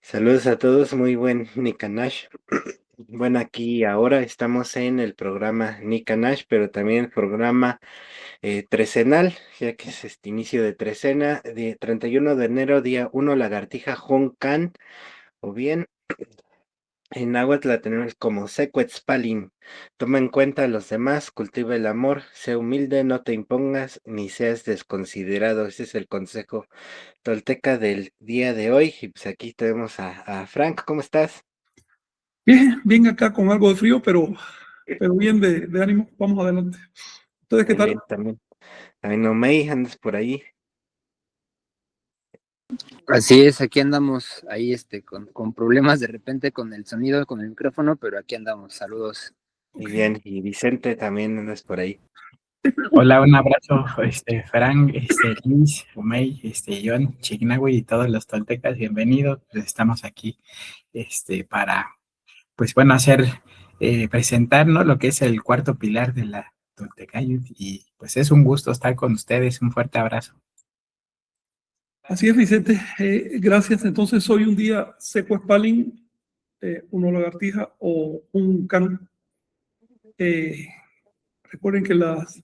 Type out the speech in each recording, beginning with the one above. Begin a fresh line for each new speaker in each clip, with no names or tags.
Saludos a todos, muy buen Nikanash. Bueno, aquí ahora estamos en el programa Nikanash, pero también el programa trecenal, ya que es este inicio de trecena, de 31 de enero, día 1, lagartija Joncan, o bien en náhuatl la tenemos como Secuetzpalin. Toma en cuenta a los demás, cultiva el amor, sé humilde, no te impongas, ni seas desconsiderado. Ese es el consejo tolteca del día de hoy. Y pues aquí tenemos a Frank, ¿cómo estás?
Bien, bien acá con algo de frío, pero bien de ánimo. Vamos adelante. ¿Ustedes qué
Muy
tal?
bien, también Omey, andas por ahí.
Así es, aquí andamos ahí con problemas de repente con el sonido, con el micrófono, pero aquí andamos. Saludos.
Muy
Ok.
bien, y Vicente también andas por ahí.
Hola, un abrazo, Frank, Luis, Umey, John, Chignahui y todos los toltecas, bienvenidos. Pues estamos aquí, para, pues bueno, presentar, ¿no? Lo que es el cuarto pilar de la Toltecayot y pues es un gusto estar con ustedes. Un fuerte abrazo.
Así es, Vicente. Gracias. Entonces, hoy un día Secuetzpalin, una lagartija o un can. Recuerden que las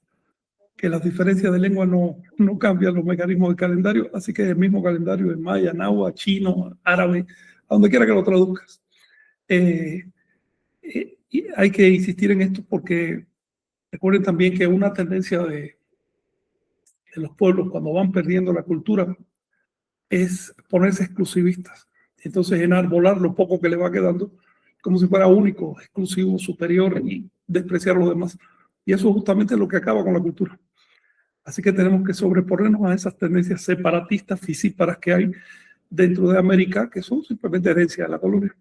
diferencias de lengua no cambian los mecanismos del calendario, así que el mismo calendario en maya, náhuatl, chino, árabe, a donde quiera que lo traduzcas. Y hay que insistir en esto porque recuerden también que una tendencia de los pueblos cuando van perdiendo la cultura es ponerse exclusivistas. Entonces enarbolar lo poco que le va quedando como si fuera único, exclusivo, superior y despreciar a los demás. Y eso justamente es lo que acaba con la cultura. Así que tenemos que sobreponernos a esas tendencias separatistas, fisíparas que hay dentro de América, que son simplemente herencia de la colonia.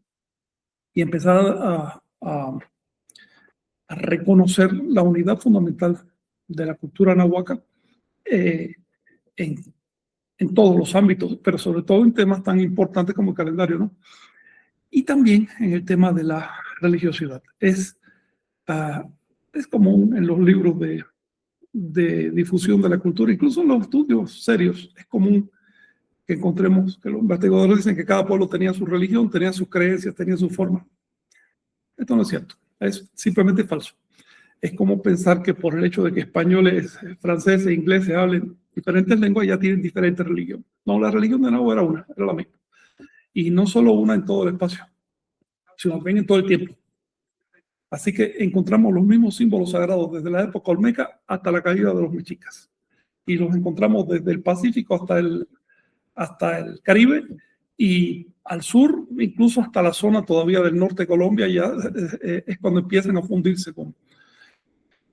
Y empezar a reconocer la unidad fundamental de la cultura nahuaca eh, en, en todos los ámbitos, pero sobre todo en temas tan importantes como el calendario, ¿no? Y también en el tema de la religiosidad. Es común en los libros de difusión de la cultura, incluso en los estudios serios, es común que encontremos que los investigadores dicen que cada pueblo tenía su religión, tenía sus creencias, tenía su forma. Esto no es cierto, es simplemente falso. Es como pensar que por el hecho de que españoles, franceses e ingleses hablen diferentes lenguas ya tienen diferentes religiones. No, la religión de nuevo era una, era la misma. Y no solo una en todo el espacio, sino también en todo el tiempo. Así que encontramos los mismos símbolos sagrados desde la época olmeca hasta la caída de los mexicas. Y los encontramos desde el Pacífico hasta el Caribe y al sur, incluso hasta la zona todavía del norte de Colombia, ya es cuando empiezan a fundirse con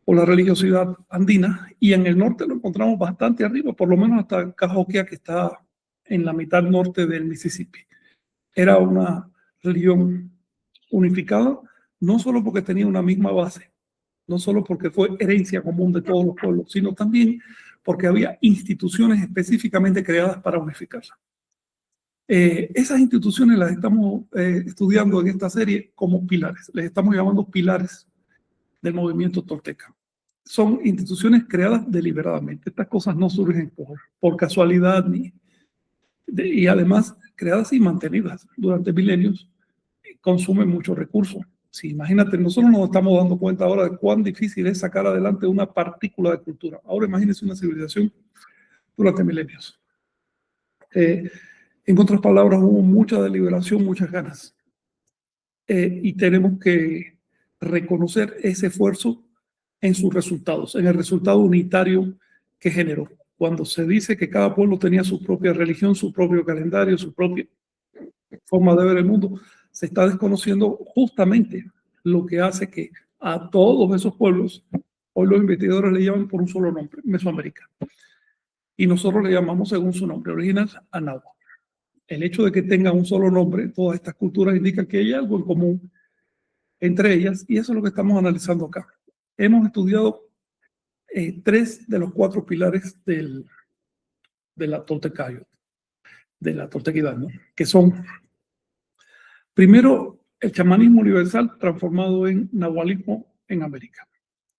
la religiosidad andina. Y en el norte lo encontramos bastante arriba, por lo menos hasta Cahokia, que está en la mitad norte del Mississippi. Era una religión unificada, no solo porque tenía una misma base, no solo porque fue herencia común de todos los pueblos, sino también porque había instituciones específicamente creadas para unificarla. Esas instituciones las estamos estudiando en esta serie como pilares, les estamos llamando pilares del movimiento tolteca. Son instituciones creadas deliberadamente, estas cosas no surgen por casualidad y además creadas y mantenidas durante milenios, consumen muchos recursos. Sí, imagínate, nosotros nos estamos dando cuenta ahora de cuán difícil es sacar adelante una partícula de cultura. Ahora imagínense una civilización durante milenios. En otras palabras, hubo mucha deliberación, muchas ganas. Y tenemos que reconocer ese esfuerzo en sus resultados, en el resultado unitario que generó. Cuando se dice que cada pueblo tenía su propia religión, su propio calendario, su propia forma de ver el mundo, se está desconociendo justamente lo que hace que a todos esos pueblos, hoy los investigadores le llaman por un solo nombre, Mesoamérica. Y nosotros le llamamos según su nombre original, Anáhuac. El hecho de que tengan un solo nombre, todas estas culturas indican que hay algo en común entre ellas, y eso es lo que estamos analizando acá. Hemos estudiado 3 de los 4 pilares de la Toltecayot, de la Toltequidad, ¿no? Que son, primero, el chamanismo universal transformado en nahualismo en América.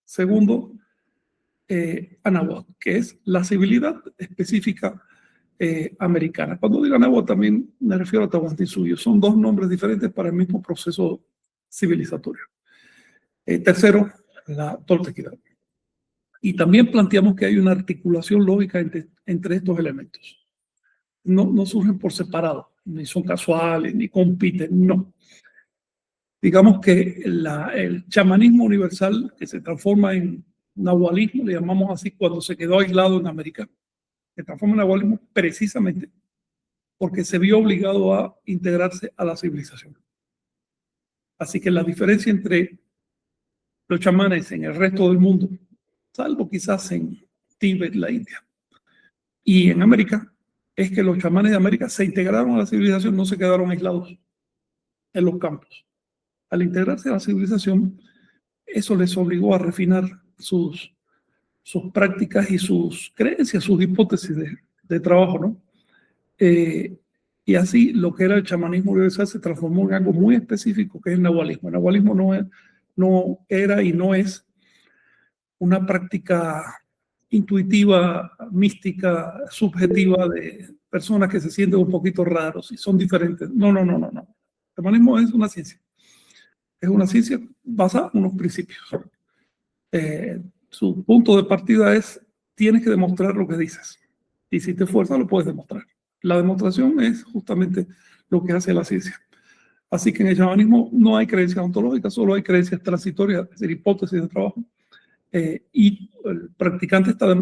Segundo, Anáhuac, que es la civilidad específica americana. Cuando digo Anáhuac también me refiero a Tahuantinsuyo. Son dos nombres diferentes para el mismo proceso civilizatorio. Tercero, la toltequidad. Y también planteamos que hay una articulación lógica entre estos elementos. No surgen por separado, ni son casuales, ni compiten, no. Digamos que el chamanismo universal, que se transforma en nahualismo, le llamamos así cuando se quedó aislado en América, se transforma en nahualismo precisamente porque se vio obligado a integrarse a la civilización. Así que la diferencia entre los chamanes en el resto del mundo, salvo quizás en Tíbet, la India, y en América, es que los chamanes de América se integraron a la civilización, no se quedaron aislados en los campos. Al integrarse a la civilización, eso les obligó a refinar sus prácticas y sus creencias, sus hipótesis de trabajo, ¿no? Y así lo que era el chamanismo universal se transformó en algo muy específico, que es el nahualismo. El nahualismo no era y no es una práctica intuitiva, mística, subjetiva de personas que se sienten un poquito raros y son diferentes. No. El chamanismo es una ciencia. Es una ciencia basada en unos principios. Su punto de partida es, tienes que demostrar lo que dices. Y si te esfuerzas, lo puedes demostrar. La demostración es justamente lo que hace la ciencia. Así que en el chamanismo no hay creencias ontológicas, solo hay creencias transitorias, es decir, hipótesis de trabajo. Y el practicante está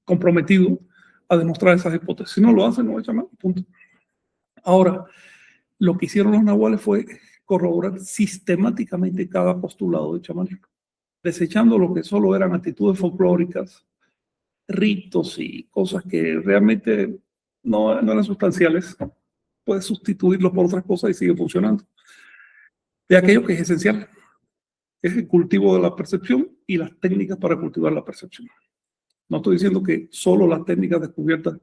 comprometido a demostrar esas hipótesis. Si no lo hace, no es chamán, punto. Ahora, lo que hicieron los nahuales fue corroborar sistemáticamente cada postulado de chamanismo, desechando lo que solo eran actitudes folclóricas, ritos y cosas que realmente no eran sustanciales. Puedes sustituirlos por otras cosas y sigue funcionando. De aquello que es esencial, es el cultivo de la percepción y las técnicas para cultivar la percepción. No estoy diciendo que solo las técnicas descubiertas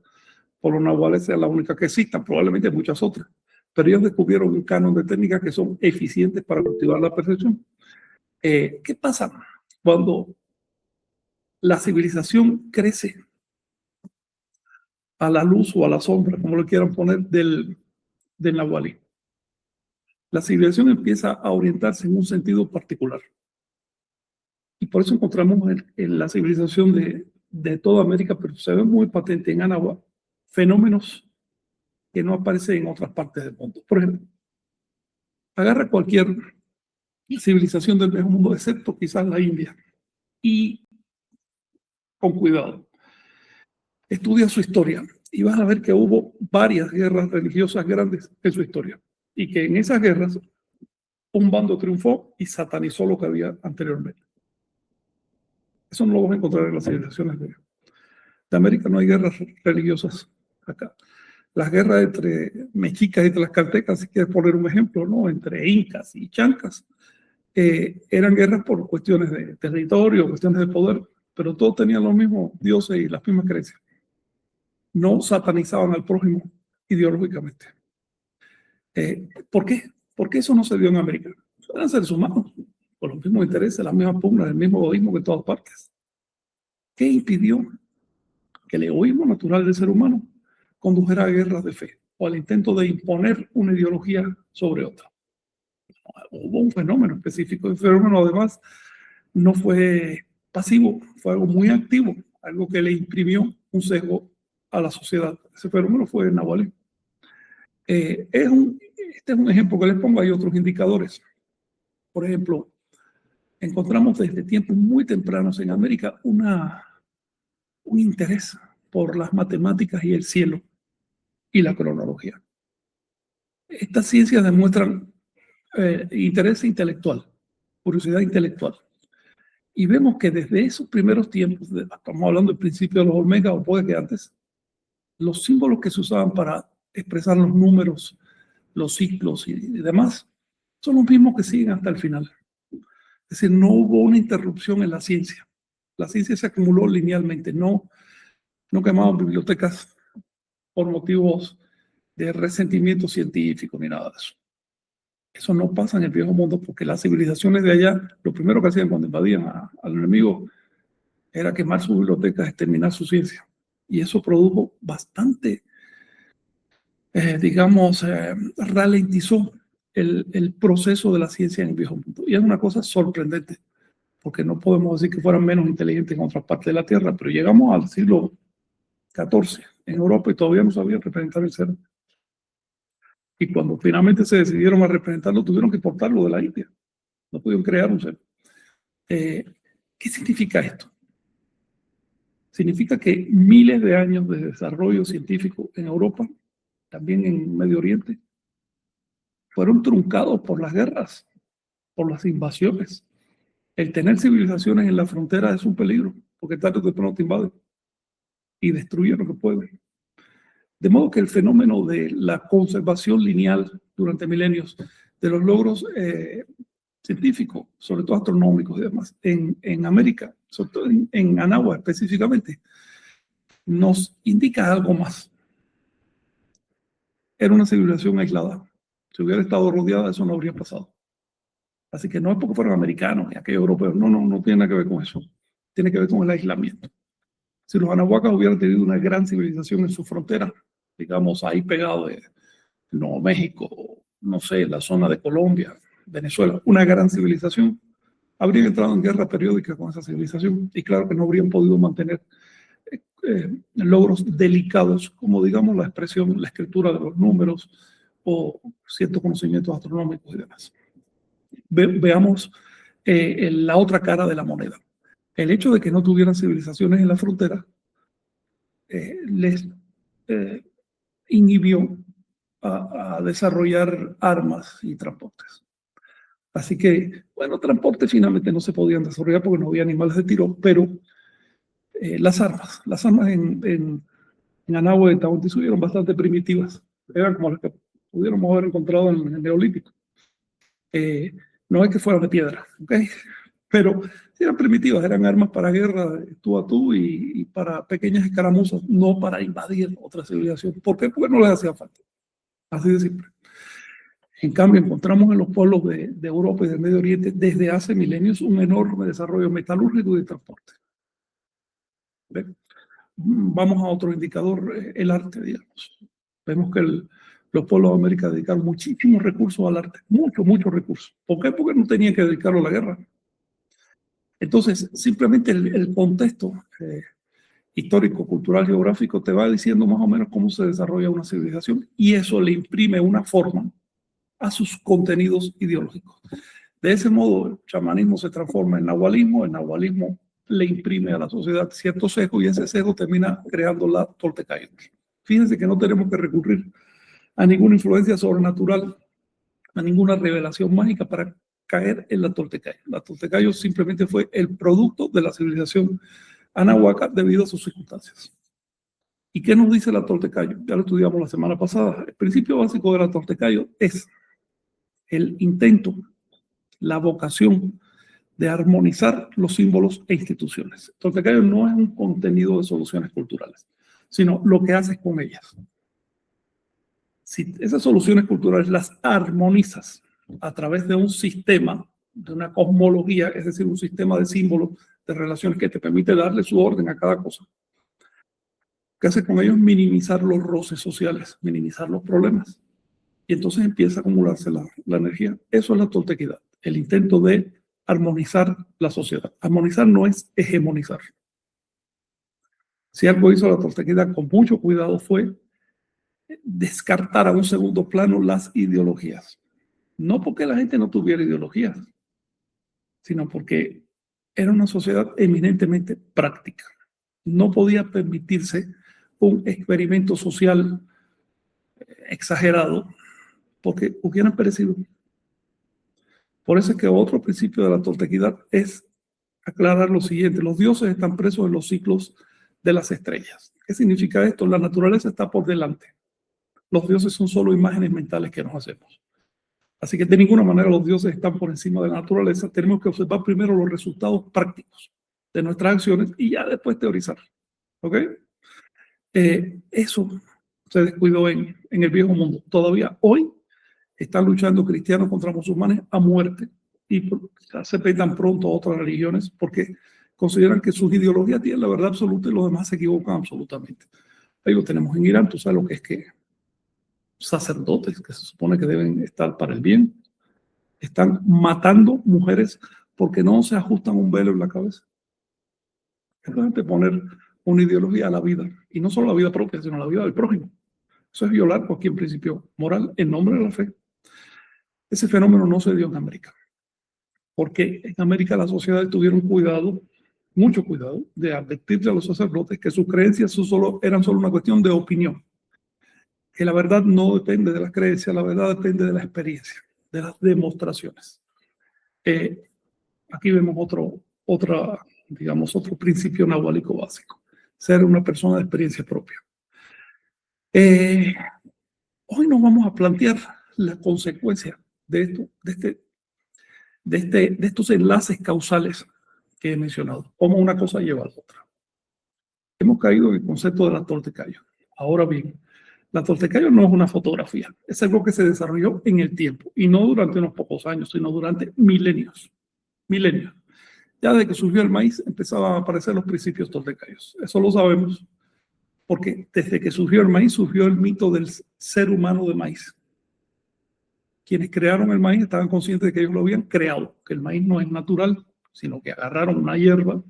por los nahuales sean las únicas que existan, probablemente hay muchas otras, pero ellos descubrieron un canon de técnicas que son eficientes para cultivar la percepción. ¿Qué pasa cuando la civilización crece a la luz o a la sombra, como lo quieran poner, del nahualismo? La civilización empieza a orientarse en un sentido particular. Y por eso encontramos en la civilización de toda América, pero se ve muy patente en Anáhuac, fenómenos que no aparecen en otras partes del mundo. Por ejemplo, agarra cualquier civilización del viejo mundo, excepto quizás la India, y con cuidado, estudia su historia y vas a ver que hubo varias guerras religiosas grandes en su historia y que en esas guerras un bando triunfó y satanizó lo que había anteriormente. Eso no lo vas a encontrar en las civilizaciones de América. No hay guerras religiosas acá. Las guerras entre mexicas y tlaxcaltecas, si quieres poner un ejemplo, ¿no? Entre incas y chancas, eran guerras por cuestiones de territorio, cuestiones de poder, pero todos tenían los mismos dioses y las mismas creencias. No satanizaban al prójimo ideológicamente. ¿Por qué? Porque eso no se dio en América. Eran seres humanos, con los mismos intereses, las mismas pugnas, el mismo egoísmo que en todas partes. ¿Qué impidió que el egoísmo natural del ser humano condujera a guerras de fe o al intento de imponer una ideología sobre otra? Hubo un fenómeno específico. El fenómeno, además, no fue pasivo, fue algo muy activo, algo que le imprimió un sesgo a la sociedad. Ese fenómeno fue el nahualismo. Este es un ejemplo que les pongo. Hay otros indicadores. Por ejemplo, encontramos desde tiempos muy tempranos en América un interés por las matemáticas y el cielo y la cronología. Estas ciencias demuestran interés intelectual, curiosidad intelectual. Y vemos que desde esos primeros tiempos, estamos hablando del principio de los Olmecas o puede que antes, los símbolos que se usaban para expresar los números, los ciclos y demás, son los mismos que siguen hasta el final. Es decir, no hubo una interrupción en la ciencia. La ciencia se acumuló linealmente, no quemaban bibliotecas por motivos de resentimiento científico ni nada de eso. Eso no pasa en el viejo mundo porque las civilizaciones de allá, lo primero que hacían cuando invadían al enemigo era quemar sus bibliotecas, exterminar su ciencia. Y eso produjo bastante, ralentizó el proceso de la ciencia en el viejo mundo. Y es una cosa sorprendente, porque no podemos decir que fueran menos inteligentes en otras partes de la Tierra, pero llegamos al siglo XIV en Europa y todavía no sabían representar el cerdo. Y cuando finalmente se decidieron a representarlo, tuvieron que importarlo de la India. No pudieron crear un cerdo. ¿Qué significa esto? Significa que miles de años de desarrollo científico en Europa, también en Medio Oriente, fueron truncados por las guerras, por las invasiones. El tener civilizaciones en la frontera es un peligro, porque tarde o temprano te invaden y destruyen lo que pueden. De modo que el fenómeno de la conservación lineal durante milenios de los logros científicos, sobre todo astronómicos y demás, en América, sobre todo en Anáhuac específicamente, nos indica algo más. Era una civilización aislada. Si hubiera estado rodeada, eso no habría pasado. Así que no es porque fueron americanos y aquellos europeos, no tiene nada que ver con eso. Tiene que ver con el aislamiento. Si los anahuacas hubieran tenido una gran civilización en su frontera, digamos ahí pegado de Nuevo México, no sé, la zona de Colombia, Venezuela, una gran civilización, habrían entrado en guerra periódica con esa civilización y claro que no habrían podido mantener logros delicados como digamos la expresión, la escritura de los números o ciertos conocimientos astronómicos y demás. Veamos la otra cara de la moneda. El hecho de que no tuvieran civilizaciones en la frontera les inhibió a desarrollar armas y transportes. Así que, bueno, transportes finalmente no se podían desarrollar porque no había animales de tiro, pero las armas en Anáhuac y Tahuantinsuyo eran bastante primitivas. Eran como las que pudiéramos haber encontrado en el Neolítico. No es que fueran de piedra, ¿ok? Pero eran primitivas, eran armas para guerra tú a tú y para pequeñas escaramuzas, no para invadir otra civilización. ¿Por qué? Porque no les hacía falta. Así de simple. En cambio, encontramos en los pueblos de Europa y del Medio Oriente desde hace milenios un enorme desarrollo metalúrgico y de transporte. ¿Ven? Vamos a otro indicador, el arte, digamos. Vemos que los pueblos de América dedicaron muchísimos recursos al arte, muchos recursos. ¿Por qué? Porque no tenían que dedicarlo a la guerra. Entonces, simplemente el contexto histórico, cultural, geográfico te va diciendo más o menos cómo se desarrolla una civilización y eso le imprime una forma a sus contenidos ideológicos. De ese modo, el chamanismo se transforma en nahualismo, el nahualismo le imprime a la sociedad cierto sesgo y ese sesgo termina creando la Toltecayo. Fíjense que no tenemos que recurrir a ninguna influencia sobrenatural, a ninguna revelación mágica para caer en la Toltecayo. La Toltecayo simplemente fue el producto de la civilización anahuaca debido a sus circunstancias. ¿Y qué nos dice la Toltecayo? Ya lo estudiamos la semana pasada. El principio básico de la Toltecayo es el intento, la vocación de armonizar los símbolos e instituciones. Toltecayo no es un contenido de soluciones culturales, sino lo que haces con ellas. Si esas soluciones culturales las armonizas a través de un sistema, de una cosmología, es decir, un sistema de símbolos, de relaciones que te permite darle su orden a cada cosa, ¿qué haces con ellos? Minimizar los roces sociales, minimizar los problemas. Y entonces empieza a acumularse la energía. Eso es la toltequidad, el intento de armonizar la sociedad. Armonizar no es hegemonizar. Si algo hizo la toltequidad con mucho cuidado fue descartar a un segundo plano las ideologías. No porque la gente no tuviera ideologías, sino porque era una sociedad eminentemente práctica. No podía permitirse un experimento social exagerado porque hubieran perecido. Por eso es que otro principio de la toltequidad es aclarar lo siguiente: los dioses están presos en los ciclos de las estrellas. ¿Qué significa esto? La naturaleza está por delante. Los dioses son solo imágenes mentales que nos hacemos. Así que de ninguna manera los dioses están por encima de la naturaleza. Tenemos que observar primero los resultados prácticos de nuestras acciones y ya después teorizar. ¿Ok? Eso se descuidó en el viejo mundo. Todavía hoy están luchando cristianos contra musulmanes a muerte y se petan pronto a otras religiones porque consideran que sus ideologías tienen la verdad absoluta y los demás se equivocan absolutamente. Ahí lo tenemos en Irán. Tú sabes lo que es que sacerdotes que se supone que deben estar para el bien están matando mujeres porque no se ajustan un velo en la cabeza. Entonces, poner una ideología a la vida, y no solo la vida propia, sino la vida del prójimo. Eso es violar cualquier principio moral en nombre de la fe. Ese fenómeno no se dio en América, porque en América las sociedades tuvieron cuidado, mucho cuidado, de advertirle a los sacerdotes que sus creencias eran solo una cuestión de opinión, que la verdad no depende de la creencia, la verdad depende de la experiencia, de las demostraciones. Aquí vemos otro principio nahuálico básico, ser una persona de experiencia propia. Hoy nos vamos a plantear la consecuencia de esto, de estos enlaces causales que he mencionado, cómo una cosa lleva a la otra. Hemos caído en el concepto de la Toltecayo. Ahora bien, la Toltecayo no es una fotografía, es algo que se desarrolló en el tiempo, y no durante unos pocos años, sino durante milenios. Milenios. Ya desde que surgió el maíz empezaban a aparecer los principios toltecayos. Eso lo sabemos porque desde que surgió el maíz surgió el mito del ser humano de maíz. Quienes crearon el maíz estaban conscientes de que ellos lo habían creado, que el maíz no es natural, sino que agarraron una hierba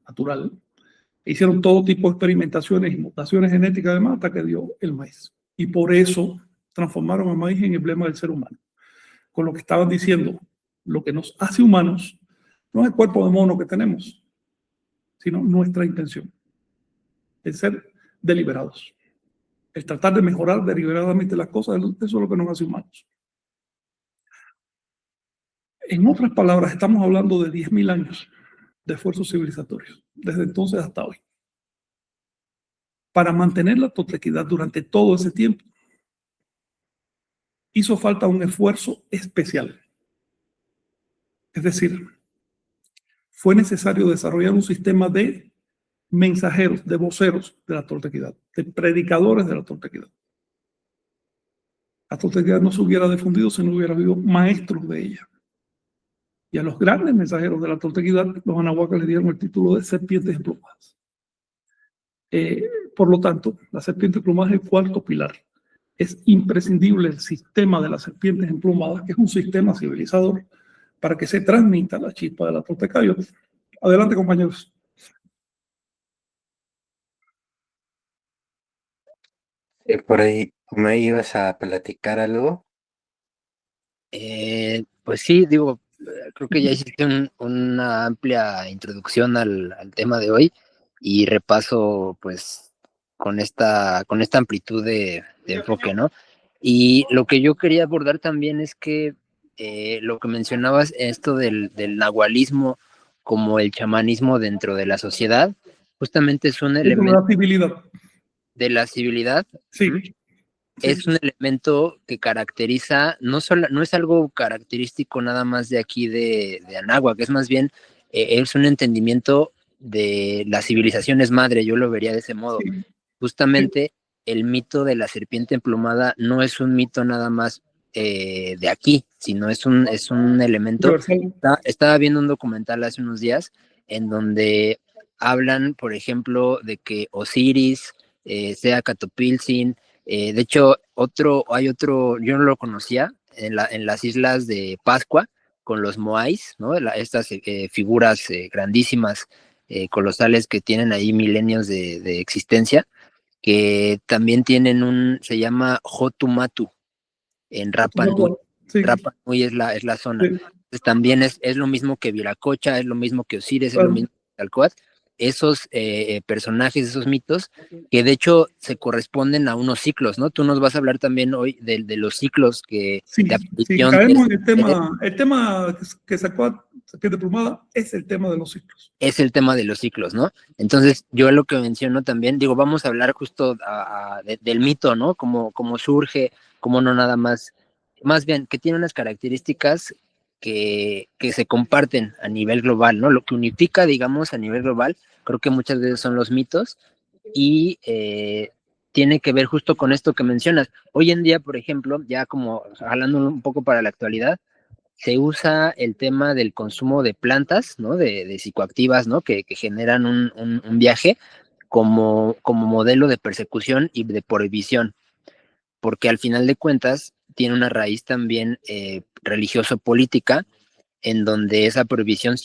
natural e hicieron todo tipo de experimentaciones y mutaciones genéticas además hasta que dio el maíz. Y por eso transformaron el maíz en emblema del ser humano. Con lo que estaban diciendo, lo que nos hace humanos no es el cuerpo de mono que tenemos, sino nuestra intención, el ser deliberados, el tratar de mejorar deliberadamente las cosas. Eso es lo que nos hace humanos. En otras palabras, estamos hablando de 10.000 años de esfuerzos civilizatorios, desde entonces hasta hoy. Para mantener la toltequidad durante todo ese tiempo, hizo falta un esfuerzo especial. Es decir, fue necesario desarrollar un sistema de mensajeros, de voceros de la toltequidad, de predicadores de la toltequidad. La toltequidad no se hubiera difundido si no hubiera habido maestros de ella. Y a los grandes mensajeros de la toltequidad, los anahuacas le dieron el título de serpientes emplumadas. Por lo tanto, la serpiente emplumada es el cuarto pilar. Es imprescindible el sistema de las serpientes emplumadas, que es un sistema civilizador, para que se transmita la chispa de la Toltecayo. Adelante, compañeros.
Por ahí me ibas a platicar algo.
Pues sí, digo, creo que ya hiciste una amplia introducción al tema de hoy y repaso pues con esta amplitud de enfoque, ¿no? Y lo que yo quería abordar también es que lo que mencionabas, esto del nahualismo como el chamanismo dentro de la sociedad, justamente es un elemento de la civilidad.
Sí.
Es un elemento que caracteriza, no es algo característico nada más de aquí de Anáhuac, que es más bien, es un entendimiento de las civilizaciones madre, yo lo vería de ese modo.
Sí.
Justamente el mito de la serpiente emplumada no es un mito nada más de aquí, sino es un elemento. Estaba viendo un documental hace unos días en donde hablan, por ejemplo, de que Osiris, sea Catopilsin, de hecho, hay otro, yo no lo conocía, en las islas de Pascua, con los moais, ¿no? Estas figuras grandísimas, colosales, que tienen ahí milenios de existencia, que también tienen se llama Hotumatu, en Rapa Nui. Sí. Rapa Nui es la zona. Sí. Entonces, también es lo mismo que Viracocha, es lo mismo que Osiris, es lo mismo que Calcoat. Esos personajes, esos mitos, que de hecho se corresponden a unos ciclos, ¿no? Tú nos vas a hablar también hoy de los ciclos que...
Sí, caemos en el tema que sacó Serpiente Plumada es el tema de los ciclos.
Es el tema de los ciclos, ¿no? Entonces, yo lo que menciono también, digo, vamos a hablar justo del mito, ¿no? Cómo surge, cómo no nada más bien, que tiene unas características que se comparten a nivel global, ¿no? Lo que unifica, digamos, a nivel global, creo que muchas veces son los mitos, y tiene que ver justo con esto que mencionas. Hoy en día, por ejemplo, ya como hablando un poco para la actualidad, se usa el tema del consumo de plantas, ¿no? De psicoactivas, ¿no? Que generan un viaje como modelo de persecución y de prohibición, porque al final de cuentas tiene una raíz también religioso-política, en donde esa prohibición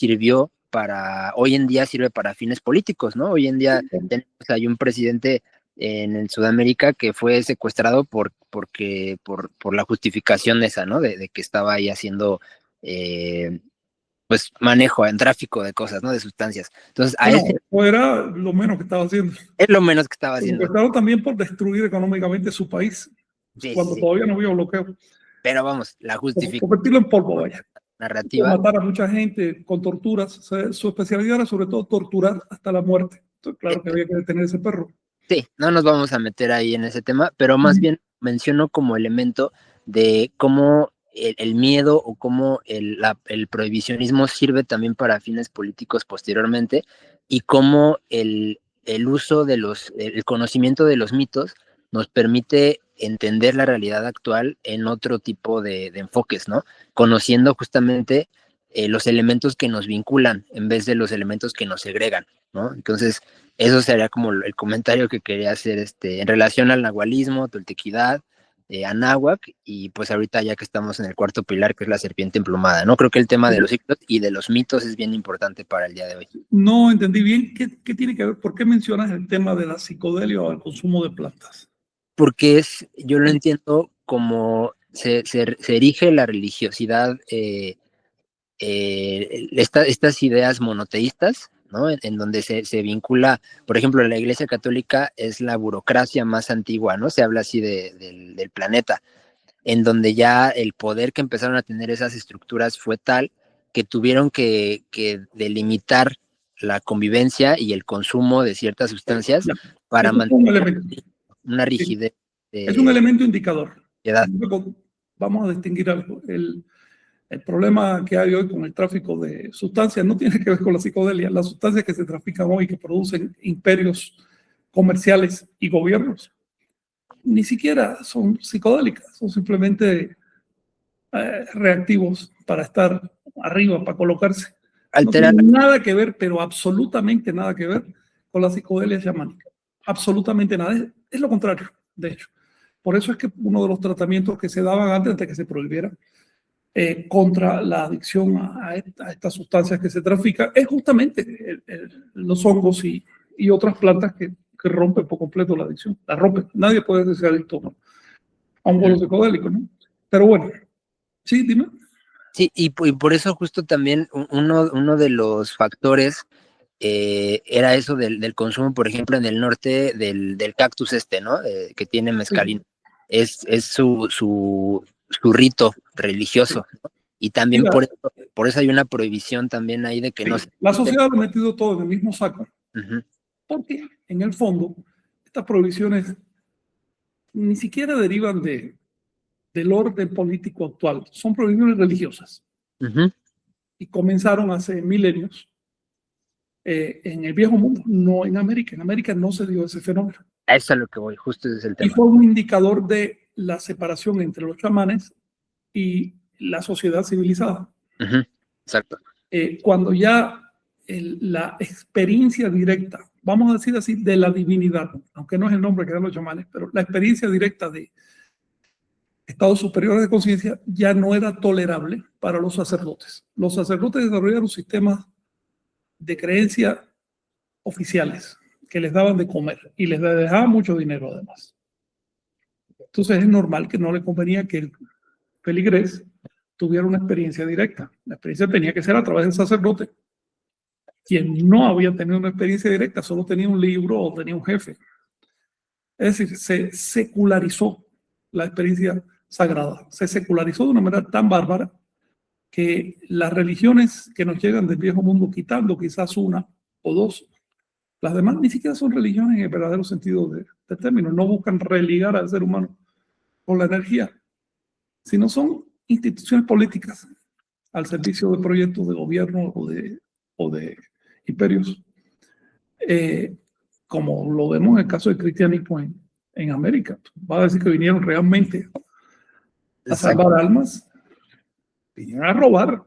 hoy en día sirve para fines políticos, ¿no? Hoy en día hay un presidente en Sudamérica que fue secuestrado por la justificación esa, ¿no? De que estaba ahí haciendo pues manejo en tráfico de cosas, ¿no? De sustancias. Entonces,
era lo menos que estaba haciendo.
Es lo menos que estaba haciendo.
Empezaron también por destruir económicamente su país, cuando todavía no había bloqueo.
Pero vamos, la justificación.
Convertirlo en polvo, vaya.
Narrativa.
Matar a mucha gente con torturas. Su especialidad era sobre todo torturar hasta la muerte. Entonces, claro que había que detener ese perro.
Sí, no nos vamos a meter ahí en ese tema, pero más bien menciono como elemento de cómo el miedo o cómo el prohibicionismo sirve también para fines políticos posteriormente, y cómo el uso de el conocimiento de los mitos nos permite entender la realidad actual en otro tipo de enfoques, ¿no? Conociendo justamente los elementos que nos vinculan en vez de los elementos que nos segregan, ¿no? Entonces, eso sería como el comentario que quería hacer en relación al nahualismo, toltequidad, anáhuac, y pues ahorita ya que estamos en el cuarto pilar, que es la serpiente emplumada, ¿no? Creo que el tema de los ciclos y de los mitos es bien importante para el día de hoy.
No entendí bien qué tiene que ver, ¿por qué mencionas el tema de la psicodelia o el consumo de plantas?
Porque yo lo entiendo como se erige la religiosidad, estas ideas monoteístas, ¿no? En donde se vincula, por ejemplo, la Iglesia Católica es la burocracia más antigua, ¿no? Se habla así del planeta, en donde ya el poder que empezaron a tener esas estructuras fue tal que tuvieron que delimitar la convivencia y el consumo de ciertas sustancias para mantener una rigidez.
Es un elemento indicador. Vamos a distinguir algo. El problema que hay hoy con el tráfico de sustancias no tiene que ver con la psicodelia. Las sustancias que se trafican hoy, que producen imperios comerciales y gobiernos, ni siquiera son psicodélicas, son simplemente reactivos para estar arriba, para colocarse. No tiene nada que ver, pero absolutamente nada que ver con la psicodelia chamánica. Absolutamente nada. Es lo contrario, de hecho. Por eso es que uno de los tratamientos que se daban antes de que se prohibiera contra la adicción a estas sustancias que se trafican es justamente los hongos y otras plantas que rompen por completo la adicción. La rompen. Nadie puede ser adicto, ¿no?, a un bolo psicodélico, ¿no? Pero bueno, sí, dime.
Sí, y por eso justo también uno de los factores era eso del consumo, por ejemplo, en el norte del cactus ¿no? Que tiene mezcalina. Sí. Es su rito religioso, ¿no? Y también por eso hay una prohibición también ahí de que no se...
La sociedad ha metido todo en el mismo saco. Porque, en el fondo, estas prohibiciones ni siquiera derivan del orden político actual. Son prohibiciones religiosas. Y comenzaron hace milenios en el viejo mundo, no en América. En América no se dio ese fenómeno.
Eso es a lo que voy, justo ese es el tema.
Y fue un indicador de la separación entre los chamanes y la sociedad civilizada.
Exacto.
Cuando ya la experiencia directa, vamos a decir así, de la divinidad, aunque no es el nombre que dan los chamanes, pero la experiencia directa de estados superiores de conciencia ya no era tolerable para los sacerdotes. Los sacerdotes desarrollaron sistemas de creencia oficiales que les daban de comer y les dejaban mucho dinero además. Entonces es normal que no le convenía que el feligrés tuviera una experiencia directa. La experiencia tenía que ser a través del sacerdote. Quien no había tenido una experiencia directa solo tenía un libro o tenía un jefe. Es decir, se secularizó la experiencia sagrada. Se secularizó de una manera tan bárbara que las religiones que nos llegan del viejo mundo, quitando quizás una o dos, las demás ni siquiera son religiones en el verdadero sentido del término. No buscan religar al ser humano con la energía, sino son instituciones políticas al servicio de proyectos de gobierno o de imperios, como lo vemos en el caso del cristianismo en América. Va a decir que vinieron realmente a salvar almas. vinieron a robar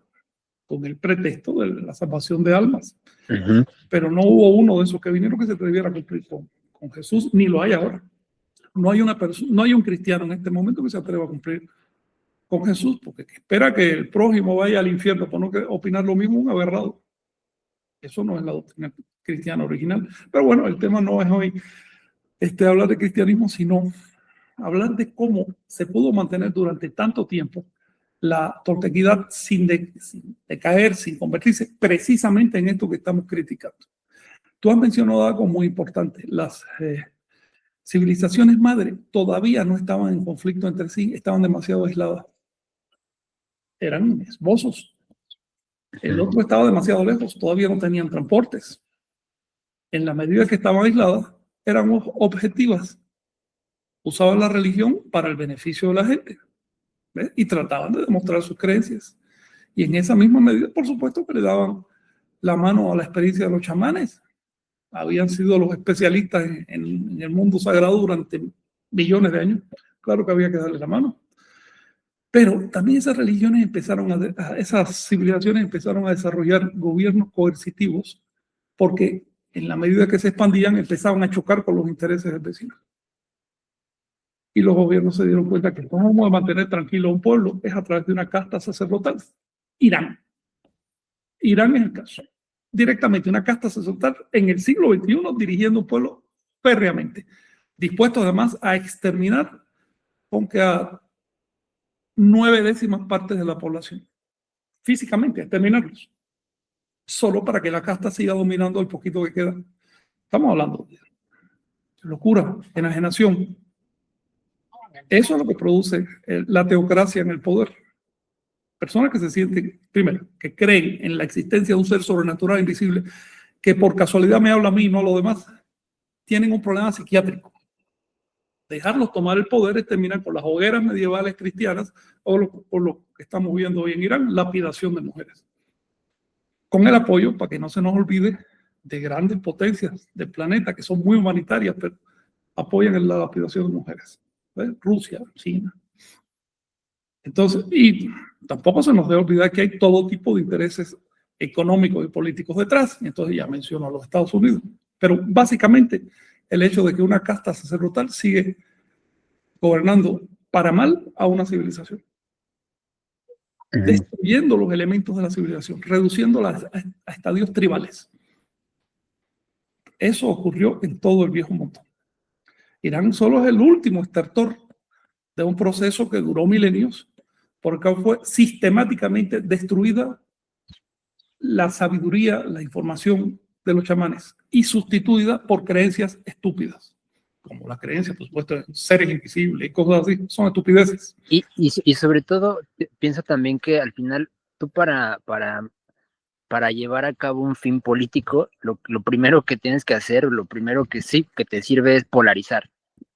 con el pretexto de la salvación de almas. Pero no hubo uno de esos que vinieron que se atreviera a cumplir con Jesús, ni lo hay ahora. No hay un cristiano en este momento que se atreva a cumplir con Jesús, porque espera que el prójimo vaya al infierno por no opinar lo mismo, un aberrado. Eso no es la doctrina cristiana original. Pero bueno, el tema no es hoy hablar de cristianismo, sino hablar de cómo se pudo mantener durante tanto tiempo la toltequidad sin decaer, sin convertirse precisamente en esto que estamos criticando. Tú has mencionado algo muy importante. Las civilizaciones madre todavía no estaban en conflicto entre sí, estaban demasiado aisladas. Eran esposos. El otro estaba demasiado lejos, todavía no tenían transportes. En la medida que estaban aisladas, eran objetivas. Usaban la religión para el beneficio de la gente, ¿ves? Y trataban de demostrar sus creencias. Y en esa misma medida, por supuesto, que le daban la mano a la experiencia de los chamanes. Habían sido los especialistas en el mundo sagrado durante millones de años. Claro que había que darle la mano. Pero también esas religiones esas civilizaciones empezaron a desarrollar gobiernos coercitivos porque en la medida que se expandían empezaban a chocar con los intereses del vecino. Y los gobiernos se dieron cuenta que el modo de mantener tranquilo a un pueblo es a través de una casta sacerdotal. Irán es el caso. Directamente una casta sacerdotal en el siglo XXI dirigiendo un pueblo férreamente, dispuesto además a exterminar aunque a 9/10 partes de la población, físicamente, a exterminarlos, solo para que la casta siga dominando el poquito que queda. Estamos hablando de locura, enajenación. Eso es lo que produce la teocracia en el poder. Personas que se sienten, primero, que creen en la existencia de un ser sobrenatural invisible, que por casualidad me habla a mí y no a los demás, tienen un problema psiquiátrico. Dejarlos tomar el poder es terminar con las hogueras medievales cristianas o lo que estamos viendo hoy en Irán, lapidación de mujeres. Con el apoyo, para que no se nos olvide, de grandes potencias del planeta que son muy humanitarias, pero apoyan en la lapidación de mujeres. ¿Ves? Rusia, China. Entonces, y tampoco se nos debe olvidar que hay todo tipo de intereses económicos y políticos detrás. Entonces ya menciono a los Estados Unidos. Pero básicamente el hecho de que una casta sacerdotal sigue gobernando para mal a una civilización, destruyendo los elementos de la civilización, reduciéndolas a estadios tribales. Eso ocurrió en todo el viejo mundo. Irán solo es el último estertor de un proceso que duró milenios, porque fue sistemáticamente destruida la sabiduría, la información de los chamanes y sustituida por creencias estúpidas, como la creencia, por supuesto, en seres invisibles y cosas así. Son estupideces.
Y sobre todo, pienso también que al final tú para llevar a cabo un fin político, lo primero que tienes que hacer, lo primero que sí, que te sirve es polarizar.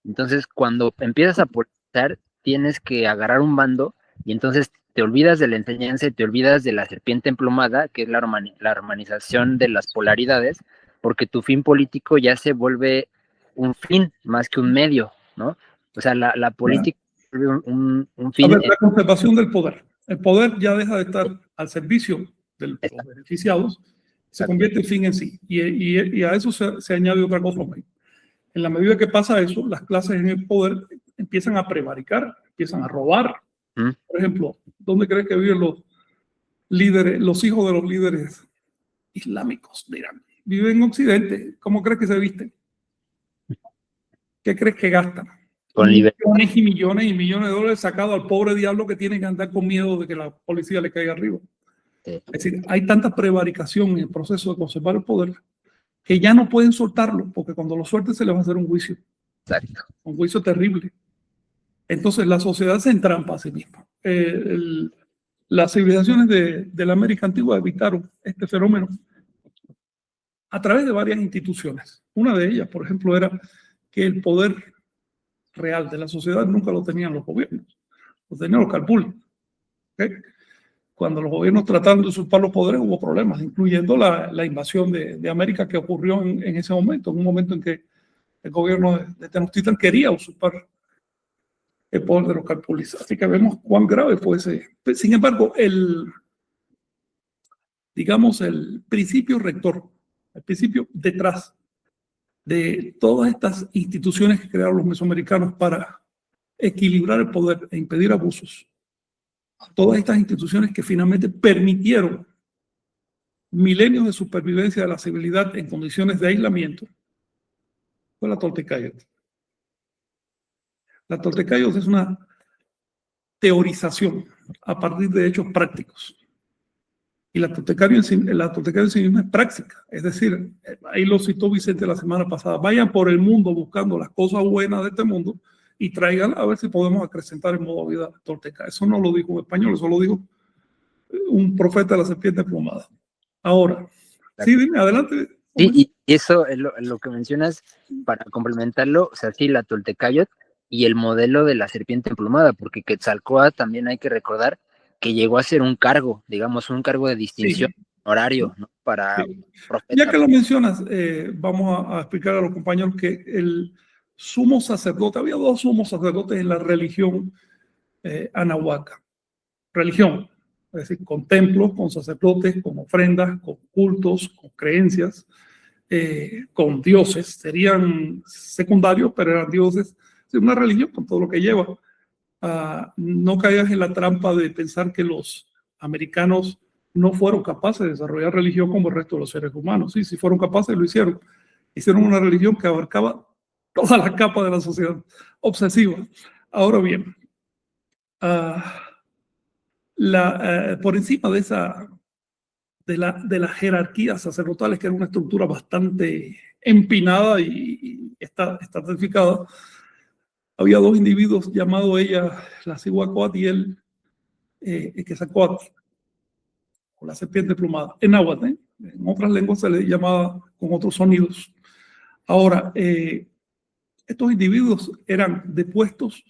Entonces, cuando empiezas a polarizar, tienes que agarrar un bando y entonces te olvidas de la enseñanza y te olvidas de la serpiente emplumada, que es la armonización de las polaridades, porque tu fin político ya se vuelve un fin más que un medio, ¿no? O sea, la política vuelve un fin.
A ver, la conservación del poder. El poder ya deja de estar al servicio de los beneficiados, se convierte en fin en sí. Y a eso se añade otra cosa. En la medida que pasa eso, las clases en el poder empiezan a prevaricar, empiezan a robar. Por ejemplo, ¿dónde crees que viven los líderes, los hijos de los líderes islámicos de Irán? Viven en Occidente. ¿Cómo crees que se visten? ¿Qué crees que gastan?
Con
millones y millones y millones de dólares sacados al pobre diablo que tiene que andar con miedo de que la policía le caiga arriba. Es decir, hay tanta prevaricación en el proceso de conservar el poder que ya no pueden soltarlo, porque cuando lo suelten se les va a hacer un juicio.
Exacto.
Un juicio terrible. Entonces la sociedad se entrampa a sí misma. Las civilizaciones de la América Antigua evitaron este fenómeno a través de varias instituciones. Una de ellas, por ejemplo, era que el poder real de la sociedad nunca lo tenían los gobiernos, lo tenían los calpules. ¿Okay? Cuando los gobiernos trataron de usurpar los poderes hubo problemas, incluyendo la invasión de América que ocurrió en ese momento, en un momento en que el gobierno de Tenochtitlan quería usurpar el poder de los calpulis. Así que vemos cuán grave fue ese. Sin embargo, digamos, el principio rector, el principio detrás de todas estas instituciones que crearon los mesoamericanos para equilibrar el poder e impedir abusos, todas estas instituciones que finalmente permitieron milenios de supervivencia de la civilidad en condiciones de aislamiento, fue la Toltecayot. La Toltecayot es una teorización a partir de hechos prácticos. Y la Toltecayot en sí misma es práctica. Es decir, ahí lo citó Vicente la semana pasada, vayan por el mundo buscando las cosas buenas de este mundo y traigan a ver si podemos acrecentar el modo de vida tolteca. Eso no lo dijo un español, eso lo dijo un profeta de la serpiente emplumada. Ahora, sí, dime, adelante.
Sí, y eso es lo que mencionas, para complementarlo, o sea, sí, la Toltecayot y el modelo de la serpiente emplumada, porque Quetzalcóatl también hay que recordar que llegó a ser un cargo, digamos, un cargo de distinción horario, ¿no? Para
profetas. Ya que lo mencionas, vamos a explicar a los compañeros que el sumo sacerdote, había dos sumos sacerdotes en la religión anahuaca. Religión, es decir, con templos, con sacerdotes, con ofrendas, con cultos, con creencias, con dioses. Serían secundarios, pero eran dioses. Es una religión con todo lo que lleva. No caigas en la trampa de pensar que los americanos no fueron capaces de desarrollar religión como el resto de los seres humanos. Sí, si fueron capaces, lo hicieron. Hicieron una religión que abarcaba toda la capa de la sociedad obsesiva. Ahora bien, por encima de la jerarquía sacerdotal, que era una estructura bastante empinada y estratificada, había dos individuos llamados ella la Cihuacóatl y el Quetzalcóatl, o la serpiente plumada, en náhuatl. En otras lenguas se le llamaba con otros sonidos. Ahora, estos individuos eran depuestos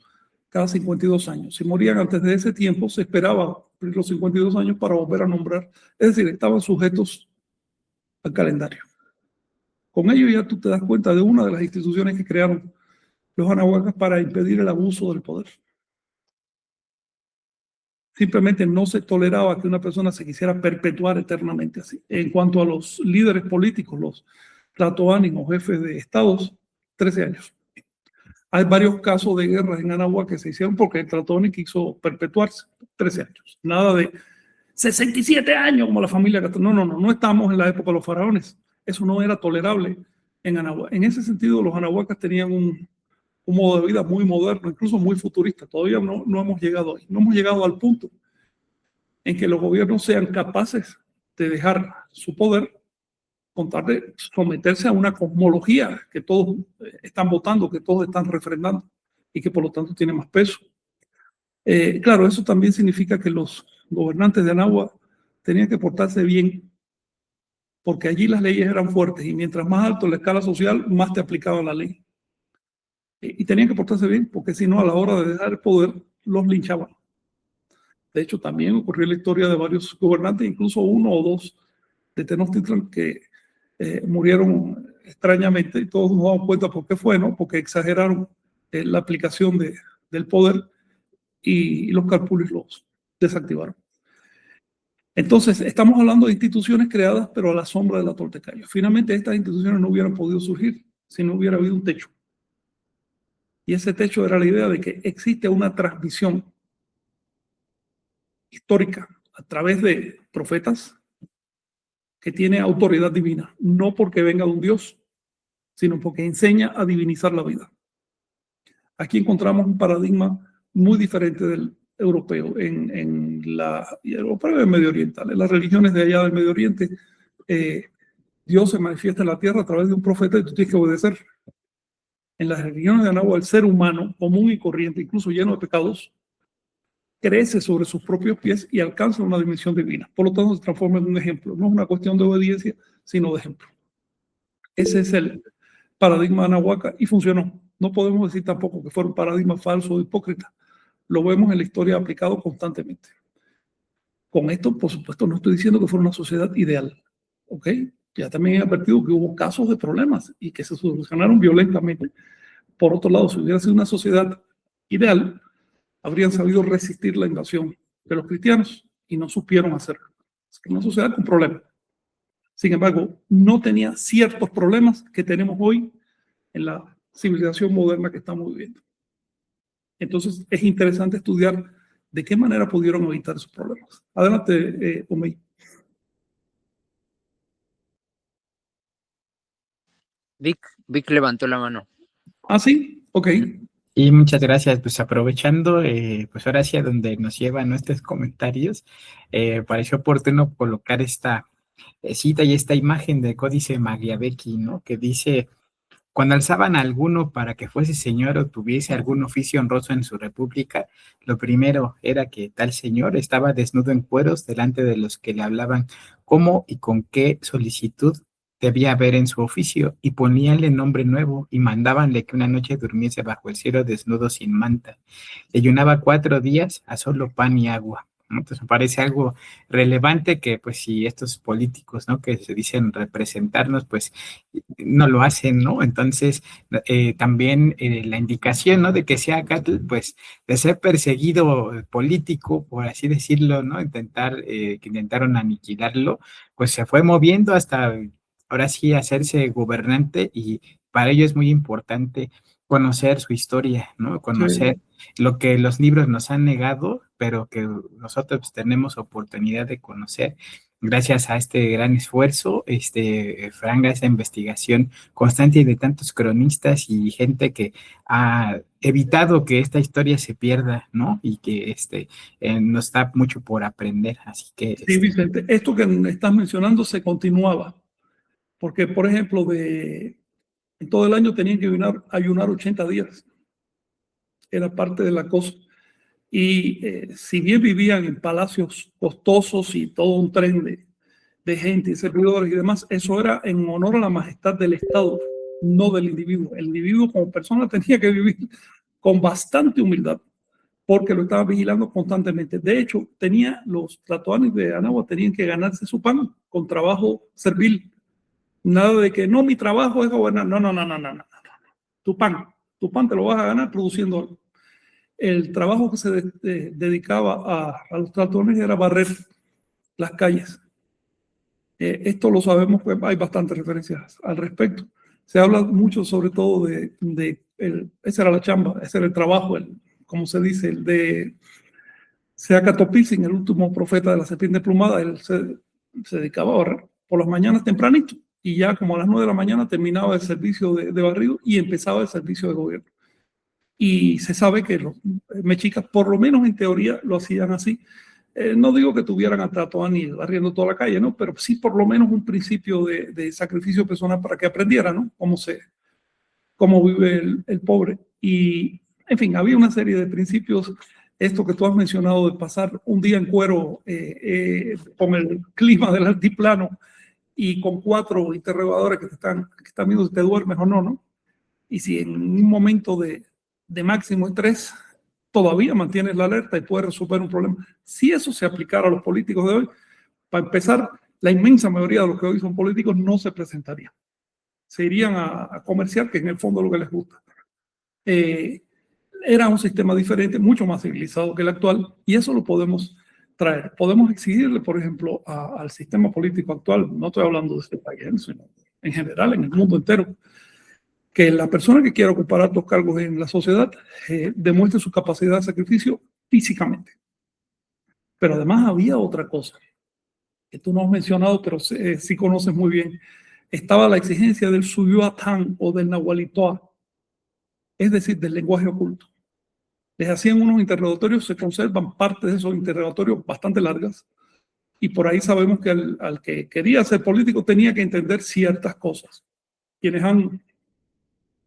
cada 52 años. Si morían antes de ese tiempo, se esperaba los 52 años para volver a nombrar. Es decir, estaban sujetos al calendario. Con ello ya tú te das cuenta de una de las instituciones que crearon los anahuacas para impedir el abuso del poder. Simplemente no se toleraba que una persona se quisiera perpetuar eternamente así. En cuanto a los líderes políticos, los tlatoanin o jefes de estados, 13 años. Hay varios casos de guerras en Anahuac que se hicieron porque el tlatoani quiso perpetuarse, 13 años. Nada de 67 años como la familia Castro. No estamos en la época de los faraones. Eso no era tolerable en Anahuac. En ese sentido, los anahuacas tenían un modo de vida muy moderno, incluso muy futurista. Todavía no hemos llegado ahí. No hemos llegado al punto en que los gobiernos sean capaces de dejar su poder con tal de someterse a una cosmología que todos están votando, que todos están refrendando y que por lo tanto tiene más peso. Claro, eso también significa que los gobernantes de Anáhuac tenían que portarse bien, porque allí las leyes eran fuertes y mientras más alto la escala social, más te aplicaban la ley. Y tenían que portarse bien, porque si no, a la hora de dejar el poder, los linchaban. De hecho, también ocurrió la historia de varios gobernantes, incluso uno o dos de Tenochtitlan, que murieron extrañamente y todos nos damos cuenta por qué fue, ¿no? Porque exageraron la aplicación del poder y los calpulis los desactivaron. Entonces, estamos hablando de instituciones creadas, pero a la sombra de la Toltecayot. Finalmente, estas instituciones no hubieran podido surgir si no hubiera habido un techo. Y ese techo era la idea de que existe una transmisión histórica a través de profetas que tiene autoridad divina, no porque venga de un Dios, sino porque enseña a divinizar la vida. Aquí encontramos un paradigma muy diferente del europeo en europeo y el Medio Oriental. En las religiones de allá del Medio Oriente, Dios se manifiesta en la tierra a través de un profeta y tú tienes que obedecer. En las religiones de Anáhuac, el ser humano común y corriente, incluso lleno de pecados, crece sobre sus propios pies y alcanza una dimensión divina. Por lo tanto, se transforma en un ejemplo. No es una cuestión de obediencia, sino de ejemplo. Ese es el paradigma anahuaca y funcionó. No podemos decir tampoco que fuera un paradigma falso o hipócrita. Lo vemos en la historia aplicado constantemente. Con esto, por supuesto, no estoy diciendo que fuera una sociedad ideal. ¿Ok? Ya también he advertido que hubo casos de problemas y que se solucionaron violentamente. Por otro lado, si hubiera sido una sociedad ideal, habrían sabido resistir la invasión de los cristianos y no supieron hacerlo. Es una sociedad con problemas. Sin embargo, no tenía ciertos problemas que tenemos hoy en la civilización moderna que estamos viviendo. Entonces, es interesante estudiar de qué manera pudieron evitar esos problemas. Adelante, Omey.
Vic levantó la mano.
Ah, sí, ok.
Y muchas gracias, pues aprovechando, pues ahora sí a donde nos llevan nuestros comentarios, pareció oportuno colocar esta cita y esta imagen del Códice Magliabechi, ¿no? Que dice: cuando alzaban a alguno para que fuese señor o tuviese algún oficio honroso en su república, lo primero era que tal señor estaba desnudo en cueros delante de los que le hablaban cómo y con qué solicitud debía haber en su oficio, y poníanle nombre nuevo y mandábanle que una noche durmiese bajo el cielo desnudo sin manta. Le ayunaba 4 días a solo pan y agua. Entonces me parece algo relevante que pues si estos políticos, ¿no?, que se dicen representarnos, pues no lo hacen, ¿no? Entonces también la indicación, ¿no?, de que sea pues de ser perseguido político, por así decirlo, ¿no?, que intentaron aniquilarlo, pues se fue moviendo hasta ahora sí hacerse gobernante, y para ello es muy importante conocer su historia, ¿no? Conocer lo que los libros nos han negado, pero que nosotros pues, tenemos oportunidad de conocer gracias a este gran esfuerzo, Frank, a esta investigación constante de tantos cronistas y gente que ha evitado que esta historia se pierda, ¿no? Y que nos da mucho por aprender, así que...
Sí, Vicente, esto que estás mencionando se continuaba, porque, por ejemplo, en todo el año tenían que ayunar 80 días. Era parte de la cosa. Y si bien vivían en palacios costosos y todo un tren de gente y servidores y demás, eso era en honor a la majestad del Estado, no del individuo. El individuo como persona tenía que vivir con bastante humildad, porque lo estaba vigilando constantemente. De hecho, los tlatoanis de Anáhuac tenían que ganarse su pan con trabajo servil. Nada de que no, mi trabajo es gobernar. No. Tu pan te lo vas a ganar produciendo algo. El trabajo que se dedicaba a los tlatoanis era barrer las calles. Esto lo sabemos, pues hay bastantes referencias al respecto. Se habla mucho sobre todo esa era la chamba, ese era el trabajo, como se dice, el de Seacatopilsin, el último profeta de la serpiente plumada. Él se dedicaba a barrer por las mañanas tempranito, y ya como a las 9 de la mañana terminaba el servicio de barrido y empezaba el servicio de gobierno. Y se sabe que los mexicas, por lo menos en teoría, lo hacían así. No digo que tuvieran a tlatoani barriendo toda la calle, ¿no? Pero sí por lo menos un principio de sacrificio personal para que aprendiera, ¿no?, cómo vive el pobre. Y, en fin, había una serie de principios. Esto que tú has mencionado de pasar un día en cuero con el clima del altiplano y con 4 interrogadores que están viendo si te duermes o no, ¿no? Y si en un momento de máximo estrés todavía mantienes la alerta y puedes resolver un problema. Si eso se aplicara a los políticos de hoy, para empezar, la inmensa mayoría de los que hoy son políticos no se presentarían. Se irían a comerciar, que en el fondo es lo que les gusta. Era un sistema diferente, mucho más civilizado que el actual, y eso lo podemos traer. Podemos exigirle, por ejemplo, al sistema político actual, no estoy hablando de este país, sino en general, en el mundo entero, que la persona que quiera ocupar altos cargos en la sociedad demuestre su capacidad de sacrificio físicamente. Pero además había otra cosa que tú no has mencionado, pero sí conoces muy bien. Estaba la exigencia del Suyuatán o del Nahualitoa, es decir, del lenguaje oculto. Les hacían unos interrogatorios, se conservan partes de esos interrogatorios bastante largas, y por ahí sabemos que al que quería ser político tenía que entender ciertas cosas. Quienes han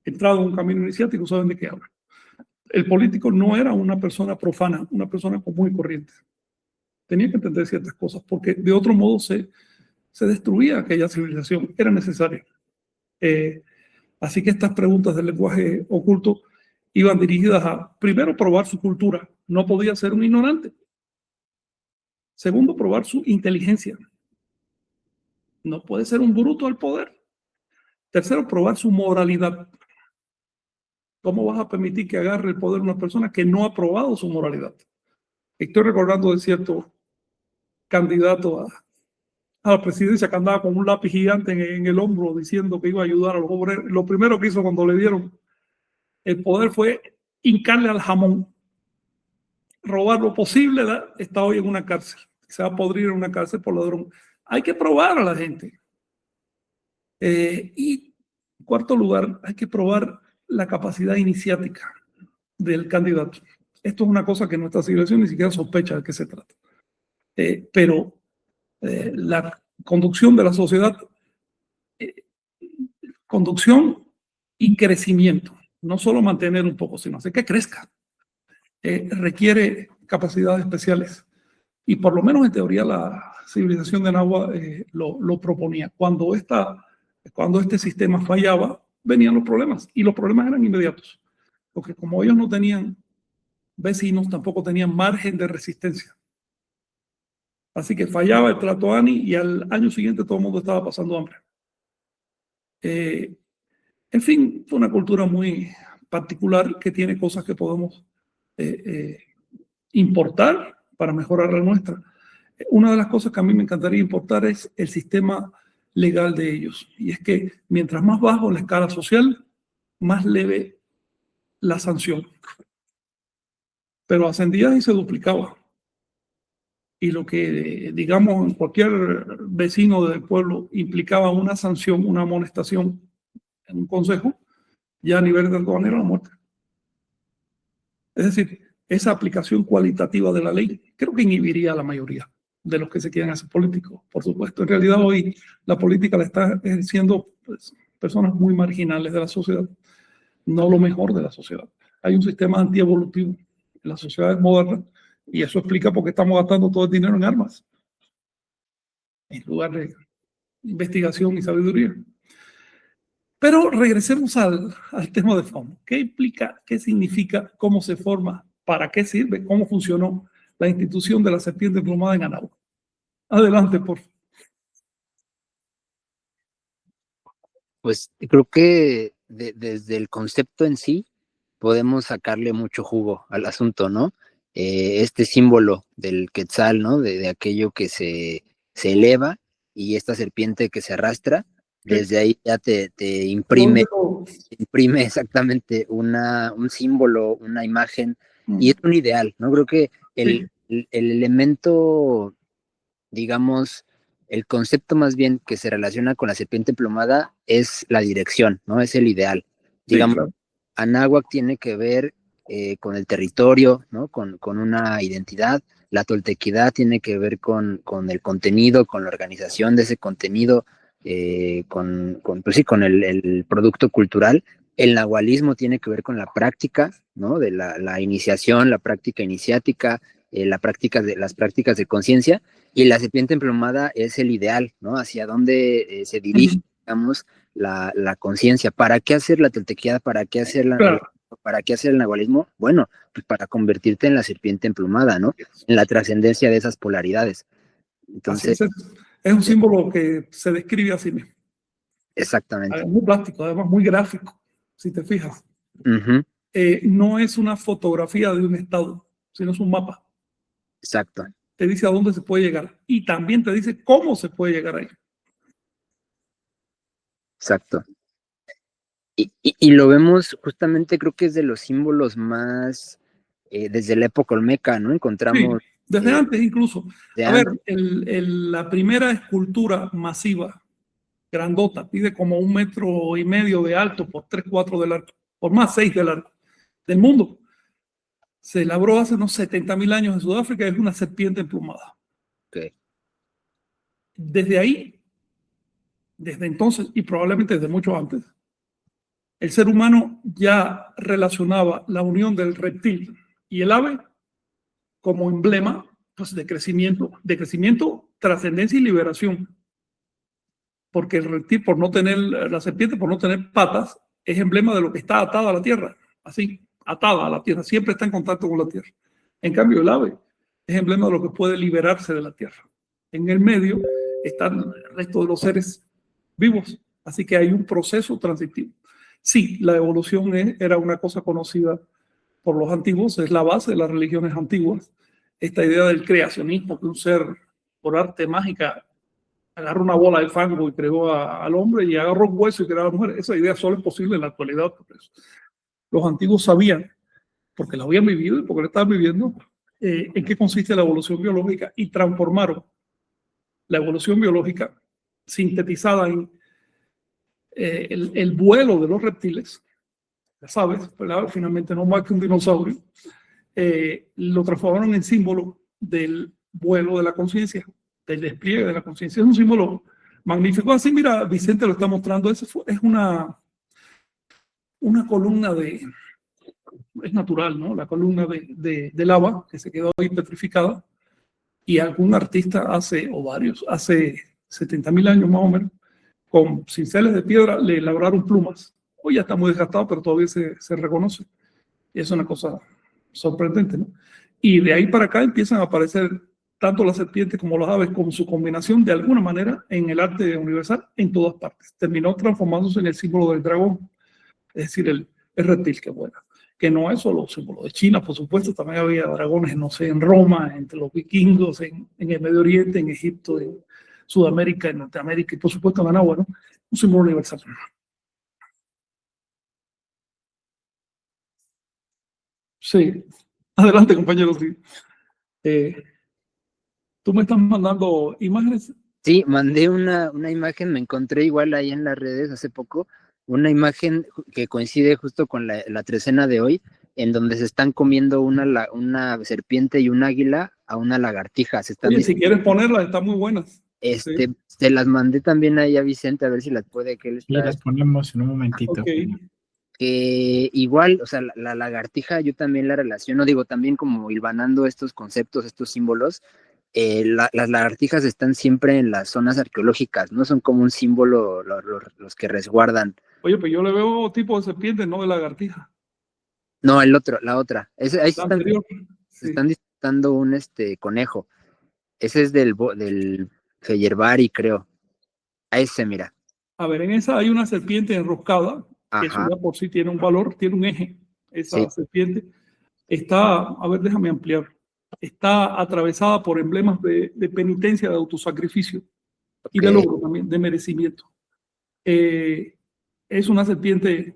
entrado en un camino iniciático saben de qué hablan. El político no era una persona profana, una persona común y corriente. Tenía que entender ciertas cosas, porque de otro modo se destruía aquella civilización. Era necesario. Así que estas preguntas del lenguaje oculto iban dirigidas a, primero, probar su cultura. No podía ser un ignorante. Segundo, probar su inteligencia. No puede ser un bruto al poder. Tercero, probar su moralidad. ¿Cómo vas a permitir que agarre el poder una persona que no ha probado su moralidad? Estoy recordando de cierto candidato a la presidencia que andaba con un lápiz gigante en el hombro diciendo que iba a ayudar a los obreros. Lo primero que hizo cuando le dieron el poder fue hincarle al jamón, robar lo posible. Está hoy en una cárcel, se va a podrir en una cárcel por ladrón. Hay que probar a la gente. Y en cuarto lugar, hay que probar la capacidad iniciática del candidato. Esto es una cosa que nuestra civilización ni siquiera sospecha de qué se trata. Pero la conducción de la sociedad, conducción y crecimiento, no solo mantener un poco, sino hacer que crezca, requiere capacidades especiales. Y por lo menos en teoría la civilización de Nahua lo proponía. Cuando este sistema fallaba, venían los problemas, y los problemas eran inmediatos, porque como ellos no tenían vecinos, tampoco tenían margen de resistencia. Así que fallaba el Tlatoani y al año siguiente todo el mundo estaba pasando hambre. En fin, fue una cultura muy particular que tiene cosas que podemos importar para mejorar la nuestra. Una de las cosas que a mí me encantaría importar es el sistema legal de ellos. Y es que mientras más bajo la escala social, más leve la sanción. Pero ascendía y se duplicaba. Y lo que, digamos, en cualquier vecino del pueblo implicaba una sanción, una amonestación en un consejo, ya a nivel de aduanero, la muerte. Es decir, esa aplicación cualitativa de la ley creo que inhibiría a la mayoría de los que se quieren hacer políticos, por supuesto. En realidad hoy la política la está ejerciendo pues, personas muy marginales de la sociedad, no lo mejor de la sociedad. Hay un sistema antievolutivo en las sociedades modernas y eso explica por qué estamos gastando todo el dinero en armas en lugar de investigación y sabiduría. Pero regresemos al tema de fondo. ¿Qué implica, qué significa, cómo se forma, para qué sirve, cómo funcionó la institución de la serpiente emplumada en Anáhuac? Adelante, por favor.
Pues creo que desde el concepto en sí podemos sacarle mucho jugo al asunto, ¿no? Este símbolo del quetzal, ¿no? De aquello que se eleva y esta serpiente que se arrastra, desde ahí ya te imprime exactamente un símbolo, una imagen, y es un ideal, ¿no? Creo que el elemento, digamos, el concepto más bien que se relaciona con la serpiente emplumada es la dirección, ¿no? Es el ideal. Digamos, sí, claro. Anáhuac tiene que ver con el territorio, ¿no? Con una identidad. La toltequidad tiene que ver con el contenido, con la organización de ese contenido, pues sí, con el producto cultural. El nahualismo tiene que ver con la práctica, ¿no? De la iniciación, la práctica iniciática, las prácticas de conciencia, y la serpiente emplumada es el ideal, ¿no? Hacia dónde se dirige, digamos, la conciencia. ¿Para qué hacer la toltequidad? ¿Para qué hacer ¿Para qué hacer el nahualismo? Bueno, pues para convertirte en la serpiente emplumada, ¿no? En la trascendencia de esas polaridades. Entonces,
es un símbolo que se describe así mismo.
Exactamente.
Muy plástico, además muy gráfico, si te fijas. No es una fotografía de un estado, sino es un mapa.
Exacto.
Te dice a dónde se puede llegar y también te dice cómo se puede llegar ahí.
Exacto. Y lo vemos justamente, creo que es de los símbolos más, desde la época olmeca, ¿no? Encontramos...
Sí, desde antes incluso. A ver, la primera escultura masiva, grandota, pide como 1,5 metros de alto por 3,4 de largo, por más 6 de largo, del mundo. Se elaboró hace unos 70.000 años en Sudáfrica, es una serpiente emplumada.
Okay.
Desde ahí, desde entonces, y probablemente desde mucho antes, el ser humano ya relacionaba la unión del reptil y el ave como emblema pues, de crecimiento, trascendencia y liberación. Porque el reptil, por no tener, la serpiente, por no tener patas, es emblema de lo que está atado a la tierra, así, atada a la tierra, siempre está en contacto con la tierra. En cambio, el ave es emblema de lo que puede liberarse de la tierra. En el medio están el resto de los seres vivos, así que hay un proceso transitivo. Sí, la evolución era una cosa conocida por los antiguos, es la base de las religiones antiguas. Esta idea del creacionismo, que un ser por arte mágica agarró una bola de fango y creó al hombre, y agarró un hueso y creó a la mujer. Esa idea solo es posible en la actualidad. Por eso. Los antiguos sabían, porque la habían vivido y porque la estaban viviendo, en qué consiste la evolución biológica, y transformaron la evolución biológica sintetizada en el vuelo de los reptiles, las aves, ¿verdad? Finalmente no más que un dinosaurio, lo transformaron en símbolo del vuelo de la conciencia, del despliegue de la conciencia. Es un símbolo magnífico. Así, mira, Vicente lo está mostrando. Es una columna es natural, ¿no? La columna de lava que se quedó ahí petrificada, y algún artista o varios, hace 70.000 años más o menos, con cinceles de piedra le labraron plumas. Hoy ya está muy desgastado, pero todavía se reconoce. Y es una cosa sorprendente, ¿no? Y de ahí para acá empiezan a aparecer tanto las serpientes como las aves, con su combinación de alguna manera en el arte universal en todas partes. Terminó transformándose en el símbolo del dragón, es decir, el reptil que vuela. Que no es solo símbolo de China, por supuesto, también había dragones, no sé, en Roma, entre los vikingos, en el Medio Oriente, en Egipto, en Sudamérica, en Norteamérica y por supuesto en Managua, ¿no? Un símbolo universal. Sí, adelante compañero. Sí. Tú me estás mandando imágenes.
Sí, mandé una imagen, me encontré igual ahí en las redes hace poco, una imagen que coincide justo con la trecena de hoy, en donde se están comiendo una serpiente y un águila a una lagartija.
Oye, si quieres ponerlas, están muy buenas.
Sí. Se las mandé también ahí a Vicente a ver si las puede, que él está.
Sí, las ponemos en un momentito.
Okay.
Que igual, o sea, la lagartija yo también la relaciono, digo, también como hilvanando estos conceptos, estos símbolos. Las lagartijas están siempre en las zonas arqueológicas, ¿no? Son como un símbolo los que resguardan.
Oye, pues yo le veo tipo de serpiente, no de lagartija.
No, la otra. Ahí se están
sí.
disputando un conejo. Ese es del Feyerabadi, creo. A ese, mira.
A ver, en esa hay una serpiente enroscada, que eso ya por sí tiene un valor, tiene un eje. Esa serpiente está, a ver, déjame ampliar, está atravesada por emblemas de penitencia, de autosacrificio y de logro también, de merecimiento. Es una serpiente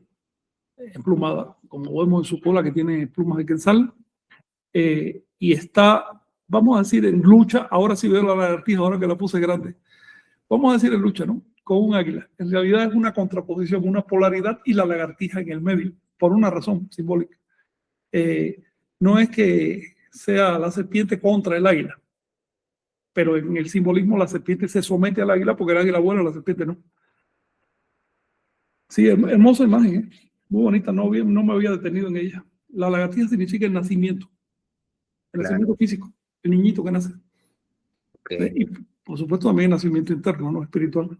emplumada, como vemos en su cola, que tiene plumas de quetzal, y está, vamos a decir, en lucha. Ahora sí veo la lagartija, ahora que la puse grande. Vamos a decir en lucha, ¿no? Con un águila. En realidad es una contraposición, una polaridad, y la lagartija en el medio, por una razón simbólica. No es que sea la serpiente contra el águila, pero en el simbolismo la serpiente se somete al águila, porque el águila vuela, la serpiente no. Sí, hermosa imagen, ¿eh? Muy bonita, no me había detenido en ella. La lagartija significa el nacimiento físico, el niñito que nace. Y por supuesto también el nacimiento interno, ¿no? Espiritual.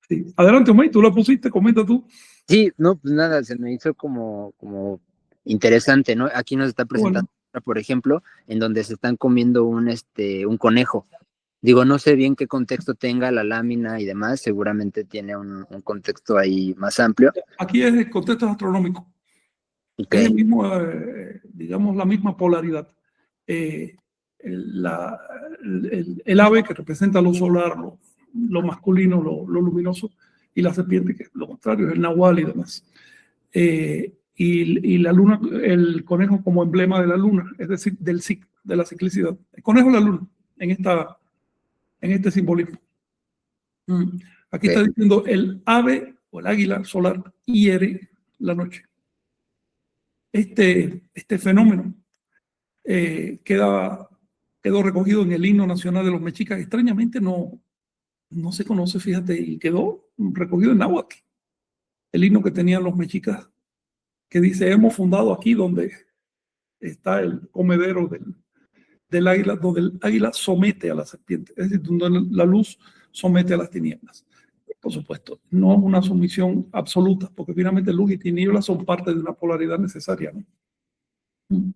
Sí. Adelante, Omey, tú la pusiste, comenta tú.
Sí, no, pues nada, se me hizo como interesante, ¿no? Aquí nos está presentando, por ejemplo, en donde se están comiendo un conejo. Digo, no sé bien qué contexto tenga la lámina y demás, seguramente tiene un contexto ahí más amplio.
Aquí es el contexto astronómico. Es el mismo, digamos, la misma polaridad. El ave, que representa lo solar, lo masculino, lo luminoso, y la serpiente, que es lo contrario, es el nahual y demás. Y la luna, el conejo como emblema de la luna, es decir, de la ciclicidad. El conejo es la luna en este simbolismo. Aquí está diciendo: el ave o el águila solar hiere la noche. Este fenómeno quedó recogido en el himno nacional de los mexicas. Extrañamente no se conoce, fíjate, y quedó recogido en náhuatl. El himno que tenían los mexicas, que dice: hemos fundado aquí donde está el comedero del águila, donde el águila somete a la serpiente, es decir, donde la luz somete a las tinieblas. Por supuesto, no es una sumisión absoluta, porque finalmente luz y tinieblas son parte de una polaridad necesaria, ¿no?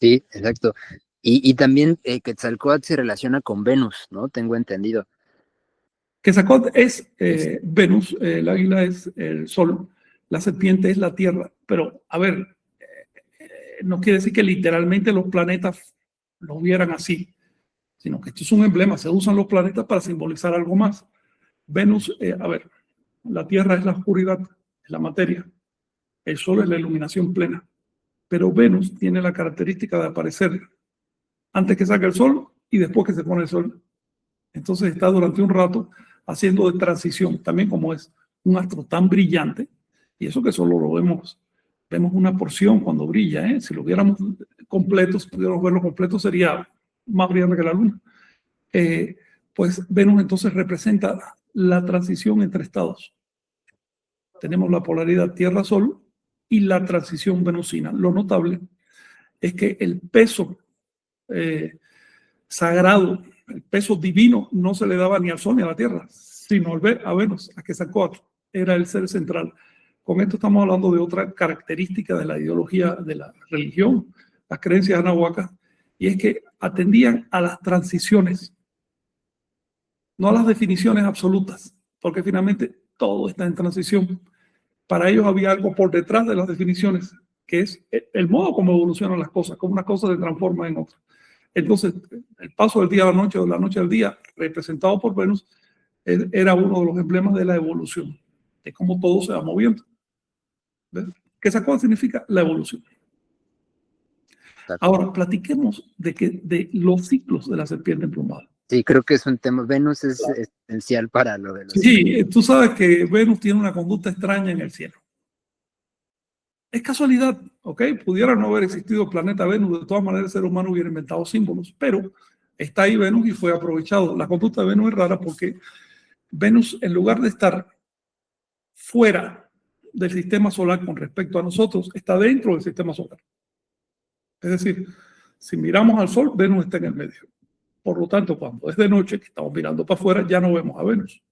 Sí, exacto. Y también Quetzalcóatl se relaciona con Venus, ¿no? Tengo entendido.
Quetzalcóatl es Venus, el águila es el sol, la serpiente es la tierra. Pero, a ver, no quiere decir que literalmente los planetas lo vieran así, sino que esto es un emblema. Se usan los planetas para simbolizar algo más. Venus, a ver, la tierra es la oscuridad, es la materia. El sol es la iluminación plena. Pero Venus tiene la característica de aparecer antes que salga el sol y después que se pone el sol. Entonces está durante un rato haciendo de transición, también como es un astro tan brillante, y eso que solo lo vemos una porción cuando brilla, ¿eh? Si lo viéramos completo, si pudiéramos verlo completo, sería más brillante que la luna. Pues Venus entonces representa la transición entre estados. Tenemos la polaridad Tierra-Sol y la transición venusina. Lo notable es que el peso sagrado, el peso divino, no se le daba ni al Sol ni a la Tierra, sino a Venus, a Quetzalcóatl. Era el ser central. Con esto estamos hablando de otra característica de la ideología de la religión, las creencias anahuacas, y es que atendían a las transiciones, no a las definiciones absolutas, porque finalmente todo está en transición. Para ellos había algo por detrás de las definiciones, que es el modo como evolucionan las cosas, como una cosa se transforma en otra. Entonces, el paso del día a la noche o de la noche al día, representado por Venus, era uno de los emblemas de la evolución, de cómo todo se va moviendo. Quetzalcóatl significa la evolución. Ahora, platiquemos de los ciclos de la serpiente emplumada.
Sí, creo que es un tema. Venus es esencial para lo de los
Sí, tú sabes que Venus tiene una conducta extraña en el cielo. Es casualidad, ¿ok? Pudiera no haber existido el planeta Venus, de todas maneras el ser humano hubiera inventado símbolos, pero está ahí Venus y fue aprovechado. La conducta de Venus es rara porque Venus, en lugar de estar fuera del sistema solar con respecto a nosotros, está dentro del sistema solar. Es decir, si miramos al Sol, Venus está en el medio. Por lo tanto, cuando es de noche, que estamos mirando para afuera, ya no vemos a Venus.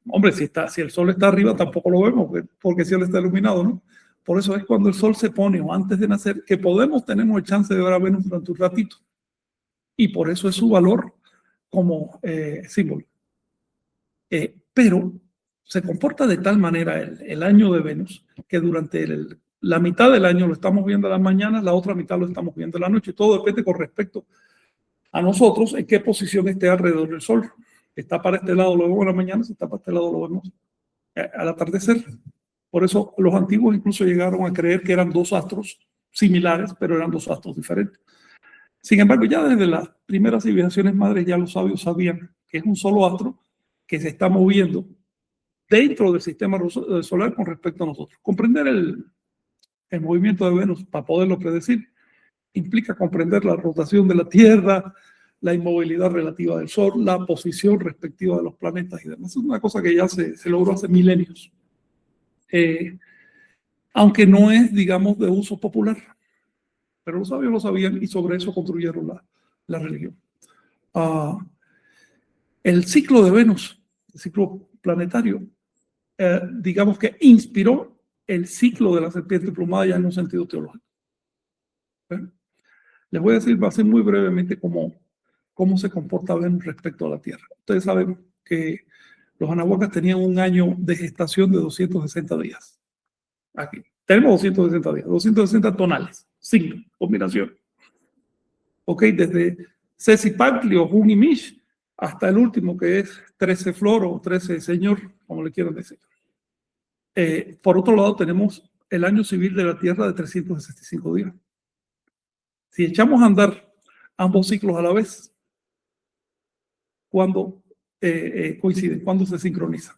Hombre, si el Sol está arriba, tampoco lo vemos, porque si él está iluminado, ¿no? Por eso es cuando el Sol se pone o antes de nacer, que tenemos el chance de ver a Venus durante un ratito. Y por eso es su valor como símbolo. Pero se comporta de tal manera el año de Venus que durante la mitad del año lo estamos viendo en las mañanas, la otra mitad lo estamos viendo en la noche. Todo depende con respecto a nosotros en qué posición esté alrededor del Sol. Está para este lado, lo vemos en la mañana, si está para este lado, lo vemos al atardecer. Por eso los antiguos incluso llegaron a creer que eran dos astros similares, pero eran dos astros diferentes. Sin embargo, ya desde las primeras civilizaciones madres ya los sabios sabían que es un solo astro que se está moviendo dentro del sistema solar con respecto a nosotros. Comprender el movimiento de Venus para poderlo predecir implica comprender la rotación de la Tierra, la inmovilidad relativa del Sol, la posición respectiva de los planetas y demás. Es una cosa que ya se logró hace milenios. Aunque no es, digamos, de uso popular. Pero los sabios lo sabían y sobre eso construyeron la religión. El ciclo de Venus, el ciclo planetario, digamos que inspiró el ciclo de la serpiente emplumada ya en un sentido teológico. Les voy a decir, va a ser muy brevemente cómo se comporta Venus respecto a la Tierra. Ustedes saben que los anahuacas tenían un año de gestación de 260 días. Aquí tenemos 260 días, 260 tonales, signo, combinación. Ok, desde Cecipactli o Junimish hasta el último que es 13 flor o 13 señor, como le quieran decir. Por otro lado, tenemos el año civil de la Tierra de 365 días. Si echamos a andar ambos ciclos a la vez, ¿cuándo coinciden? ¿Cuándo se sincronizan?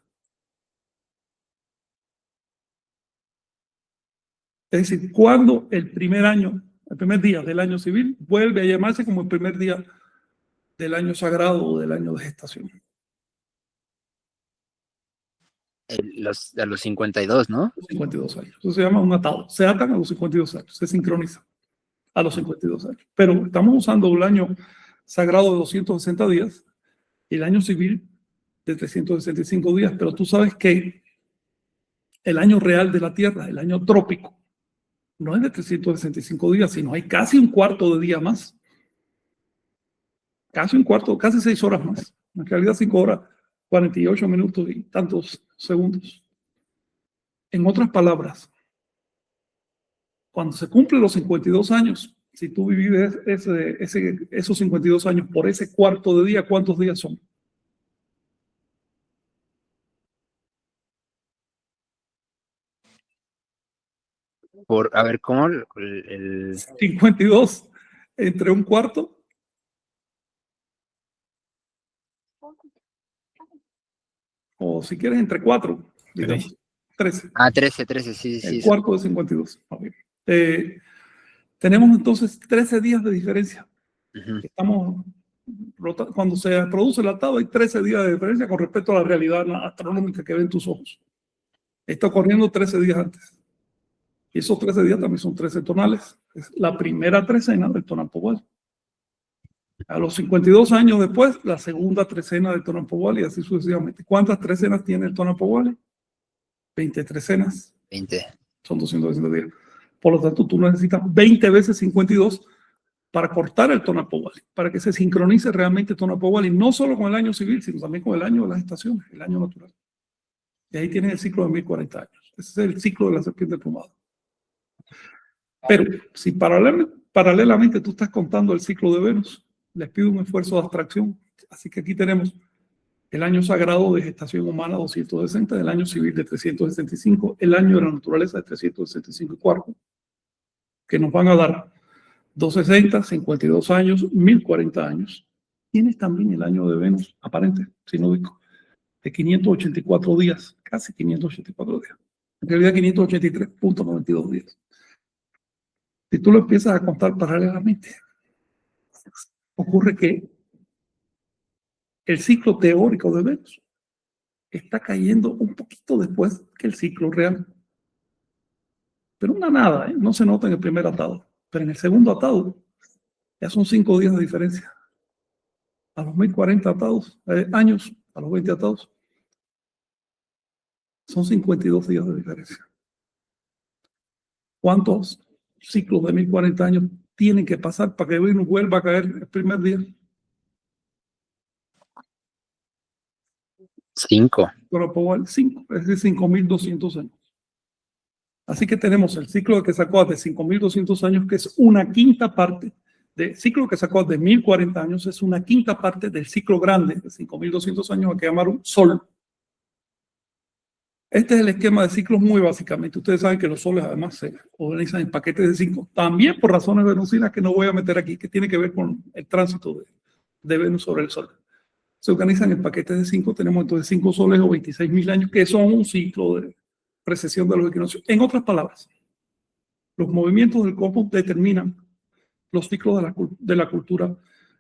Es decir, ¿cuándo el primer día del año civil vuelve a llamarse como el primer día del año sagrado o del año de gestación?
A los 52, ¿no?
52 años. Eso se llama un atado. Se atan a los 52 años, se sincronizan a los 52 años. Pero estamos usando un año sagrado de 260 días y el año civil de 365 días. Pero tú sabes que el año real de la Tierra, el año trópico, no es de 365 días, sino hay casi un cuarto de día más. Casi un cuarto, casi 6 horas más. En realidad 5 horas 48 minutos y tantos segundos. En otras palabras, cuando se cumplen los 52 años, si tú vives esos 52 años por ese cuarto de día, ¿cuántos días son?
A ver, ¿cómo?
52 entre un cuarto. O si quieres, entre 4, digamos. 13.
Ah, 13, sí, sí.
El cuarto de 52. Okay. Tenemos entonces 13 días de diferencia. Estamos cuando se produce el atado, hay 13 días de diferencia con respecto a la realidad astronómica que ven tus ojos. Está ocurriendo 13 días antes. Y esos 13 días también son 13 tonales. Es la primera trecena del tonal Powell. A los 52 años después, la segunda trecena del tonal Powell y así sucesivamente. ¿Cuántas trecenas tiene el tonal Powell? 20 trecenas.
20.
Son 260 días. Por lo tanto, tú necesitas 20 veces 52 para cortar el tonal Powell, para que se sincronice realmente el tonal Powell, y no solo con el año civil, sino también con el año de las estaciones, el año natural. Y ahí tienes el ciclo de 1040 años. Ese es el ciclo de la serpiente emplumada. Pero si paralelamente tú estás contando el ciclo de Venus, les pido un esfuerzo de abstracción. Así que aquí tenemos el año sagrado de gestación humana 260, el año civil de 365, el año de la naturaleza de 365 y cuarto, que nos van a dar 260, 52 años, 1040 años. Tienes también el año de Venus aparente, sinódico, de 584 días, casi 584 días. En realidad 583.92 días. Si tú lo empiezas a contar paralelamente, ocurre que el ciclo teórico de Venus está cayendo un poquito después que el ciclo real. Pero una nada, ¿eh? No se nota en el primer atado. Pero en el segundo atado ya son 5 días de diferencia. A los 1040 atados, años, a los 20 atados, son 52 días de diferencia. ¿Cuántos ciclos de 1040 años tienen que pasar para que Venus vuelva a caer el primer día?
5.
Pero 5, es decir, 5200 años. Así que tenemos el ciclo de Quetzalcóatl de 5200 años, que es una quinta parte del ciclo de Quetzalcóatl de 1040 años, es una quinta parte del ciclo grande de 5200 años, que llamaron Sol. Este es el esquema de ciclos muy básicamente. Ustedes saben que los soles además se organizan en paquetes de 5, también por razones venusinas que no voy a meter aquí, que tiene que ver con el tránsito de Venus sobre el Sol. Se organizan en paquetes de 5, tenemos entonces 5 soles o 26.000 años, que son un ciclo de precesión de los equinoccios. En otras palabras, los movimientos del cosmos determinan los ciclos de la cultura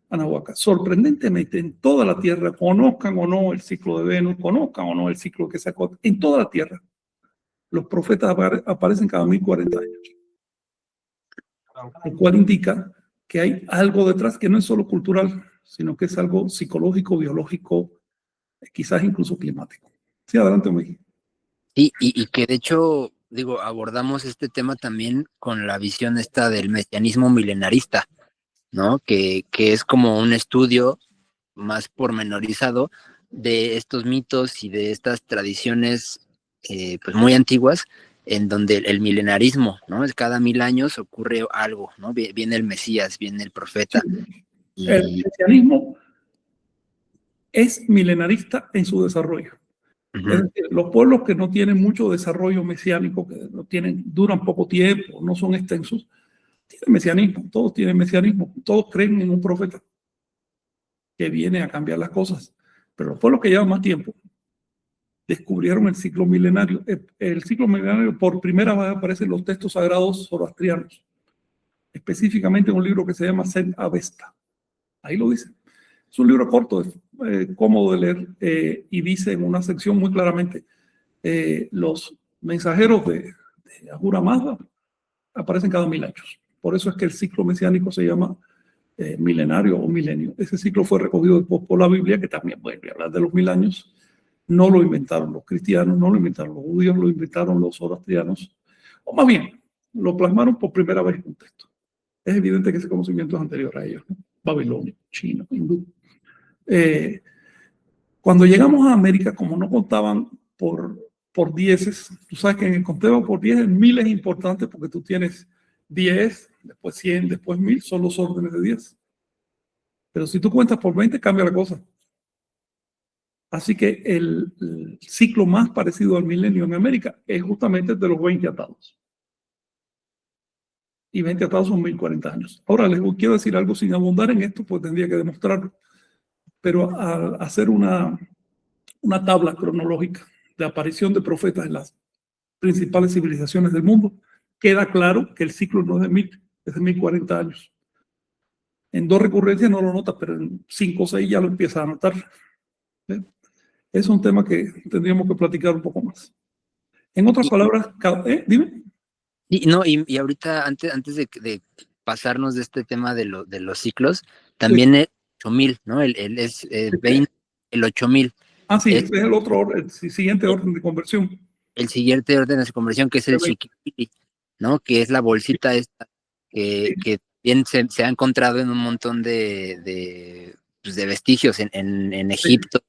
anahuaca. Sorprendentemente, en toda la Tierra, conozcan o no el ciclo de Venus, conozcan o no el ciclo que sacó, en toda la Tierra, los profetas aparecen cada 1040 años. Lo cual indica que hay algo detrás que no es solo cultural, sino que es algo psicológico, biológico, quizás incluso climático. Sí, adelante, Miguel.
Y que de hecho, digo, abordamos este tema también con la visión esta del mesianismo milenarista, ¿no? Que es como un estudio más pormenorizado de estos mitos y de estas tradiciones pues muy antiguas, en donde el milenarismo, ¿no? Cada 1000 años ocurre algo, ¿no? Viene el Mesías, viene el profeta.
Sí. El mesianismo es milenarista en su desarrollo. Es decir, los pueblos que no tienen mucho desarrollo mesiánico, que duran poco tiempo, no son extensos, tienen mesianismo, todos tienen mesianismo, todos creen en un profeta que viene a cambiar las cosas. Pero los pueblos que llevan más tiempo descubrieron el ciclo milenario. El ciclo milenario por primera vez aparece en los textos sagrados zoroastrianos, específicamente en un libro que se llama Zend Avesta. Ahí lo dice. Es un libro corto, cómodo de leer, y dice en una sección muy claramente, los mensajeros de Ahura Mazda aparecen cada 1000 años. Por eso es que el ciclo mesiánico se llama milenario o milenio. Ese ciclo fue recogido después por la Biblia, que también vuelve a hablar de los 1000 años. No lo inventaron los cristianos, no lo inventaron los judíos, lo inventaron los zoroastrianos. O más bien, lo plasmaron por primera vez en un texto. Es evidente que ese conocimiento es anterior a ellos, ¿no? Babilonio, chino, hindú. Cuando llegamos a América, como no contaban por dieces, tú sabes que en el conteo por 10 el 1000 es importante porque tú tienes 10, después 100, después 1000, son los órdenes de 10. Pero si tú cuentas por 20, cambia la cosa. Así que el ciclo más parecido al milenio en América es justamente el de los 20 atados. Y 20 atados son 1040 años. Ahora les quiero decir algo sin abundar en esto, pues tendría que demostrarlo. Pero al hacer una tabla cronológica de aparición de profetas en las principales civilizaciones del mundo, queda claro que el ciclo no es de 1000, es de 1040 años. En 2 recurrencias no lo nota, pero en 5 o 6 ya lo empieza a notar. ¿Ve? Es un tema que tendríamos que platicar un poco más. En otras palabras, dime.
Y ahorita, antes de pasarnos de este tema de los ciclos, también el 8000, ¿no? El 8000.
Ah, sí, ese es el siguiente orden de conversión.
El siguiente orden de conversión, que es el Chiquitili, ¿no? Que es la bolsita esta, que bien se ha encontrado en un montón de vestigios en Egipto,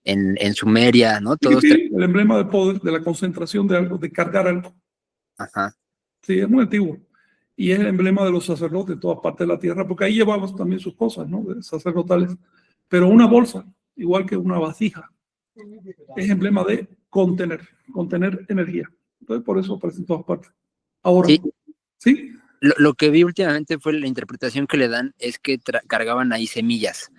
en Sumeria, ¿no?
Sí, el emblema de poder, de la concentración de algo, de cargar algo.
Ajá.
Sí, es muy antiguo. Y es el emblema de los sacerdotes de todas partes de la tierra, porque ahí llevamos también sus cosas, ¿no? De sacerdotales. Pero una bolsa, igual que una vasija, es emblema de contener energía. Entonces, por eso aparece en todas partes. Ahora, ¿sí?
Lo que vi últimamente fue la interpretación que le dan es que cargaban ahí semillas,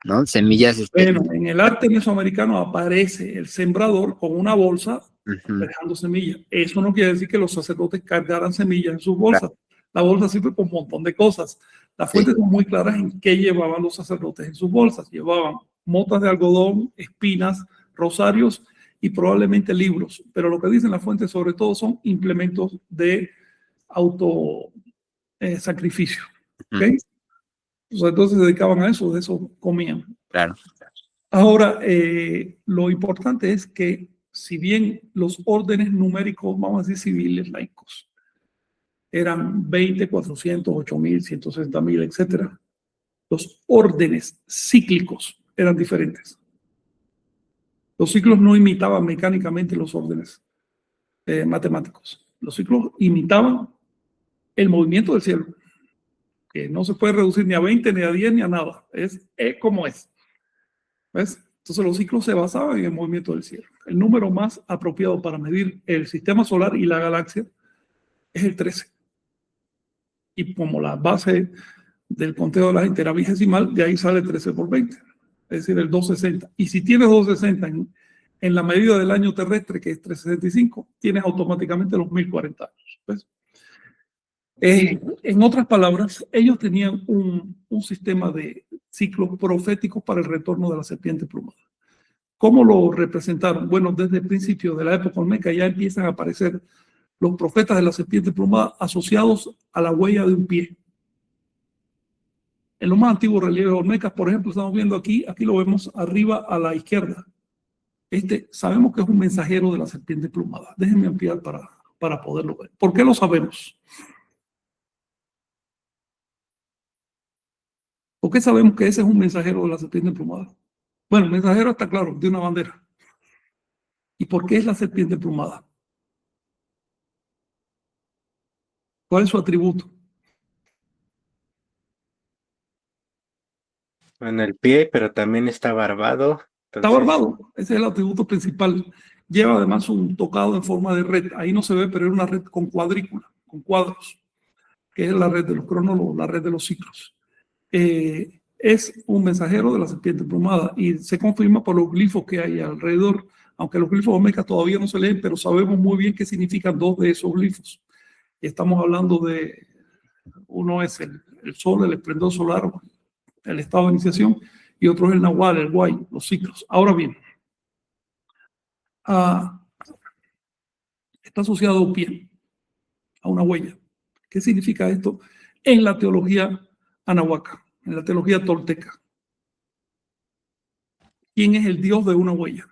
¿no? Semillas.
Bueno, en el arte mesoamericano aparece el sembrador con una bolsa dejando semillas. Eso no quiere decir que los sacerdotes cargaran semillas en sus bolsas. Claro. La bolsa sirve por un montón de cosas. Las fuentes son muy claras en qué llevaban los sacerdotes en sus bolsas. Llevaban motas de algodón, espinas, rosarios y probablemente libros. Pero lo que dicen las fuentes sobre todo son implementos de sacrificio. ¿Okay? Entonces se dedicaban a eso, de eso comían.
Claro.
Ahora, lo importante es que si bien los órdenes numéricos, vamos a decir civiles, laicos, eran 20, 400, 8000, 160,000, etc., los órdenes cíclicos eran diferentes. Los ciclos no imitaban mecánicamente los órdenes matemáticos. Los ciclos imitaban el movimiento del cielo, que no se puede reducir ni a 20, ni a 10, ni a nada. Es como es. ¿Ves? Entonces los ciclos se basaban en el movimiento del cielo. El número más apropiado para medir el sistema solar y la galaxia es el 13. Y como la base del conteo de la gente era vigesimal, de ahí sale 13 por 20, es decir, el 260. Y si tienes 260 en la medida del año terrestre, que es 365, tienes automáticamente los 1040 años. ¿Ves? En otras palabras, ellos tenían un sistema de ciclos proféticos para el retorno de la serpiente plumada. ¿Cómo lo representaron? Bueno, desde el principio de la época olmeca ya empiezan a aparecer los profetas de la serpiente plumada asociados a la huella de un pie. En los más antiguos relieves olmecas, por ejemplo, estamos viendo aquí lo vemos arriba a la izquierda. Sabemos que es un mensajero de la serpiente plumada. Déjenme ampliar para poderlo ver. ¿Por qué lo sabemos? ¿Por qué sabemos que ese es un mensajero de la serpiente emplumada? Bueno, el mensajero está claro, de una bandera. ¿Y por qué es la serpiente emplumada? ¿Cuál es su atributo?
En el pie, pero también está barbado. Entonces...
Está barbado, ese es el atributo principal. Lleva además un tocado en forma de red. Ahí no se ve, pero es una red con cuadrícula, con cuadros, que es la red de los cronólogos, la red de los ciclos. Es un mensajero de la serpiente emplumada y se confirma por los glifos que hay alrededor, aunque los glifos olmecas todavía no se leen, pero sabemos muy bien qué significan 2 de esos glifos. Estamos hablando de, uno es el sol, el esplendor solar, el estado de iniciación, y otro es el nahual, el guay, los ciclos. Ahora bien, está asociado a un pie, a una huella. ¿Qué significa esto en la teología anahuaca, en la teología tolteca? ¿Quién es el dios de una huella?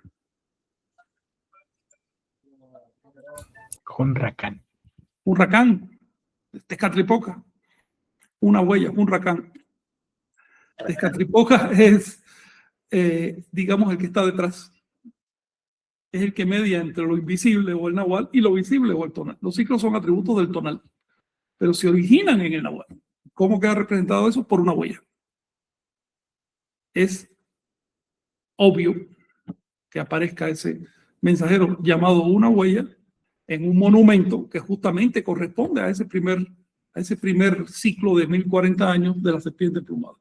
Hunracán.
Hunracán, Tezcatlipoca, una huella, Hunracán. Tezcatlipoca es digamos, el que está detrás. Es el que media entre lo invisible o el nahual y lo visible o el tonal. Los ciclos son atributos del tonal, pero se originan en el nahual. ¿Cómo queda representado eso? Por una huella. Es obvio que aparezca ese mensajero llamado una huella en un monumento que justamente corresponde a ese primer ciclo de 1040 años de la serpiente emplumada.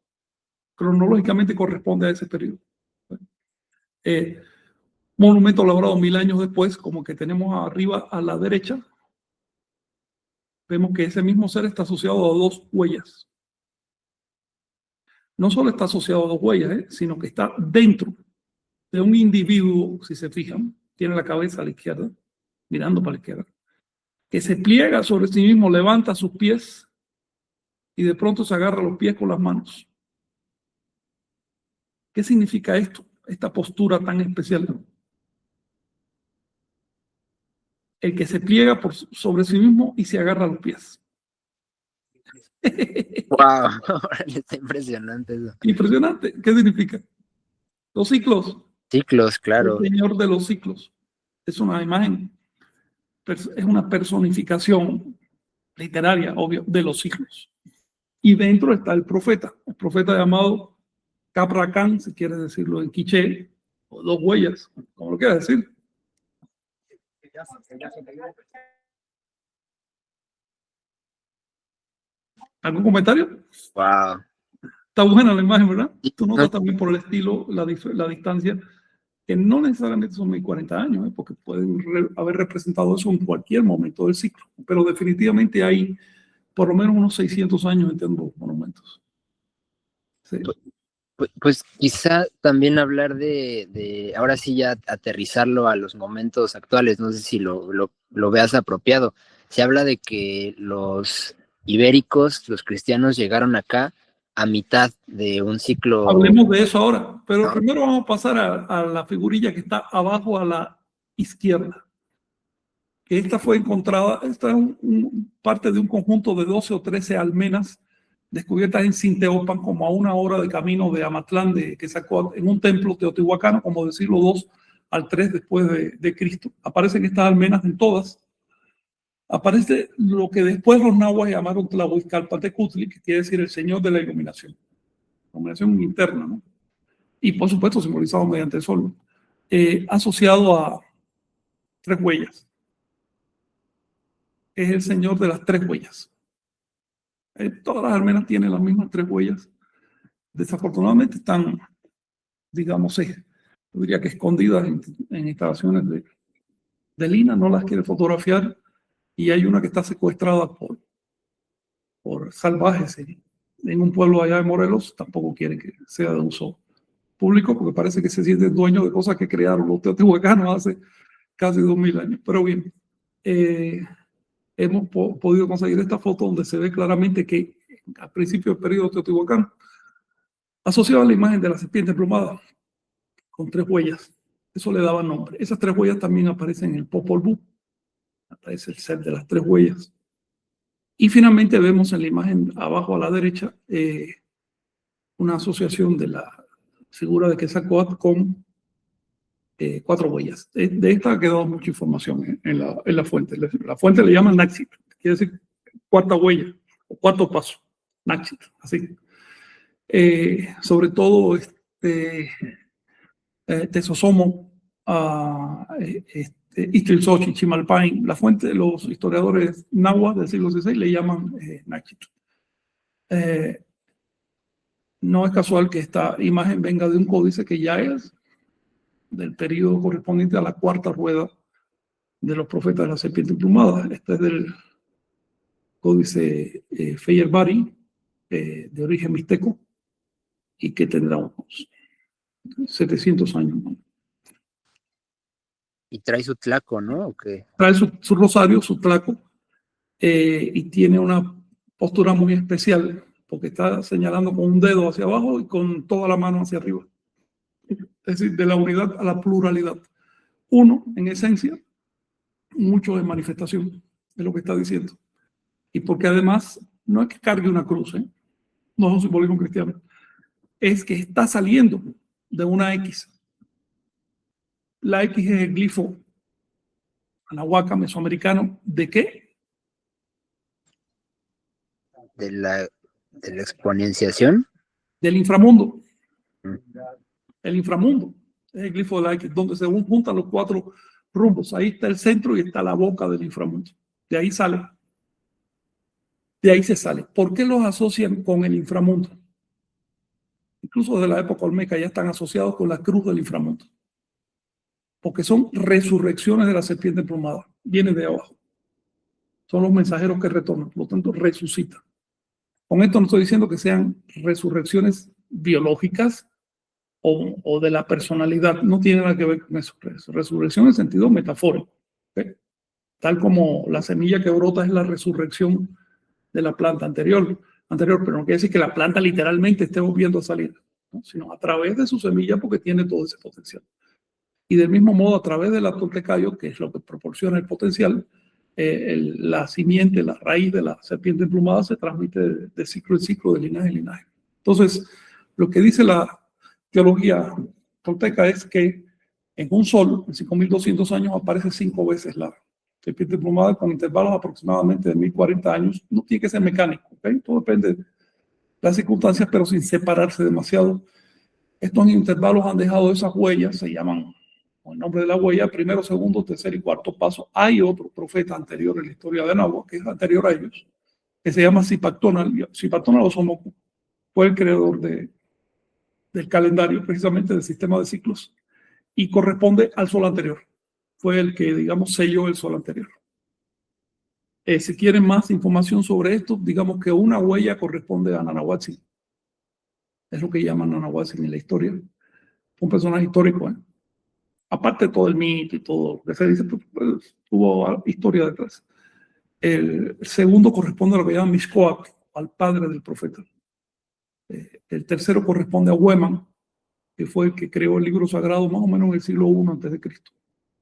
Cronológicamente corresponde a ese periodo. Monumento elaborado 1000 años después, como que tenemos arriba a la derecha, vemos que ese mismo ser está asociado a dos huellas. No solo está asociado a dos huellas, sino que está dentro de un individuo, si se fijan, tiene la cabeza a la izquierda, mirando para la izquierda, que se pliega sobre sí mismo, levanta sus pies y de pronto se agarra los pies con las manos. ¿Qué significa esto? Esta postura tan especial. El que se pliega sobre sí mismo y se agarra los pies.
Wow, está impresionante eso.
Impresionante. ¿Qué significa? Los ciclos.
Ciclos, claro.
El señor de los ciclos. Es una imagen, es una personificación literaria, obvio, de los ciclos. Y dentro está el profeta llamado Capracán, si quieres decirlo en quiché, o dos huellas, como lo quieras decir. ¿Algún comentario?
Wow.
Está buena la imagen, ¿verdad? Tú notas
No.
también por el estilo, la distancia, que no necesariamente son 1040 años, porque pueden haber representado eso en cualquier momento del ciclo, pero definitivamente hay por lo menos unos 600 años entre ambos monumentos. Sí.
Pues quizá también hablar de ahora sí ya aterrizarlo a los momentos actuales, no sé si lo veas apropiado. Se habla de que los ibéricos, los cristianos, llegaron acá a mitad de un ciclo.
Hablemos de eso ahora, pero primero vamos a pasar a la figurilla que está abajo a la izquierda. Que esta fue encontrada, esta es parte de un conjunto de 12 o 13 almenas descubiertas en Sinteopan, como a 1 hora de camino de Amatlán, que sacó en un templo teotihuacano, como del siglo II al 3 después de Cristo. Aparecen estas almenas en todas. Aparece lo que después los nahuas llamaron Tlahuizcalpatecutli, que quiere decir el señor de la iluminación interna, ¿no? Y por supuesto simbolizado mediante el sol, asociado a 3 huellas. Es el señor de las 3 huellas. Todas las almenas tienen las mismas 3 huellas. Desafortunadamente están, digamos, yo diría que escondidas en instalaciones de Lina, no las quiere fotografiar, y hay una que está secuestrada por salvajes en un pueblo allá de Morelos. Tampoco quiere que sea de uso público, porque parece que se sienten dueños de cosas que crearon los teotihuacanos hace casi 2000 años. Pero bien, hemos podido conseguir esta foto donde se ve claramente que al principio del periodo teotihuacano, asociado a la imagen de la serpiente emplumada, con 3 huellas, eso le daba nombre. Esas 3 huellas también aparecen en el Popol Vuh, aparece el ser de las 3 huellas. Y finalmente vemos en la imagen abajo a la derecha una asociación de la figura de Quetzalcóatl con 4 huellas. De esta ha quedado mucha información en la fuente. La fuente le llaman Naxit, quiere decir 4ª huella o 4º paso. Naxit, así. Sobre todo Tezosomo, Istrilxochitl, Chimalpain, la fuente, los historiadores nahuas del siglo XVI le llaman Naxit. No es casual que esta imagen venga de un códice que ya es del periodo correspondiente a la 4ª rueda de los profetas de la serpiente emplumada. Este es del códice Feyerabadi, de origen mixteco, y que tendrá unos 700 años, ¿no?
Y trae su tlaco, ¿no? Okay.
Trae su rosario, su tlaco, y tiene una postura muy especial, porque está señalando con un dedo hacia abajo y con toda la mano hacia arriba. Es decir, de la unidad a la pluralidad. Uno, en esencia, mucho en manifestación, es lo que está diciendo. Y porque además, no es que cargue una cruz, no es un simbolismo cristiano, es que está saliendo de una X. La X es el glifo anahuaca mesoamericano. ¿De qué?
De la exponenciación.
Del inframundo.
Mm.
El inframundo es el glifo de la X, donde se juntan los 4 rumbos. Ahí está el centro y está la boca del inframundo. De ahí sale. De ahí se sale. ¿Por qué los asocian con el inframundo? Incluso desde la época olmeca ya están asociados con la cruz del inframundo. Porque son resurrecciones de la serpiente emplumada. Vienen de abajo. Son los mensajeros que retornan, por lo tanto resucitan. Con esto no estoy diciendo que sean resurrecciones biológicas o de la personalidad, no tiene nada que ver con eso. Resurrección en sentido metafórico. ¿Okay? Tal como la semilla que brota es la resurrección de la planta anterior, pero no quiere decir que la planta literalmente esté volviendo a salir, ¿no? Sino a través de su semilla porque tiene todo ese potencial. Y del mismo modo, a través del toltecayo, que es lo que proporciona el potencial, la simiente, la raíz de la serpiente emplumada se transmite de ciclo en ciclo, de linaje en linaje. Entonces, lo que dice la teología tolteca es que en un sol, en 5.200 años, aparece 5 veces la serpiente emplumada con intervalos aproximadamente de 1.040 años. No tiene que ser mecánico, ¿okay? Todo depende de las circunstancias, pero sin separarse demasiado. Estos intervalos han dejado esas huellas, se llaman con el nombre de la huella, primero, segundo, tercer y cuarto paso. Hay otro profeta anterior en la historia de Nahua, que es anterior a ellos, que se llama Zipactona. Zipactona Ozomoco fue el creador del calendario, precisamente del sistema de ciclos, y corresponde al sol anterior. Fue el que, digamos, selló el sol anterior. Si quieren más información sobre esto, digamos que una huella corresponde a Nanahuatzin. Es lo que llaman Nanahuatzin en la historia. Un personaje histórico, ¿eh? Aparte de todo el mito y todo lo que se dice, pues, hubo historia detrás. El segundo corresponde a lo que llaman Mixcoac, al padre del profeta. El tercero corresponde a Hueman, que fue el que creó el libro sagrado más o menos en el siglo I a.C.,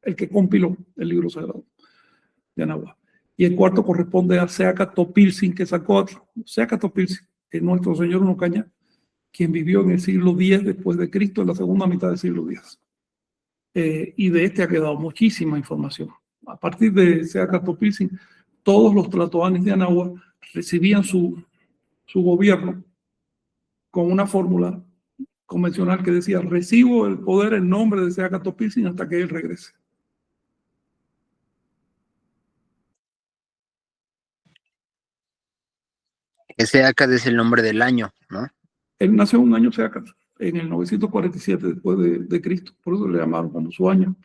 el que compiló el libro sagrado de Anahuac. Y el cuarto corresponde a Seaca Topilzin, que sacó Seaca Topilzin, que es nuestro señor Unocaña, quien vivió en el siglo X después de Cristo, en la segunda mitad del siglo X. Y de este ha quedado muchísima información. A partir de Seaca Topilzin, todos los tlatoanis de Anahuac recibían su gobierno con una fórmula convencional que decía: recibo el poder en nombre de Seaca Topilzin hasta que él regrese.
Ese Acad es el nombre del año, ¿no?
Él nació un año Seaca, en el 947 después de Cristo, por eso le llamaron como su año.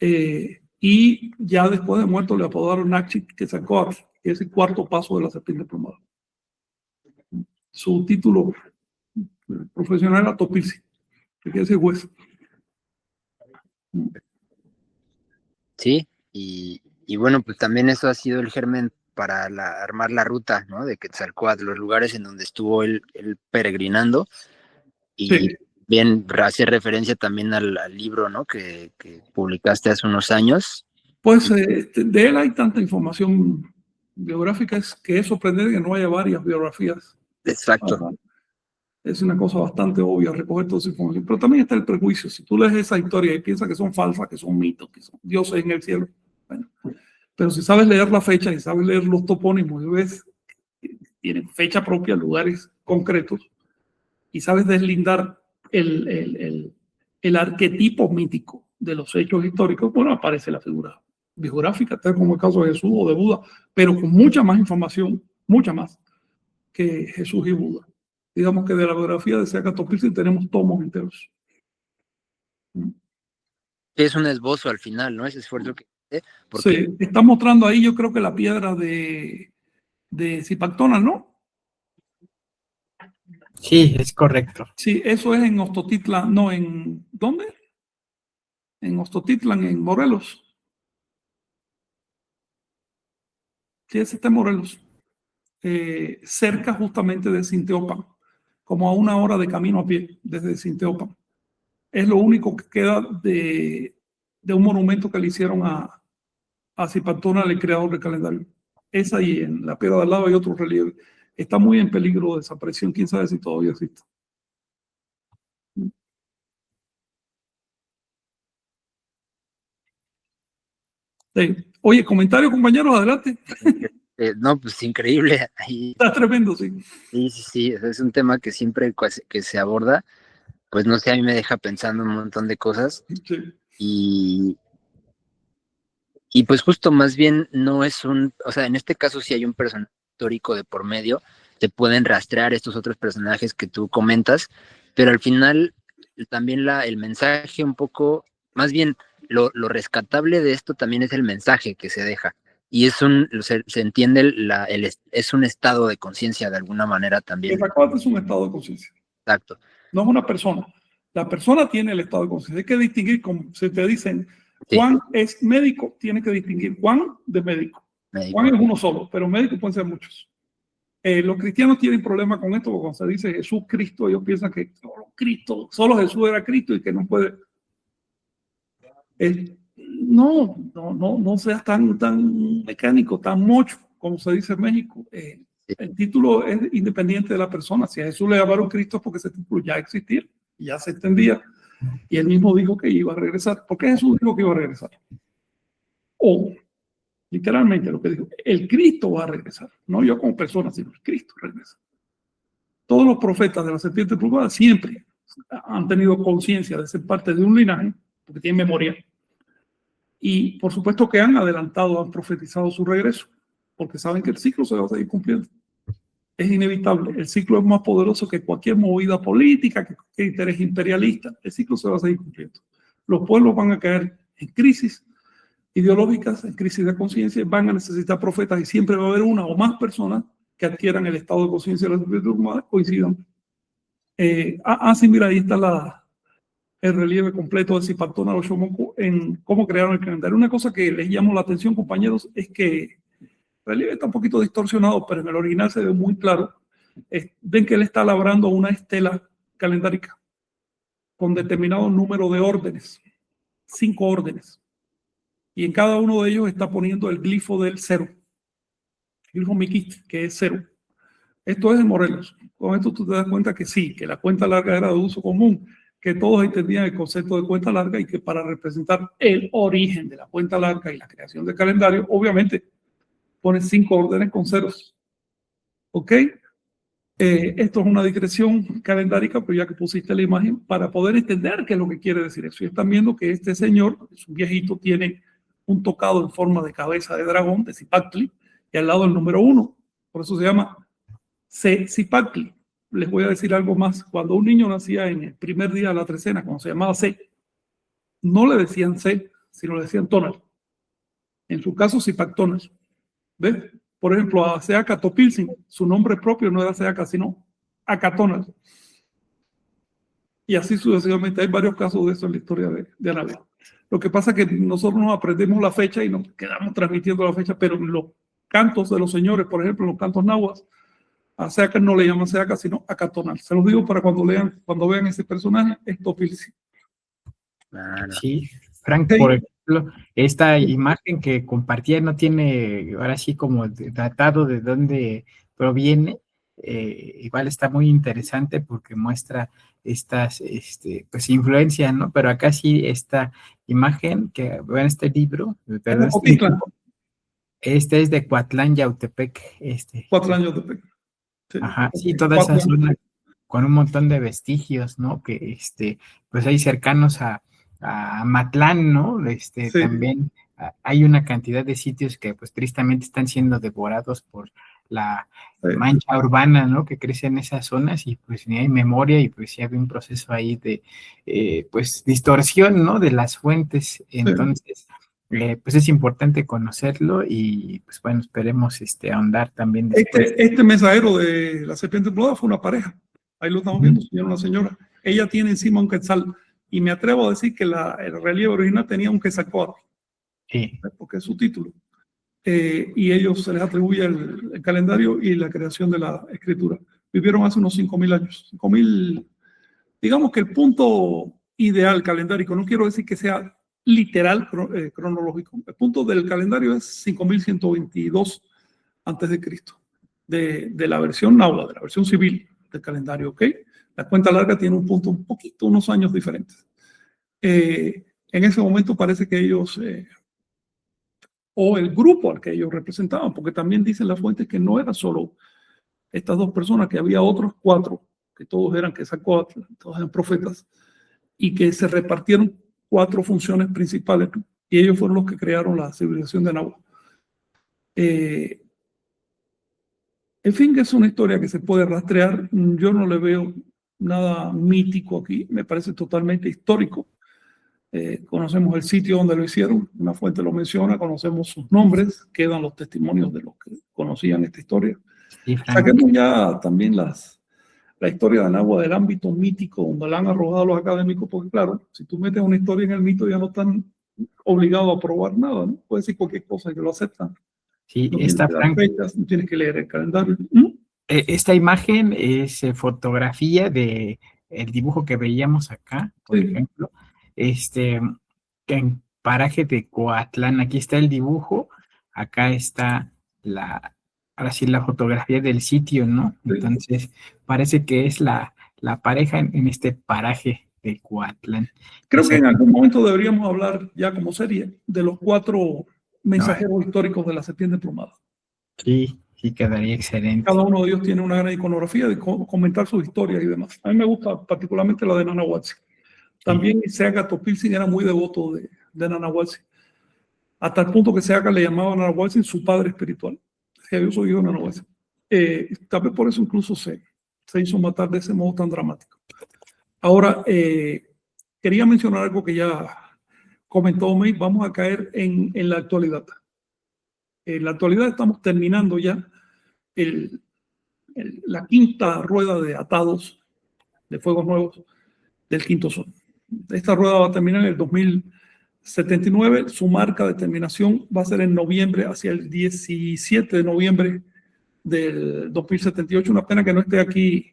Y ya después de muerto le apodaron Nachit Quetzalcóatl, que es el cuarto paso de la serpiente emplumada. Su título profesional era Topilzin, que quiere decir juez.
Sí, y bueno, pues también eso ha sido el germen para armar la ruta, ¿no? De Quetzalcóatl, los lugares en donde estuvo él peregrinando. Y
Sí.
bien, hace referencia también al libro, ¿no? Que publicaste hace unos años.
Pues de él hay tanta información biográfica que es sorprendente que no haya varias biografías.
Exacto.
Es una cosa bastante obvia recoger toda esa información. Pero también está el prejuicio. Si tú lees esa historia y piensas que son falsas, que son mitos, que son dioses en el cielo. Bueno, pero si sabes leer la fecha y sabes leer los topónimos y ves que tienen fecha propia, lugares concretos, y sabes deslindar el arquetipo mítico de los hechos históricos, bueno, aparece la figura biográfica, tal como el caso de Jesús o de Buda, pero con mucha más información, mucha más que Jesús y Buda. Digamos que de la biografía de Seaca Topilzin tenemos tomos enteros.
Es un esbozo al final, ¿no? Ese esfuerzo que porque...
Sí, está mostrando ahí, yo creo que la piedra de Zipactona, ¿no?
Sí, es correcto.
Sí, eso es en Ostotitlan, no, ¿en dónde? En Ostotitlan, en Morelos. Sí, ese está en Morelos. Cerca justamente de Sinteopan, como a 1 hora de camino a pie desde Sinteopan. Es lo único que queda de un monumento que le hicieron a Zipactona, el creador del calendario. Es ahí, en la piedra de al lado hay otro relieve. Está muy en peligro de desaparición, quién sabe si todavía existe. Sí. Oye, comentario, compañeros, adelante.
No, pues increíble. Ahí,
Está tremendo, sí.
sí, es un tema que siempre que se aborda, pues no sé, a mí me deja pensando un montón de cosas
Sí.
y, y pues justo más bien no es o sea, en este caso si hay un personaje histórico de por medio, te pueden rastrear estos otros personajes que tú comentas, pero al final también el mensaje un poco, más bien lo rescatable de esto también es el mensaje que se deja. Y se entiende, es un estado de conciencia de alguna manera también.
El cuate es un estado de conciencia.
Exacto.
No es una persona. La persona tiene el estado de conciencia. Hay que distinguir, como se te dicen,
Sí.
Juan es médico, tiene que distinguir Juan de médico. Juan es uno solo, pero médicos pueden ser muchos. Los cristianos tienen problemas con esto, porque cuando se dice Jesús Cristo, ellos piensan que solo Jesús era Cristo y que no puede. No seas tan mecánico, tan mocho, como se dice en México. El título es independiente de la persona. Si a Jesús le llamaron Cristo es porque ese título ya existía, ya se extendía, y él mismo dijo que iba a regresar. ¿Por qué Jesús dijo que iba a regresar? O, literalmente lo que dijo, el Cristo va a regresar, no yo como persona, sino el Cristo regresa. Todos los profetas de la serpiente plumada siempre han tenido conciencia de ser parte de un linaje, porque tienen memoria, y por supuesto que han adelantado, han profetizado su regreso, porque saben que el ciclo se va a seguir cumpliendo. Es inevitable. El ciclo es más poderoso que cualquier movida política, que cualquier interés imperialista. El ciclo se va a seguir cumpliendo. Los pueblos van a caer en crisis ideológicas, en crisis de conciencia, van a necesitar profetas y siempre va a haber una o más personas que adquieran el estado de conciencia de la serpiente plumada, coincidan. Sí, mira, ahí está el relieve completo de Zipactona Oshomoku en cómo crearon el calendario. Una cosa que les llamó la atención, compañeros, es que el relieve está un poquito distorsionado, pero en el original se ve muy claro. Ven que él está labrando una estela calendárica con determinado número de órdenes, 5 órdenes. Y en cada uno de ellos está poniendo el glifo del 0, el glifo Mikit, que es 0. Esto es de Morelos. Con esto tú te das cuenta que sí, que la cuenta larga era de uso común, que todos entendían el concepto de cuenta larga y que para representar el origen de la cuenta larga y la creación del calendario, obviamente, pones 5 órdenes con ceros. ¿Ok? Esto es una digresión calendárica, pero ya que pusiste la imagen, para poder entender qué es lo que quiere decir eso. Y están viendo que este señor, es un viejito, tiene un tocado en forma de cabeza de dragón, de Zipactli, y al lado el número 1. Por eso se llama Zipactli. Les voy a decir algo más. Cuando un niño nacía en el primer día de la trecena, cuando se llamaba C, no le decían C, sino le decían Tonal. En su caso, Zipactonal. ¿Ves? Por ejemplo, a Seaca Topilsin, su nombre propio no era Seaca, sino Acatonal. Y así sucesivamente. Hay varios casos de eso en la historia de Anabel. Lo que pasa es que nosotros nos aprendemos la fecha y nos quedamos transmitiendo la fecha, pero en los cantos de los señores, por ejemplo, en los cantos náhuatl, a Seaca no le llaman Seaca, sino Acatonal. Se los digo para cuando vean ese personaje, es Topilsin.
Sí, Frank, por ejemplo, esta imagen que compartía no tiene, ahora sí, como datado de dónde proviene. Igual está muy interesante porque muestra estas, pues, influencias, ¿no? Pero acá sí, esta imagen que veo en este libro, pero este es de Coatlán, Yautepec.
Coatlán, Yautepec.
Sí. Ajá, sí, toda esa zona con un montón de vestigios, ¿no? Que, pues hay cercanos a Matlán, ¿no? Sí. También hay una cantidad de sitios que, pues, tristemente están siendo devorados por la mancha urbana, ¿no? Que crece en esas zonas y, pues, ni hay memoria y, pues, sí hay un proceso ahí de, pues, distorsión, ¿no? De las fuentes. Entonces, pues es importante conocerlo y, pues, bueno, esperemos ahondar también después.
Este mensajero de la serpiente plumada fue una pareja. Ahí lo estamos viendo, señor, una señora. Ella tiene encima un quetzal. Y me atrevo a decir que el relieve original tenía un Quetzalcóatl. Sí. Porque es su título. Y ellos se les atribuye el calendario y la creación de la escritura. Vivieron hace unos 5.000 años. 5.000, digamos que el punto ideal calendárico, no quiero decir que sea literal cronológico, el punto del calendario es 5.122 antes de Cristo, de la versión náhuatl, de la versión civil del calendario, ¿ok? La cuenta larga tiene un punto un poquito, unos años diferentes. En ese momento parece que ellos o el grupo al que ellos representaban, porque también dicen las fuentes que no era solo estas dos personas, que había otros 4, que todos eran Quetzalcóatl, todos eran profetas, y que se repartieron 4 funciones principales, y ellos fueron los que crearon la civilización de Nahuatl. En fin, es una historia que se puede rastrear. Yo no le veo nada mítico aquí, me parece totalmente histórico. Conocemos el sitio donde lo hicieron, una fuente lo menciona, conocemos sus nombres, quedan los testimonios de los que conocían esta historia.
Sí,
Saquemos ya también la historia de Nahua del ámbito mítico, donde la han arrojado los académicos, porque claro, si tú metes una historia en el mito ya no están obligados a probar nada, ¿no? Puede decir cualquier cosa y que lo aceptan.
Sí,
No tienes que dar fechas, no tienes que leer el calendario.
Esta imagen es fotografía de el dibujo que veíamos acá, por ejemplo, en paraje de Coatlán. Aquí está el dibujo, acá está ahora sí la fotografía del sitio, ¿no? Entonces, parece que es la pareja en este paraje de Coatlán.
Creo que en algún momento deberíamos hablar ya como serie de los 4 mensajeros históricos de la serpiente emplumada.
Sí, sí, quedaría excelente.
Cada uno de ellos tiene una gran iconografía de comentar sus historias y demás. A mí me gusta particularmente la de Nanahuatl. También Seacatl era muy devoto de Nanahuatl, hasta el punto que Seacatl le llamaba a Nanahuatl su padre espiritual. Yo soy hijo de Nanahuatl. Tal vez por eso incluso se hizo matar de ese modo tan dramático. Ahora, quería mencionar algo que ya comentó May. Vamos a caer en la actualidad. En la actualidad estamos terminando ya la quinta rueda de atados de fuegos nuevos del quinto sol. Esta rueda va a terminar en el 2079. Su marca de terminación va a ser en noviembre, hacia el 17 de noviembre del 2078. Una pena que no esté aquí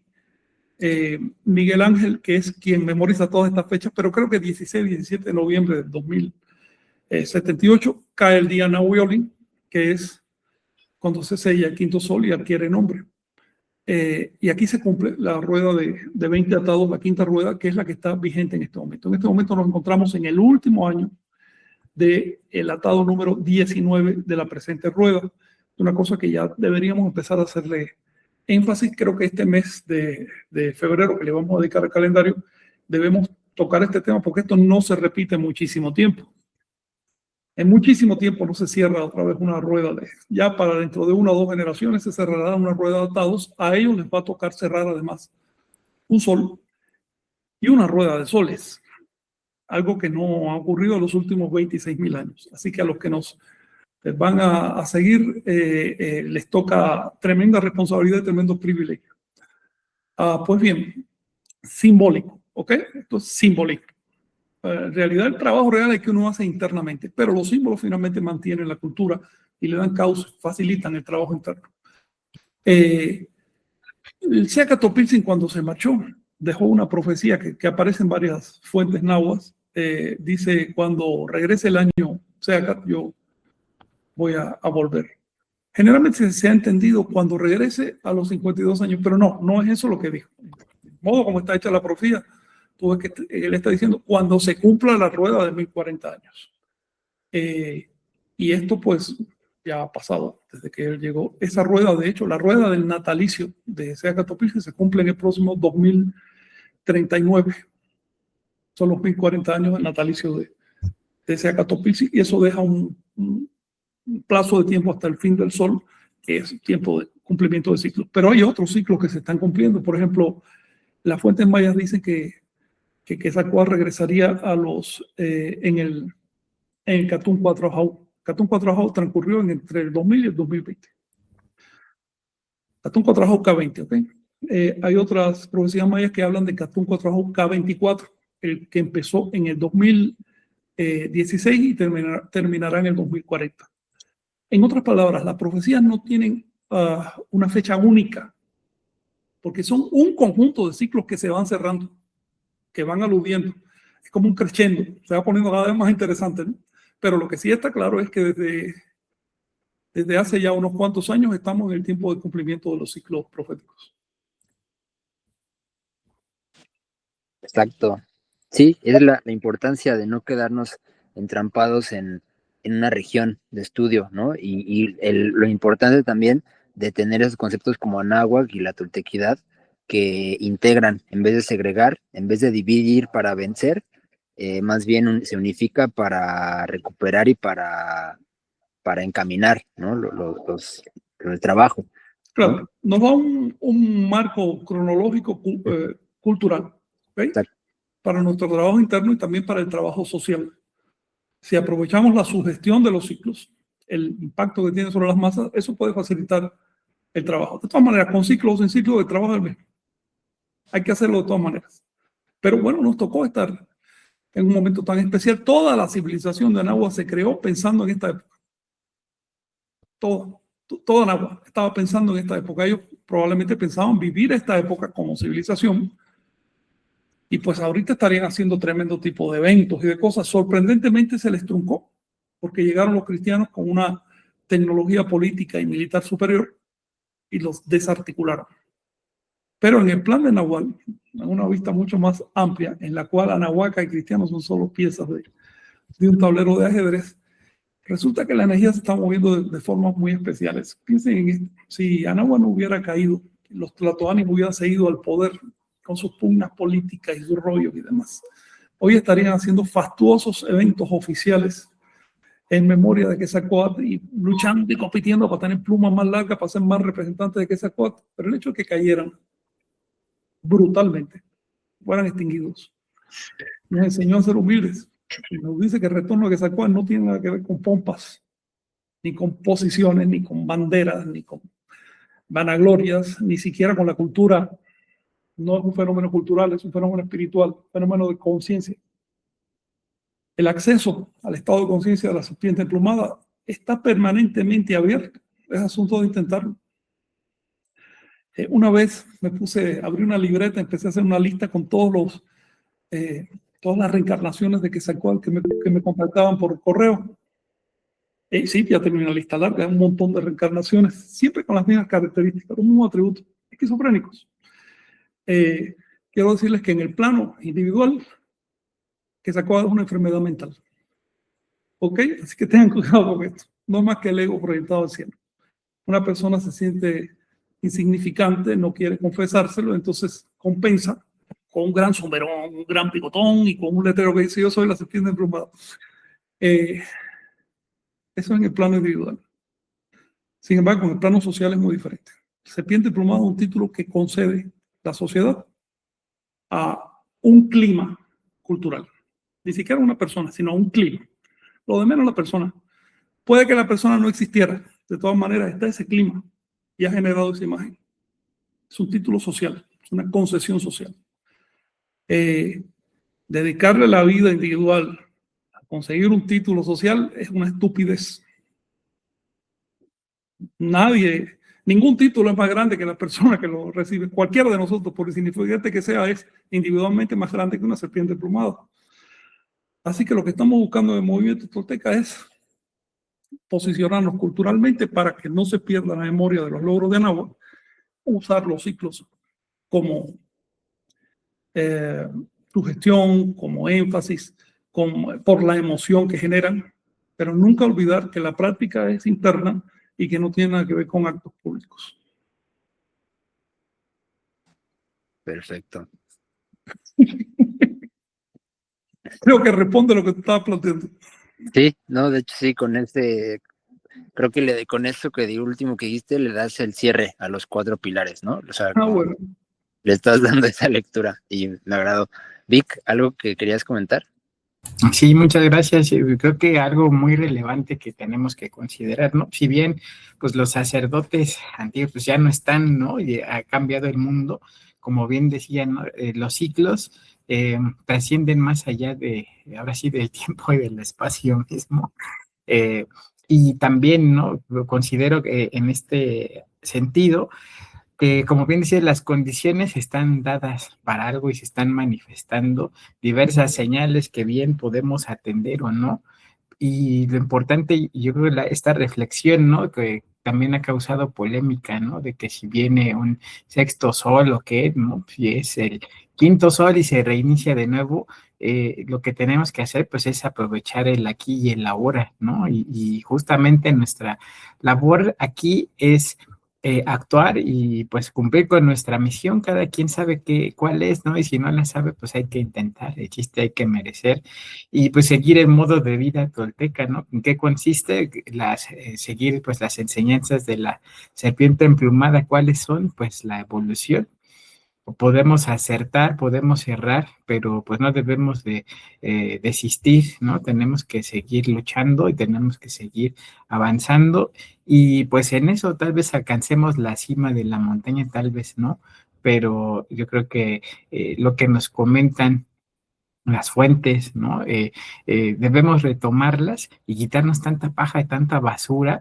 Miguel Ángel, que es quien memoriza todas estas fechas, pero creo que 16, 17 de noviembre del 2078 cae el día Nahuiolin, que es cuando se sella el quinto sol y adquiere nombre. Y aquí se cumple la rueda de 20 atados, la quinta rueda, que es la que está vigente en este momento. En este momento nos encontramos en el último año del atado número 19 de la presente rueda. Una cosa que ya deberíamos empezar a hacerle énfasis. Creo que este mes de febrero, que le vamos a dedicar al calendario, debemos tocar este tema porque esto no se repite muchísimo tiempo. En muchísimo tiempo no se cierra otra vez una rueda. Ya para dentro de 1 o 2 generaciones se cerrará una rueda de atados. A ellos les va a tocar cerrar además un sol y una rueda de soles. Algo que no ha ocurrido en los últimos 26.000 años. Así que a los que nos van a seguir les toca tremenda responsabilidad y tremendo privilegio. Pues bien, simbólico, ¿ok? Esto es simbólico. En realidad el trabajo real es que uno hace internamente, pero los símbolos finalmente mantienen la cultura y le dan causa, facilitan el trabajo interno. El Seacatl cuando se marchó dejó una profecía que aparece en varias fuentes nahuas. Dice, cuando regrese el año Seacatl, yo voy a volver. Generalmente se ha entendido cuando regrese a los 52 años, pero no es eso lo que dijo. De modo como está hecha la profecía, tú ves que él está diciendo cuando se cumpla la rueda de 1040 años. Y esto pues ya ha pasado desde que él llegó. Esa rueda, de hecho, la rueda del natalicio de Seacatl se cumple en el próximo 2039. Son los 1040 años del natalicio de Seacatl y eso deja un plazo de tiempo hasta el fin del sol, que es tiempo de cumplimiento de ciclos. Pero hay otros ciclos que se están cumpliendo. Por ejemplo, las fuentes mayas dicen que Quetzalcóatl regresaría a en el Catún 4 Jau. Catún 4 Jau transcurrió entre el 2000 y el 2020. Catún 4 Jau K20, ¿ok? Hay otras profecías mayas que hablan de Catún 4 Jau K24, el que empezó en el 2016 y terminará en el 2040. En otras palabras, las profecías no tienen una fecha única, porque son un conjunto de ciclos que se van cerrando, que van aludiendo. Es como un crescendo, se va poniendo cada vez más interesante, ¿no? Pero lo que sí está claro es que desde hace ya unos cuantos años estamos en el tiempo de cumplimiento de los ciclos proféticos.
Exacto. Sí, es la importancia de no quedarnos entrampados en en una región de estudio, ¿no? Y lo importante también de tener esos conceptos como anáhuac y la toltequidad que integran, en vez de segregar, en vez de dividir para vencer, más bien se unifica para recuperar y para encaminar, ¿no? El trabajo,
Claro,
¿no?
nos da un marco cronológico cultural, ¿ok? Para nuestro trabajo interno y también para el trabajo social. Si aprovechamos la sugestión de los ciclos, el impacto que tiene sobre las masas, eso puede facilitar el trabajo. De todas maneras, con ciclos o sin ciclos, el trabajo es el mismo. Hay que hacerlo de todas maneras. Pero bueno, nos tocó estar en un momento tan especial. Toda la civilización de Anáhuac se creó pensando en esta época. Toda Anáhuac estaba pensando en esta época. Ellos probablemente pensaban vivir esta época como civilización. Y pues ahorita estarían haciendo tremendo tipo de eventos y de cosas. Sorprendentemente se les truncó, porque llegaron los cristianos con una tecnología política y militar superior y los desarticularon. Pero en el plan de Nahual, en una vista mucho más amplia, en la cual Anahuaca y cristianos son solo piezas de un tablero de ajedrez, resulta que la energía se está moviendo de formas muy especiales. Piensen en esto: si Anahuac no hubiera caído, los tlatoanis hubieran seguido al poder con sus pugnas políticas y sus rollos y demás, hoy estarían haciendo fastuosos eventos oficiales en memoria de Quetzalcóatl y luchando y compitiendo para tener plumas más largas, para ser más representantes de Quetzalcóatl. Pero el hecho de que cayeran brutalmente, fueran extinguidos, nos enseñó a ser humildes. Y nos dice que el retorno de Quetzalcóatl no tiene nada que ver con pompas, ni con posiciones, ni con banderas, ni con vanaglorias, ni siquiera con la cultura. No es un fenómeno cultural, es un fenómeno espiritual, un fenómeno de conciencia. El acceso al estado de conciencia de la serpiente emplumada está permanentemente abierto. Es asunto de intentarlo. Una vez abrí una libreta, empecé a hacer una lista con todas las reencarnaciones de Quetzalcóatl que me contactaban por correo. Sí, ya tenía una lista larga, un montón de reencarnaciones, siempre con las mismas características, los mismos atributos esquizofrénicos. Quiero decirles que en el plano individual, Quetzalcóatl es una enfermedad mental. ¿Ok? Así que tengan cuidado con esto. No es más que el ego proyectado al cielo. Una persona se siente insignificante, no quiere confesárselo, entonces compensa con un gran sombrerón, un gran picotón y con un letrero que dice: yo soy la serpiente emplumada. Eso en el plano individual. Sin embargo, en el plano social es muy diferente. Serpiente emplumada es un título que concede la sociedad a un clima cultural. Ni siquiera una persona, sino a un clima. Lo de menos la persona. Puede que la persona no existiera. De todas maneras, está ese clima y ha generado esa imagen. Es un título social, es una concesión social. Dedicarle la vida individual a conseguir un título social es una estupidez. Ningún título es más grande que la persona que lo recibe. Cualquiera de nosotros, por insignificante que sea, es individualmente más grande que una serpiente emplumada. Así que lo que estamos buscando en el movimiento tolteca es posicionarnos culturalmente para que no se pierda la memoria de los logros de Anáhuac, usar los ciclos como sugestión, como énfasis, por la emoción que generan, pero nunca olvidar que la práctica es interna y que no tiene nada que ver con actos públicos.
Perfecto.
Creo que responde a lo que te estaba planteando.
Sí, no, de hecho sí, creo que con eso último que dijiste le das el cierre a los 4 pilares, ¿no? O sea,
Bueno.
le estás dando esa lectura y me agradó. Vic, ¿algo que querías comentar?
Sí, muchas gracias. Creo que algo muy relevante que tenemos que considerar, ¿no? Si bien, pues los sacerdotes antiguos pues ya no están, ¿no? Y ha cambiado el mundo, como bien decían, ¿no? Los ciclos trascienden más allá ahora sí, del tiempo y del espacio mismo. Y también, ¿no? Considero que en este sentido, que como bien decía, las condiciones están dadas para algo y se están manifestando diversas señales que bien podemos atender o no. Y lo importante, yo creo, esta reflexión, ¿no? Que también ha causado polémica, ¿no? De que si viene un sexto sol o qué, ¿no? Si es el quinto sol y se reinicia de nuevo, lo que tenemos que hacer pues es aprovechar el aquí y el ahora, ¿no? Y justamente nuestra labor aquí es actuar y pues cumplir con nuestra misión. Cada quien sabe cuál es, ¿no? Y si no la sabe, pues hay que intentar, el chiste hay que merecer y pues seguir el modo de vida tolteca, ¿no? ¿En qué consiste? Seguir pues las enseñanzas de la serpiente emplumada. ¿Cuáles son? Pues la evolución. Podemos acertar, podemos errar, pero pues no debemos de desistir, ¿no? Tenemos que seguir luchando y tenemos que seguir avanzando y pues en eso tal vez alcancemos la cima de la montaña, tal vez no, pero yo creo que lo que nos comentan las fuentes, ¿no? Debemos retomarlas y quitarnos tanta paja y tanta basura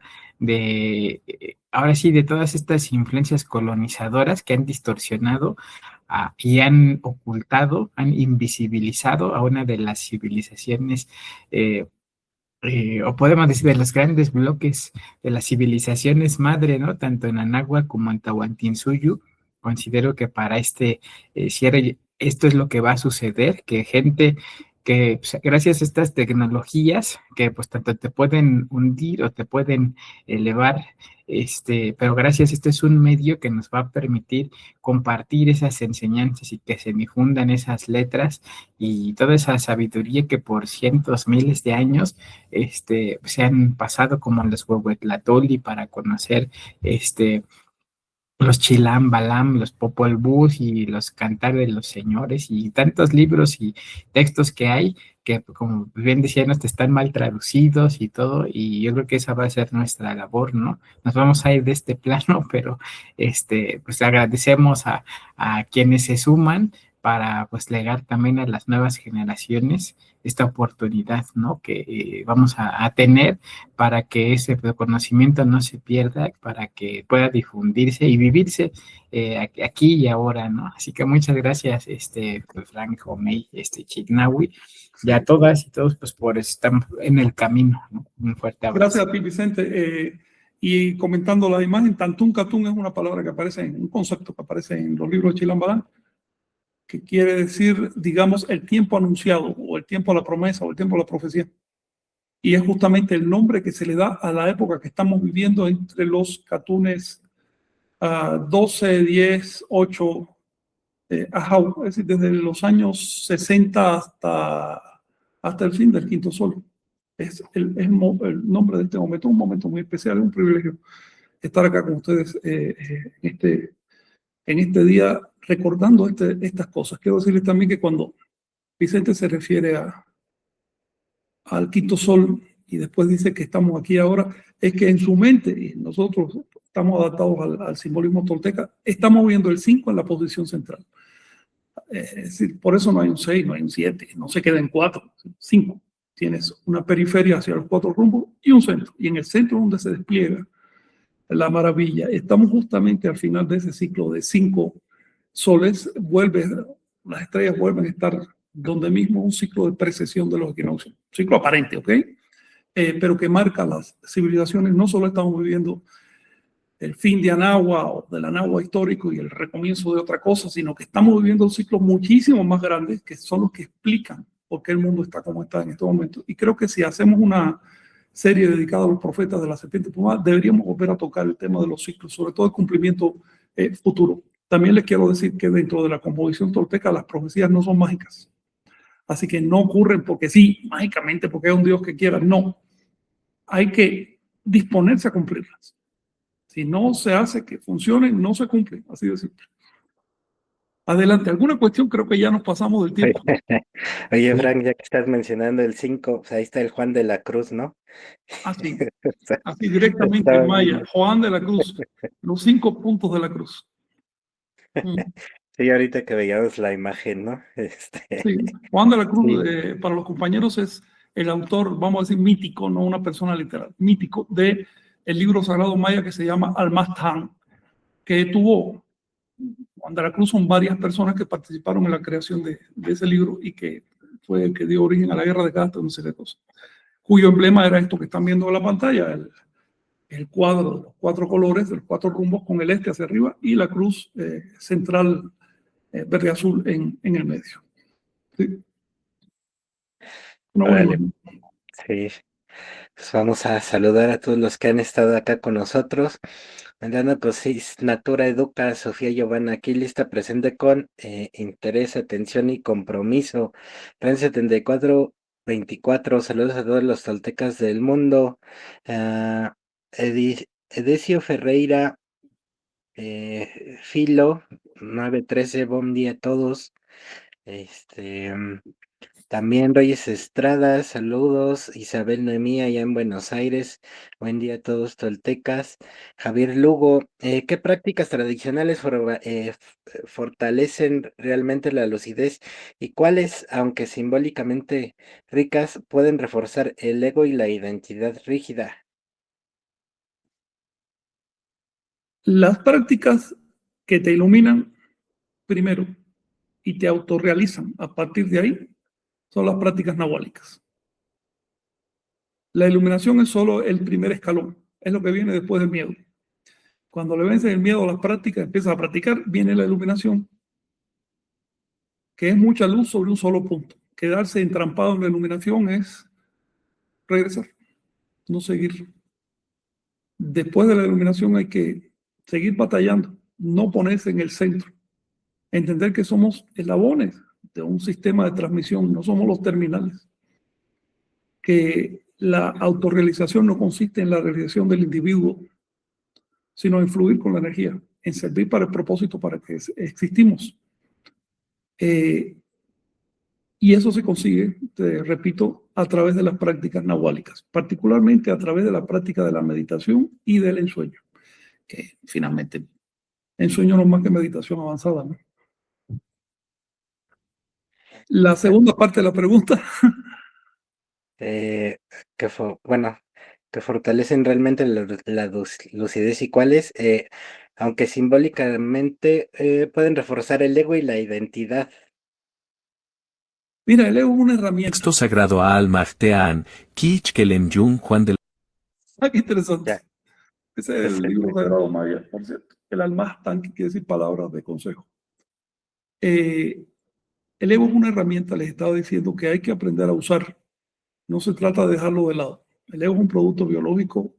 ahora sí, de todas estas influencias colonizadoras que han distorsionado y han ocultado, han invisibilizado a una de las civilizaciones, o podemos decir de los grandes bloques de las civilizaciones madre, ¿no? Tanto en Anáhuac como en Tahuantinsuyo. Considero que para este cierre esto es lo que va a suceder, que gente que pues, gracias a estas tecnologías que pues tanto te pueden hundir o te pueden elevar, pero gracias, este es un medio que nos va a permitir compartir esas enseñanzas y que se difundan esas letras y toda esa sabiduría que por cientos, miles de años se han pasado como los Huehuetlatoli para conocer los Chilam Balam, los Popol Vuh y los Cantar de los Señores y tantos libros y textos que hay que, como bien decían, están mal traducidos y todo, y yo creo que esa va a ser nuestra labor, ¿no? Nos vamos a ir de este plano, pero pues agradecemos a quienes se suman para pues legar también a las nuevas generaciones esta oportunidad, ¿no? Que vamos a tener para que ese conocimiento no se pierda, para que pueda difundirse y vivirse aquí y ahora, ¿no? Así que muchas gracias, pues Frank, Omey, Chignahui, y a todas y todos, pues por estar en el camino, ¿no? Un fuerte abrazo.
Gracias a ti, Vicente. Y comentando la imagen, Tantún Catún es una palabra que aparece, un concepto que aparece en los libros de Chilam Balam, que quiere decir, digamos, el tiempo anunciado, o el tiempo a la promesa, o el tiempo a la profecía. Y es justamente el nombre que se le da a la época que estamos viviendo entre los Catunes 12, 10, 8, Ajau, es decir, desde los años 60 hasta el fin del quinto sol. Es el nombre de este momento, un momento muy especial, es un privilegio estar acá con ustedes en este día recordando estas cosas. Quiero decirles también que cuando Vicente se refiere al quinto sol y después dice que estamos aquí ahora, es que en su mente, y nosotros estamos adaptados al simbolismo tolteca, estamos viendo el 5 en la posición central. Es decir, por eso no hay un 6, no hay un 7, no se queda en 4, 5. Tienes una periferia hacia los 4 rumbos y un centro. Y en el centro donde se despliega la maravilla. Estamos justamente al final de ese ciclo de 5 soles, las estrellas vuelven a estar donde mismo, un ciclo de precesión de los equinoccios, un ciclo aparente, ¿ok? Pero que marca las civilizaciones. No solo estamos viviendo el fin de Anáhuac o del Anáhuac histórico y el recomienzo de otra cosa, sino que estamos viviendo ciclos muchísimo más grandes que son los que explican por qué el mundo está como está en este momento. Y creo que si hacemos una serie dedicada a los profetas de la serpiente emplumada, deberíamos volver a tocar el tema de los ciclos, sobre todo el cumplimiento futuro. También les quiero decir que dentro de la composición tolteca las profecías no son mágicas. Así que no ocurren porque sí, mágicamente, porque es un Dios que quiera. No. Hay que disponerse a cumplirlas. Si no se hace que funcionen, no se cumplen. Así de simple. Adelante. ¿Alguna cuestión? Creo que ya nos pasamos del tiempo.
Oye, Frank, ya que estás mencionando el 5, pues ahí está el Juan de la Cruz, ¿no?
Así, así directamente en maya. Juan de la Cruz. Los 5 puntos de la cruz.
Sí, ahorita que veíamos la imagen, ¿no?
Sí, Juan de la Cruz,
Sí.
para los compañeros, es el autor, vamos a decir, mítico, no una persona literal, mítico, de el libro sagrado maya que se llama Almastán, que tuvo, Juan de la Cruz son varias personas que participaron en la creación de ese libro y que fue el que dio origen a la guerra de Casta, una serie de cosas, cuyo emblema era esto que están viendo en la pantalla, el cuadro de los 4 colores, de los 4 rumbos con el este hacia arriba y la cruz central verde-azul en el medio. Sí. Una buena
Órale,
imagen.
sí. Pues vamos a saludar a todos los que han estado acá con nosotros. Mandando Cosis, Natura Educa, Sofía Giovanna, aquí lista presente con interés, atención y compromiso. Ren 7424, saludos a todos los toltecas del mundo. Ah, Edesio Ferreira, Filo, 913, buen día a todos. Este, también Reyes Estrada, saludos. Isabel Noemí, allá en Buenos Aires. Buen día a todos toltecas. Javier Lugo, ¿qué prácticas tradicionales fortalecen realmente la lucidez y cuáles, aunque simbólicamente ricas, pueden reforzar el ego y la identidad rígida?
Las prácticas que te iluminan primero y te autorrealizan a partir de ahí son las prácticas nahuálicas. La iluminación es solo el primer escalón, es lo que viene después del miedo. Cuando le vences el miedo a las prácticas, empiezas a practicar, viene la iluminación, que es mucha luz sobre un solo punto. Quedarse entrampado en la iluminación es regresar, no seguir. Después de la iluminación hay que seguir batallando, no ponerse en el centro, entender que somos eslabones de un sistema de transmisión, no somos los terminales, que la autorrealización no consiste en la realización del individuo, sino en fluir con la energía, en servir para el propósito para que existimos. Y eso se consigue, te repito, a través de las prácticas nahuálicas, particularmente a través de la práctica de la meditación y del ensueño, que finalmente ensueño no es más que meditación avanzada, ¿no? La segunda parte de la pregunta.
Bueno, que fortalecen realmente la lucidez y cuáles, aunque simbólicamente pueden reforzar el ego y la identidad.
Mira, el ego es una herramienta.
Texto sagrado a Al-Mahtean, Kich Kelem Jung Juan de
Qué interesante.
Ya.
Ese es el libro sagrado maya, por cierto. El Al-Mahtan, que quiere decir palabras de consejo. El ego es una herramienta, les estaba diciendo, que hay que aprender a usar. No se trata de dejarlo de lado. El ego es un producto biológico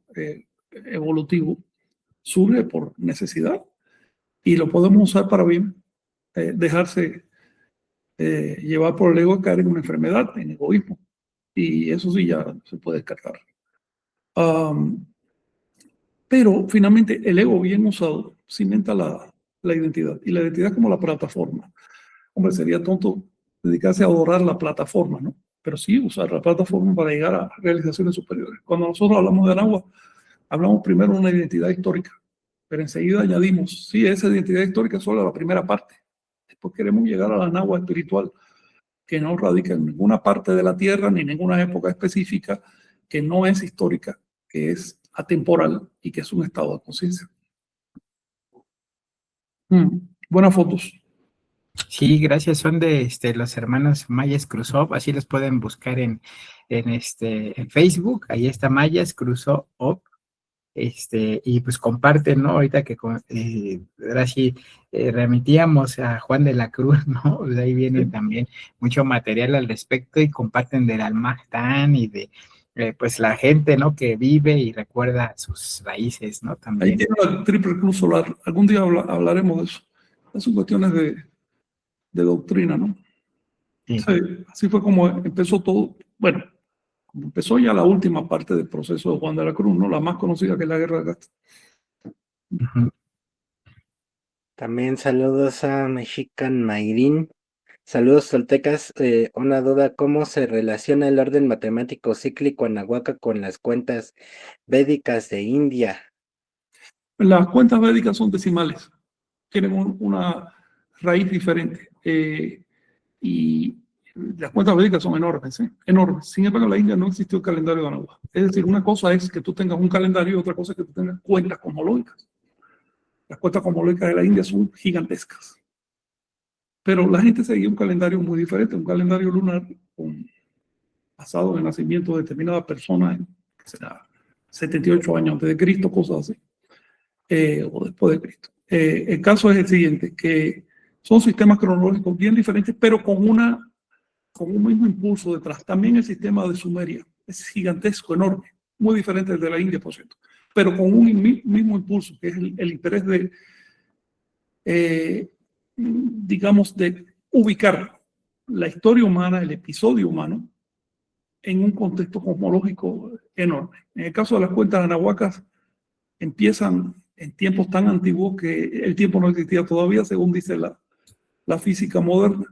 evolutivo. Surge por necesidad y lo podemos usar para bien. Dejarse llevar por el ego, caer en una enfermedad, en egoísmo. Y eso sí ya se puede descartar. Pero finalmente el ego bien usado cimenta la identidad. Y la identidad como la plataforma. Hombre, sería tonto dedicarse a adorar la plataforma, ¿no? Pero sí usar la plataforma para llegar a realizaciones superiores. Cuando nosotros hablamos de Anáhuac, hablamos primero de una identidad histórica, pero enseguida añadimos, sí, esa identidad histórica es solo la primera parte. Después queremos llegar a la Anáhuac espiritual, que no radica en ninguna parte de la tierra, ni en ninguna época específica, que no es histórica, que es atemporal y que es un estado de conciencia. Buenas fotos.
Sí, gracias. Son de los hermanos Mayas Cruzov, así los pueden buscar en Facebook. Ahí está Mayas Cruzov. Y pues comparten, ¿no? Ahorita que ahora sí remitíamos a Juan de la Cruz, ¿no? Pues ahí viene también mucho material al respecto y comparten del Al-Mahtan y de pues la gente, ¿no? Que vive y recuerda sus raíces, ¿no? También.
Ahí tiene la triple cruz solar. Algún día hablaremos de eso. Esas son cuestiones de doctrina, ¿no?
Sí.
Sí, así fue como empezó todo. Bueno, empezó ya la última parte del proceso de Juan de la Cruz, ¿no? La más conocida, que es la Guerra de Gasta.
También saludos a Mexican Mayrin. Saludos toltecas. Una duda, ¿cómo se relaciona el orden matemático cíclico Anahuaca con las cuentas védicas de India?
Las cuentas védicas son decimales. Tienen una raíz diferente. Y las cuentas védicas son enormes, ¿eh? Enormes. Sin embargo, en la India no existió el calendario de Anahuac. Es decir, una cosa es que tú tengas un calendario y otra cosa es que tú tengas cuentas cosmológicas. Las cuentas cosmológicas de la India son gigantescas. Pero la gente seguía un calendario muy diferente, un calendario lunar basado en el nacimiento de determinada persona, que será 78 años antes de Cristo, cosas así, o después de Cristo. El caso es el siguiente, que son sistemas cronológicos bien diferentes, pero con una con un mismo impulso detrás. También el sistema de Sumeria es gigantesco, enorme, muy diferente del de la India, por cierto, pero con un mismo impulso, que es el interés de, digamos, de ubicar la historia humana, el episodio humano, en un contexto cosmológico enorme. En el caso de las cuentas anahuacas, empiezan en tiempos tan antiguos que el tiempo no existía todavía, según dice la física moderna.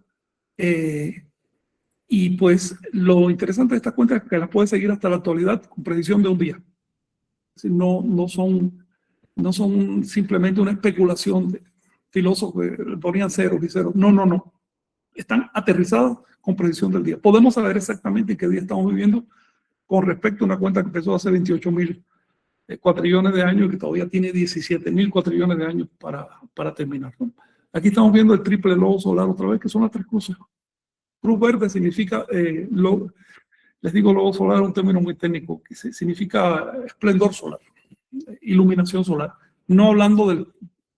Y pues lo interesante de estas cuentas es que las puedes seguir hasta la actualidad con precisión de un día. Es decir, no son simplemente una especulación de filósofos que ponían ceros y ceros. No, no, no. Están aterrizadas con precisión del día. Podemos saber exactamente en qué día estamos viviendo con respecto a una cuenta que empezó hace 28.000 cuatrillones de años y que todavía tiene 17.000 cuatrillones de años para terminar, ¿no? Aquí estamos viendo el triple lobo solar otra vez, que son las tres cruces. Cruz verde significa, les digo lobo solar es un término muy técnico, que significa esplendor solar, iluminación solar. No hablando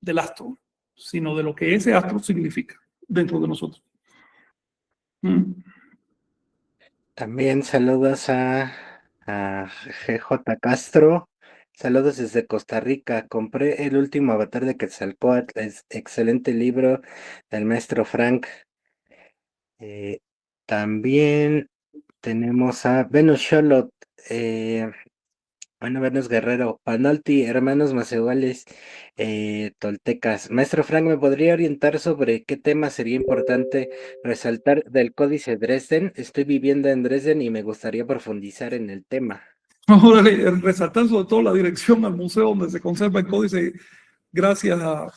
del astro, sino de lo que ese astro significa dentro de nosotros.
También saludos a GJ Castro. Saludos desde Costa Rica. Compré el último avatar de Quetzalcóatl. Es excelente libro del maestro Frank. También tenemos a Venus Charlotte. Venus Guerrero. Panolti, hermanos más iguales, toltecas. Maestro Frank, ¿me podría orientar sobre qué tema sería importante resaltar del Códice Dresden? Estoy viviendo en Dresden y me gustaría profundizar en el tema.
Ahora, resaltar sobre todo la dirección al museo donde se conserva el códice, gracias a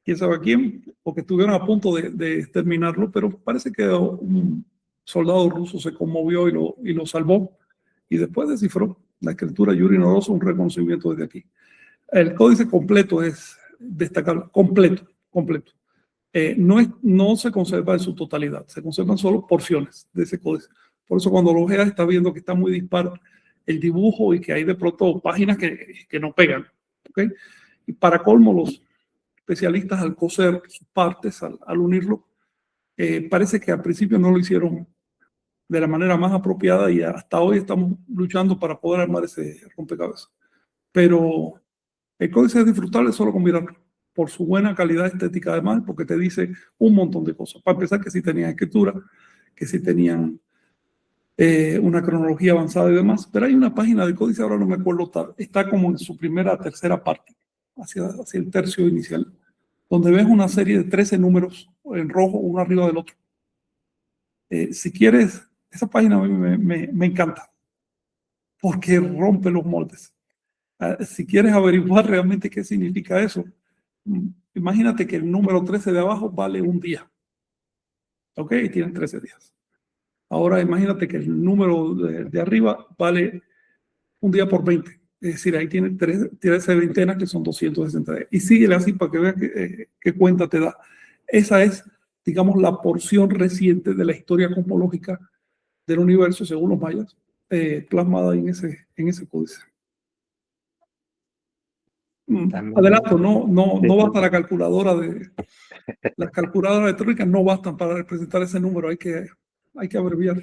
quién sabe a quién, porque estuvieron a punto de terminarlo, pero parece que un soldado ruso se conmovió y lo salvó, y después descifró la escritura Yuri Noroso, un reconocimiento desde aquí. El códice completo es destacable, completo. No se conserva en su totalidad, se conservan solo porciones de ese códice. Por eso cuando lo veas está viendo que está muy dispar el dibujo y que hay de pronto páginas que no pegan. ¿Okay? Y para colmo, los especialistas al coser sus partes, al unirlo, parece que al principio no lo hicieron de la manera más apropiada y hasta hoy estamos luchando para poder armar ese rompecabezas. Pero el códice es disfrutable solo con mirarlo, por su buena calidad estética además, porque te dice un montón de cosas. Para empezar, que sí tenían escritura, que sí tenían una cronología avanzada y demás, pero hay una página del códice, ahora no me acuerdo tal, está como en su tercera parte, hacia el tercio inicial, donde ves una serie de 13 números en rojo, uno arriba del otro. Si quieres, esa página a mí me encanta, porque rompe los moldes. Si quieres averiguar realmente qué significa eso, imagínate que el número 13 de abajo vale un día. ¿Ok? Y tienen 13 días. Ahora imagínate que el número de arriba vale un día por 20. Es decir, ahí tiene 13 veintenas que son 260 días. Y síguele así para que veas qué cuenta te da. Esa es, digamos, la porción reciente de la historia cosmológica del universo, según los mayas, plasmada en ese códice.
También,
Adelanto, no
sí,
basta la calculadora las calculadoras electrónicas no bastan para representar ese número, hay que abreviar.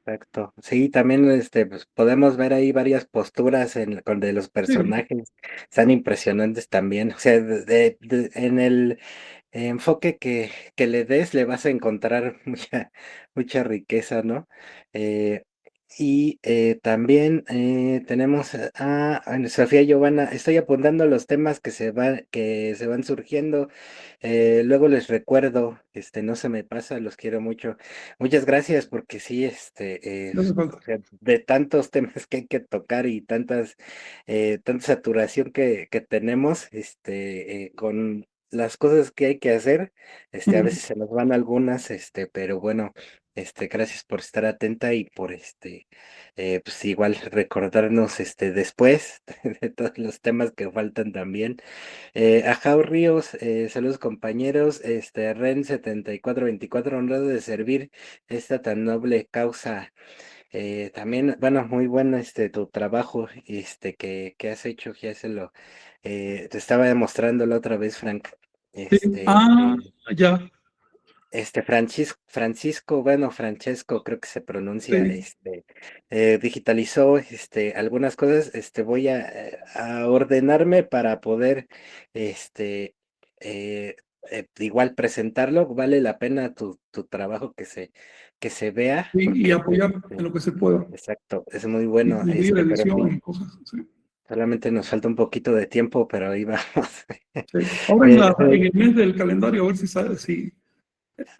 exacto. Sí, también pues, podemos ver ahí varias posturas de los
Sí,
personajes, están impresionantes también. O sea, en el enfoque que le des, le vas a encontrar mucha riqueza, ¿no? Y también tenemos a Sofía Giovanna. Estoy apuntando los temas que se van surgiendo. Luego les recuerdo, no se me pasa, los quiero mucho. Muchas gracias, porque sí,
no hace falta.
o sea, de tantos temas que hay que tocar y tanta saturación que tenemos, con las cosas que hay que hacer, a veces se nos van algunas, pero bueno, gracias por estar atenta y por pues igual recordarnos después de todos los temas que faltan también. A Jau Ríos, saludos compañeros, Ren 7424, honrado de servir esta tan noble causa. También, bueno, muy bueno tu trabajo, que has hecho, ya te estaba demostrando la otra vez, Frank.
Sí.
Este,
Ah,
eh,
ya.
Francisco, bueno, Francesco, creo que se pronuncia,
Sí,
digitalizó, algunas cosas, voy a ordenarme para poder, este, eh, igual presentarlo, vale la pena tu trabajo que se vea,
y
porque,
apoyar en lo que se pueda.
exacto, es muy bueno,
Difundir
pero sí,
ediciones y cosas así.
solamente nos falta un poquito de tiempo, pero ahí vamos.
Sí. Ahora en
Eh,
el mes del calendario, a ver si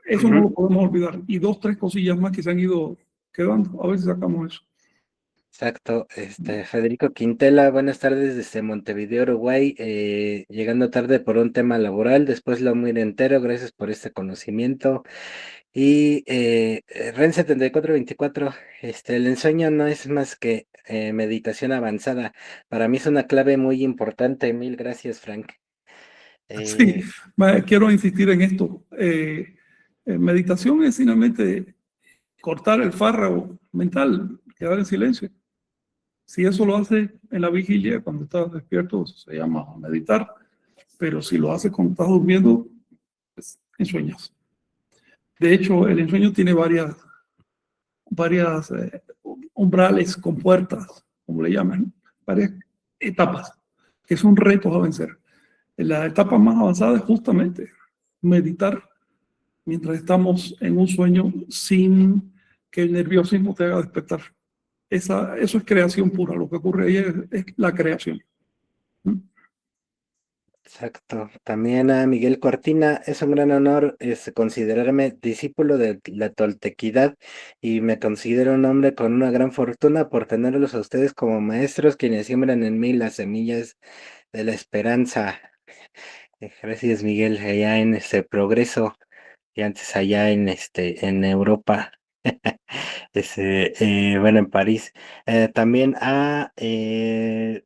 eso no
ujú.
lo podemos olvidar. Y dos, tres cosillas más que se han ido quedando. A ver si sacamos eso.
Exacto, Federico Quintela, buenas tardes desde Montevideo, Uruguay, llegando tarde por un tema laboral, después lo muy entero, gracias por este conocimiento. Y Ren 7424, el ensueño no es más que meditación avanzada, para mí es una clave muy importante, mil gracias, Frank.
Sí,
Eh,
quiero insistir en esto. Meditación es simplemente cortar el fárrago mental, quedar en silencio. Si eso lo hace en la vigilia, cuando estás despierto, se llama meditar. Pero si lo haces cuando estás durmiendo, pues ensueñas. De hecho, el ensueño tiene varias umbrales con puertas, como le llaman, varias etapas, que son retos a vencer. La etapa más avanzada es justamente meditar mientras estamos en un sueño sin que el nerviosismo te haga despertar. Eso es creación pura, lo que ocurre ahí es la creación.
Exacto. También a Miguel Cortina, es un gran honor considerarme discípulo de la toltequidad y me considero un hombre con una gran fortuna por tenerlos a ustedes como maestros quienes siembran en mí las semillas de la esperanza. Gracias, Miguel, allá en ese progreso y antes allá en Europa. Bueno, en París. También a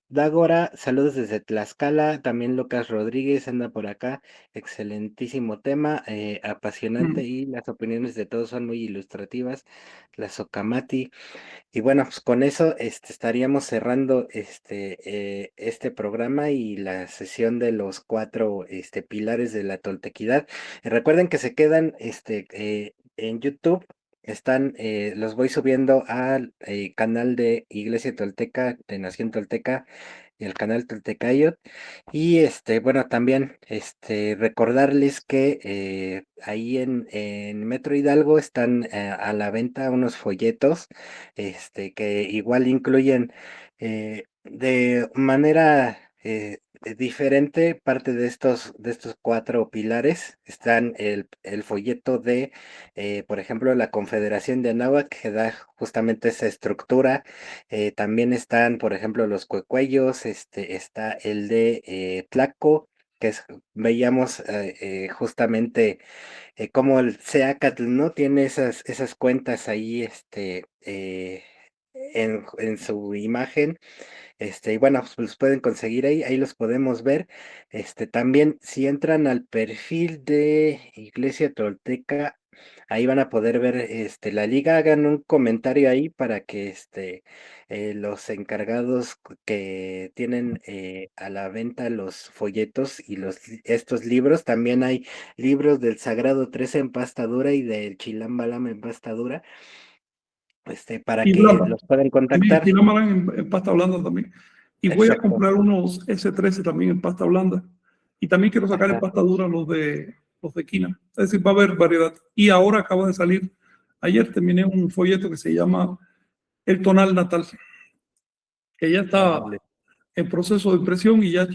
Dágora, saludos desde Tlaxcala. También Lucas Rodríguez anda por acá. Excelentísimo tema, apasionante
Mm.
y las opiniones de todos son muy ilustrativas. La Socamati. Y bueno, pues con eso estaríamos cerrando este programa y la sesión de los cuatro pilares de la toltequidad. Recuerden que se quedan en YouTube, los voy subiendo al canal de Iglesia Tolteca, de Nación Tolteca, y el canal Toltecayot. Y bueno, también recordarles que ahí en Metro Hidalgo están a la venta unos folletos que igual incluyen de manera diferente parte de estos cuatro pilares. Están el folleto de, por ejemplo, la Confederación de Anáhuac, que da justamente esa estructura. También están, por ejemplo, los cuecuellos, está el de Tlaco, que veíamos justamente como el Seacatl, ¿no? Tiene esas cuentas ahí, en su imagen, y bueno, pues los pueden conseguir ahí los podemos ver. También, si entran al perfil de Iglesia Tolteca, ahí van a poder ver, la liga, hagan un comentario ahí para que, los encargados que tienen a la venta los folletos y estos libros, también hay libros del Sagrado 13 en pasta dura y del Chilam Balam en pasta dura, para
Y
que
blanda.
los puedan
También
contactar.
Quilamaran en pasta blanda también. Y voy a
Exacto.
comprar unos S13 también en pasta blanda. Y también quiero sacar en
Ajá.
pasta dura los de quina. Es decir, va a haber variedad. Y ahora acaba de salir, ayer terminé un folleto que se llama El Tonal Natal, que ya está
Órale.
en proceso de impresión y ya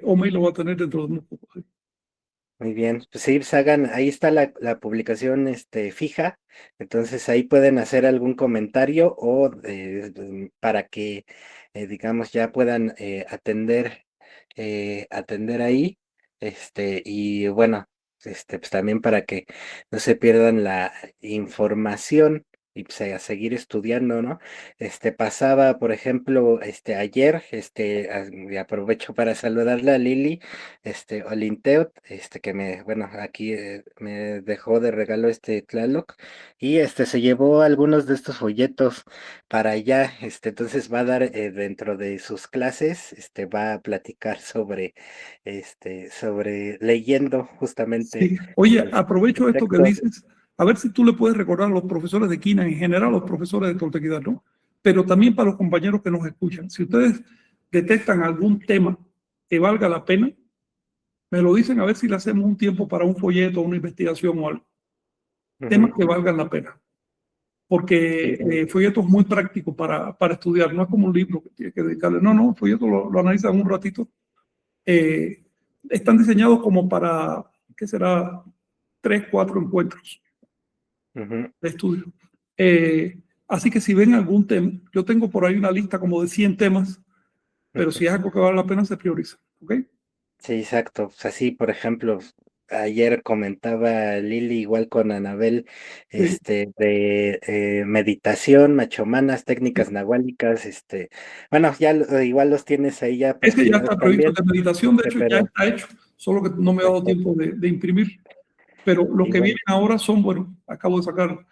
Omey lo va a tener dentro de muy poco. Sí.
Muy bien, pues sí, pues ahí está la publicación fija, entonces ahí pueden hacer algún comentario o para que digamos ya puedan atender ahí, y bueno, pues también para que no se pierdan la información y pues a seguir estudiando, ¿no? Pasaba, por ejemplo, ayer, y aprovecho para saludarle a Lili, Olinteot, que bueno, aquí me dejó de regalo Tlaloc, y se llevó algunos de estos folletos para allá, entonces va a dar dentro de sus clases, va a platicar sobre leyendo justamente
Sí. Oye,
el
aprovecho esto que
texto.
dices, a ver si tú le puedes recordar a los profesores de Quina, en general, a los profesores de Toltequidad, ¿no? Pero también para los compañeros que nos escuchan. Si ustedes detectan algún tema que valga la pena, me lo dicen a ver si le hacemos un tiempo para un folleto, una investigación o algo. Temas que valgan la pena. Porque folleto es muy práctico para estudiar, no es como un libro que tiene que dedicarle. No, folleto lo analizan un ratito. Están diseñados como para, ¿qué será? 3, 4 encuentros de estudio. Así que si ven algún tema, yo tengo por ahí una lista como de 100 temas, pero si es algo que vale la pena, se prioriza. ¿Ok?
Sí, exacto. O sea, sí, por ejemplo, ayer comentaba Lili igual con Anabel,
Sí.
de meditación, machomanas, técnicas nahuálicas, bueno, ya igual los tienes ahí ya
Ese ya
perfilados
está previsto
también,
de meditación, de hecho ya
pero
está hecho, solo que no me ha dado
exacto,
tiempo de imprimir. Pero los que
igual,
vienen ahora son, bueno, acabo de sacar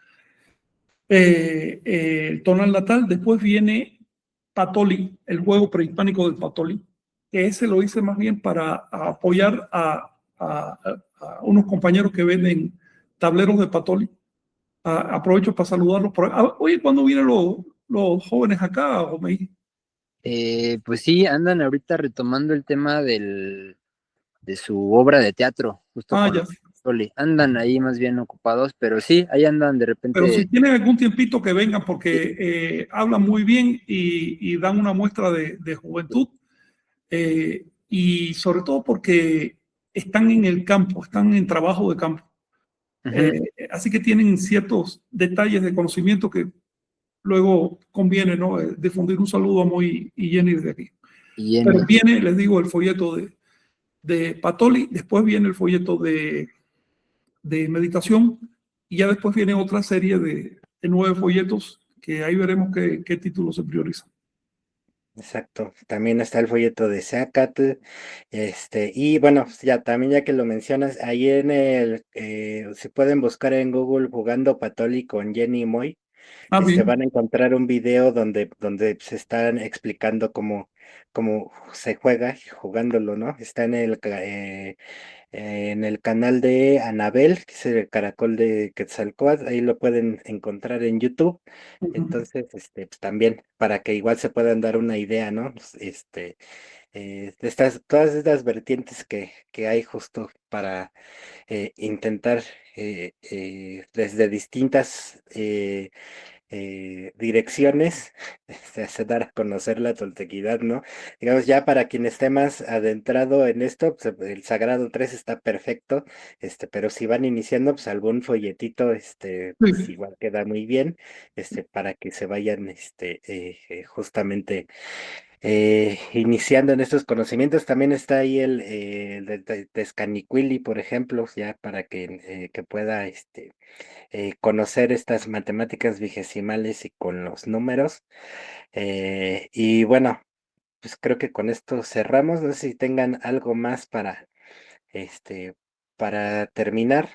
el tonal natal, después viene Patoli, el juego prehispánico del Patoli, que ese lo hice más bien para apoyar a unos compañeros que venden tableros de Patoli. Aprovecho para saludarlos. Oye, ¿cuándo vienen los jóvenes acá, Omey?
Pues sí, andan ahorita retomando el tema de su obra de teatro, justo con
Ya.
los Soli. Andan ahí más bien ocupados, pero sí, ahí andan de
Pero si
repente.
tienen algún tiempito que vengan, porque hablan muy bien y dan una muestra de juventud, y sobre todo porque están en el campo, están en trabajo de campo. Así que tienen ciertos detalles de conocimiento que luego conviene, ¿no? Difundir. Un saludo a Moy y Jenny desde aquí.
Y
Pero
Jenny.
viene, les digo, el folleto de Patoli, después viene el folleto de meditación, y ya después viene otra serie de 9 folletos que ahí veremos qué títulos se priorizan.
exacto. También está el folleto de Zacatl, y bueno, pues ya también ya que lo mencionas, ahí se pueden buscar en Google jugando Patoli con Jenny y Moy.
Bien.
Van a encontrar un video donde se están explicando cómo se juega jugándolo, ¿no? Está en el canal de Anabel, que es el caracol de Quetzalcóatl, ahí lo pueden encontrar en YouTube. Entonces, pues también para que igual se puedan dar una idea, ¿no? Pues, de todas estas vertientes que hay justo para intentar desde distintas direcciones, hace dar a conocer la toltequidad, ¿no? Digamos, ya para quien esté más adentrado en esto, pues, el Sagrado 3 está perfecto, pero si van iniciando, pues algún folletito, pues
Sí.
igual queda muy bien, para que se vayan, justamente iniciando en estos conocimientos. También está ahí el de Tezcanicuili, por ejemplo, ya para que pueda, conocer estas matemáticas vigesimales y con los números. Y bueno, pues creo que con esto cerramos. No sé si tengan algo más este, para terminar.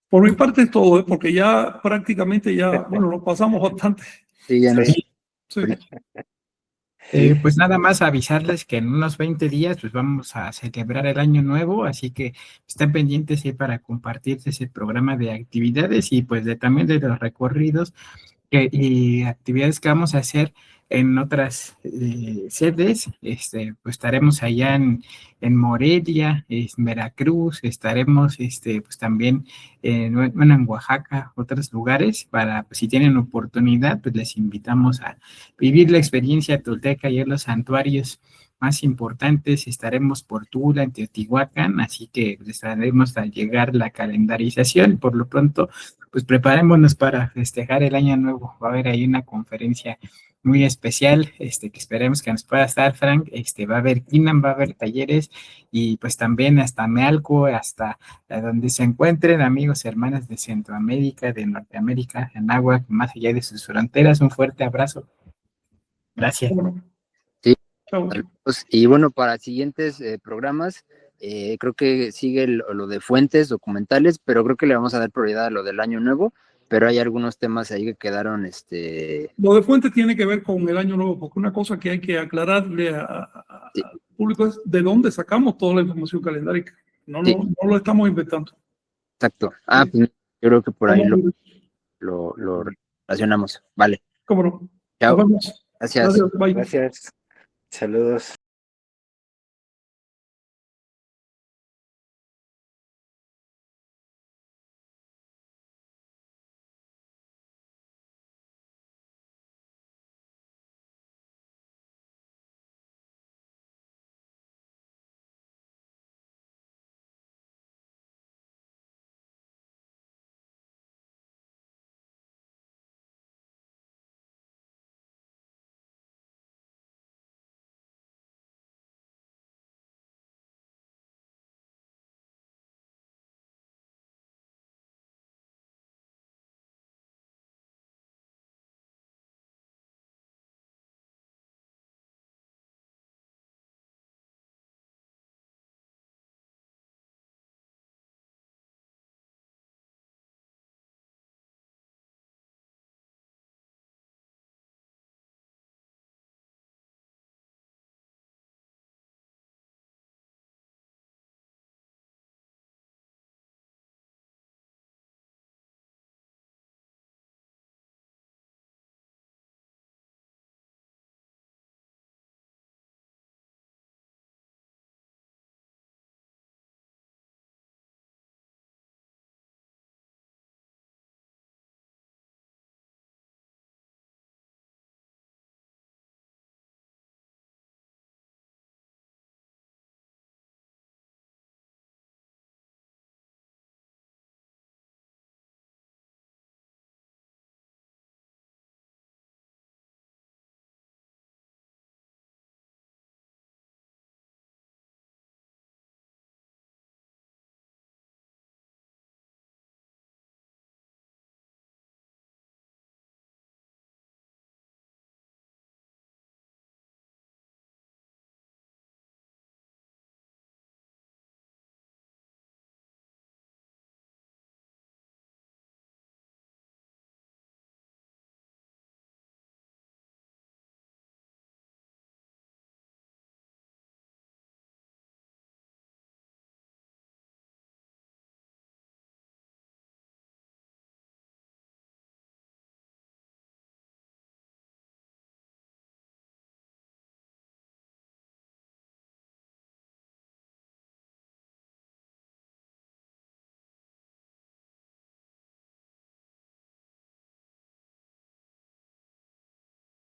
Por mi parte es todo, porque ya prácticamente bueno, nos pasamos bastante.
Sí, ya nos.
Sí,
Sí.
Pues nada más avisarles que en unos 20 días pues vamos a celebrar el año nuevo, así que estén pendientes ahí para compartir ese programa de actividades y pues también de los recorridos y actividades que vamos a hacer en otras sedes. Pues estaremos allá en Morelia, en Veracruz, estaremos pues también bueno, en Oaxaca, otros lugares, para pues, si tienen oportunidad, pues les invitamos a vivir la experiencia tolteca y en los santuarios más importantes. Estaremos por Tula, en Teotihuacán, así que pues, estaremos al llegar la calendarización. Por lo pronto, pues preparémonos para festejar el año nuevo. Va a haber ahí una conferencia muy especial, que esperemos que nos pueda estar, Frank. Va a haber Kinam, va a haber talleres y pues también hasta Mealco, hasta donde se encuentren amigos y hermanas de Centroamérica, de Norteamérica, en agua, más allá de sus fronteras. Un fuerte abrazo. Gracias.
Bueno,
Sí.
chao.
Y bueno, para siguientes programas, creo que sigue lo de fuentes documentales, pero creo que le vamos a dar prioridad a lo del año nuevo, pero hay algunos temas ahí que quedaron,
Lo de fuente tiene que ver con el año nuevo, porque una cosa que hay que aclararle
Sí.
al público es de dónde sacamos toda la información calendárica. No,
Sí.
no lo estamos inventando.
Exacto.
Sí.
Pues yo creo que por ahí
Vamos,
lo relacionamos. Vale.
cómo no.
Chao.
Nos vemos.
Gracias.
Gracias. Bye.
Gracias. Saludos.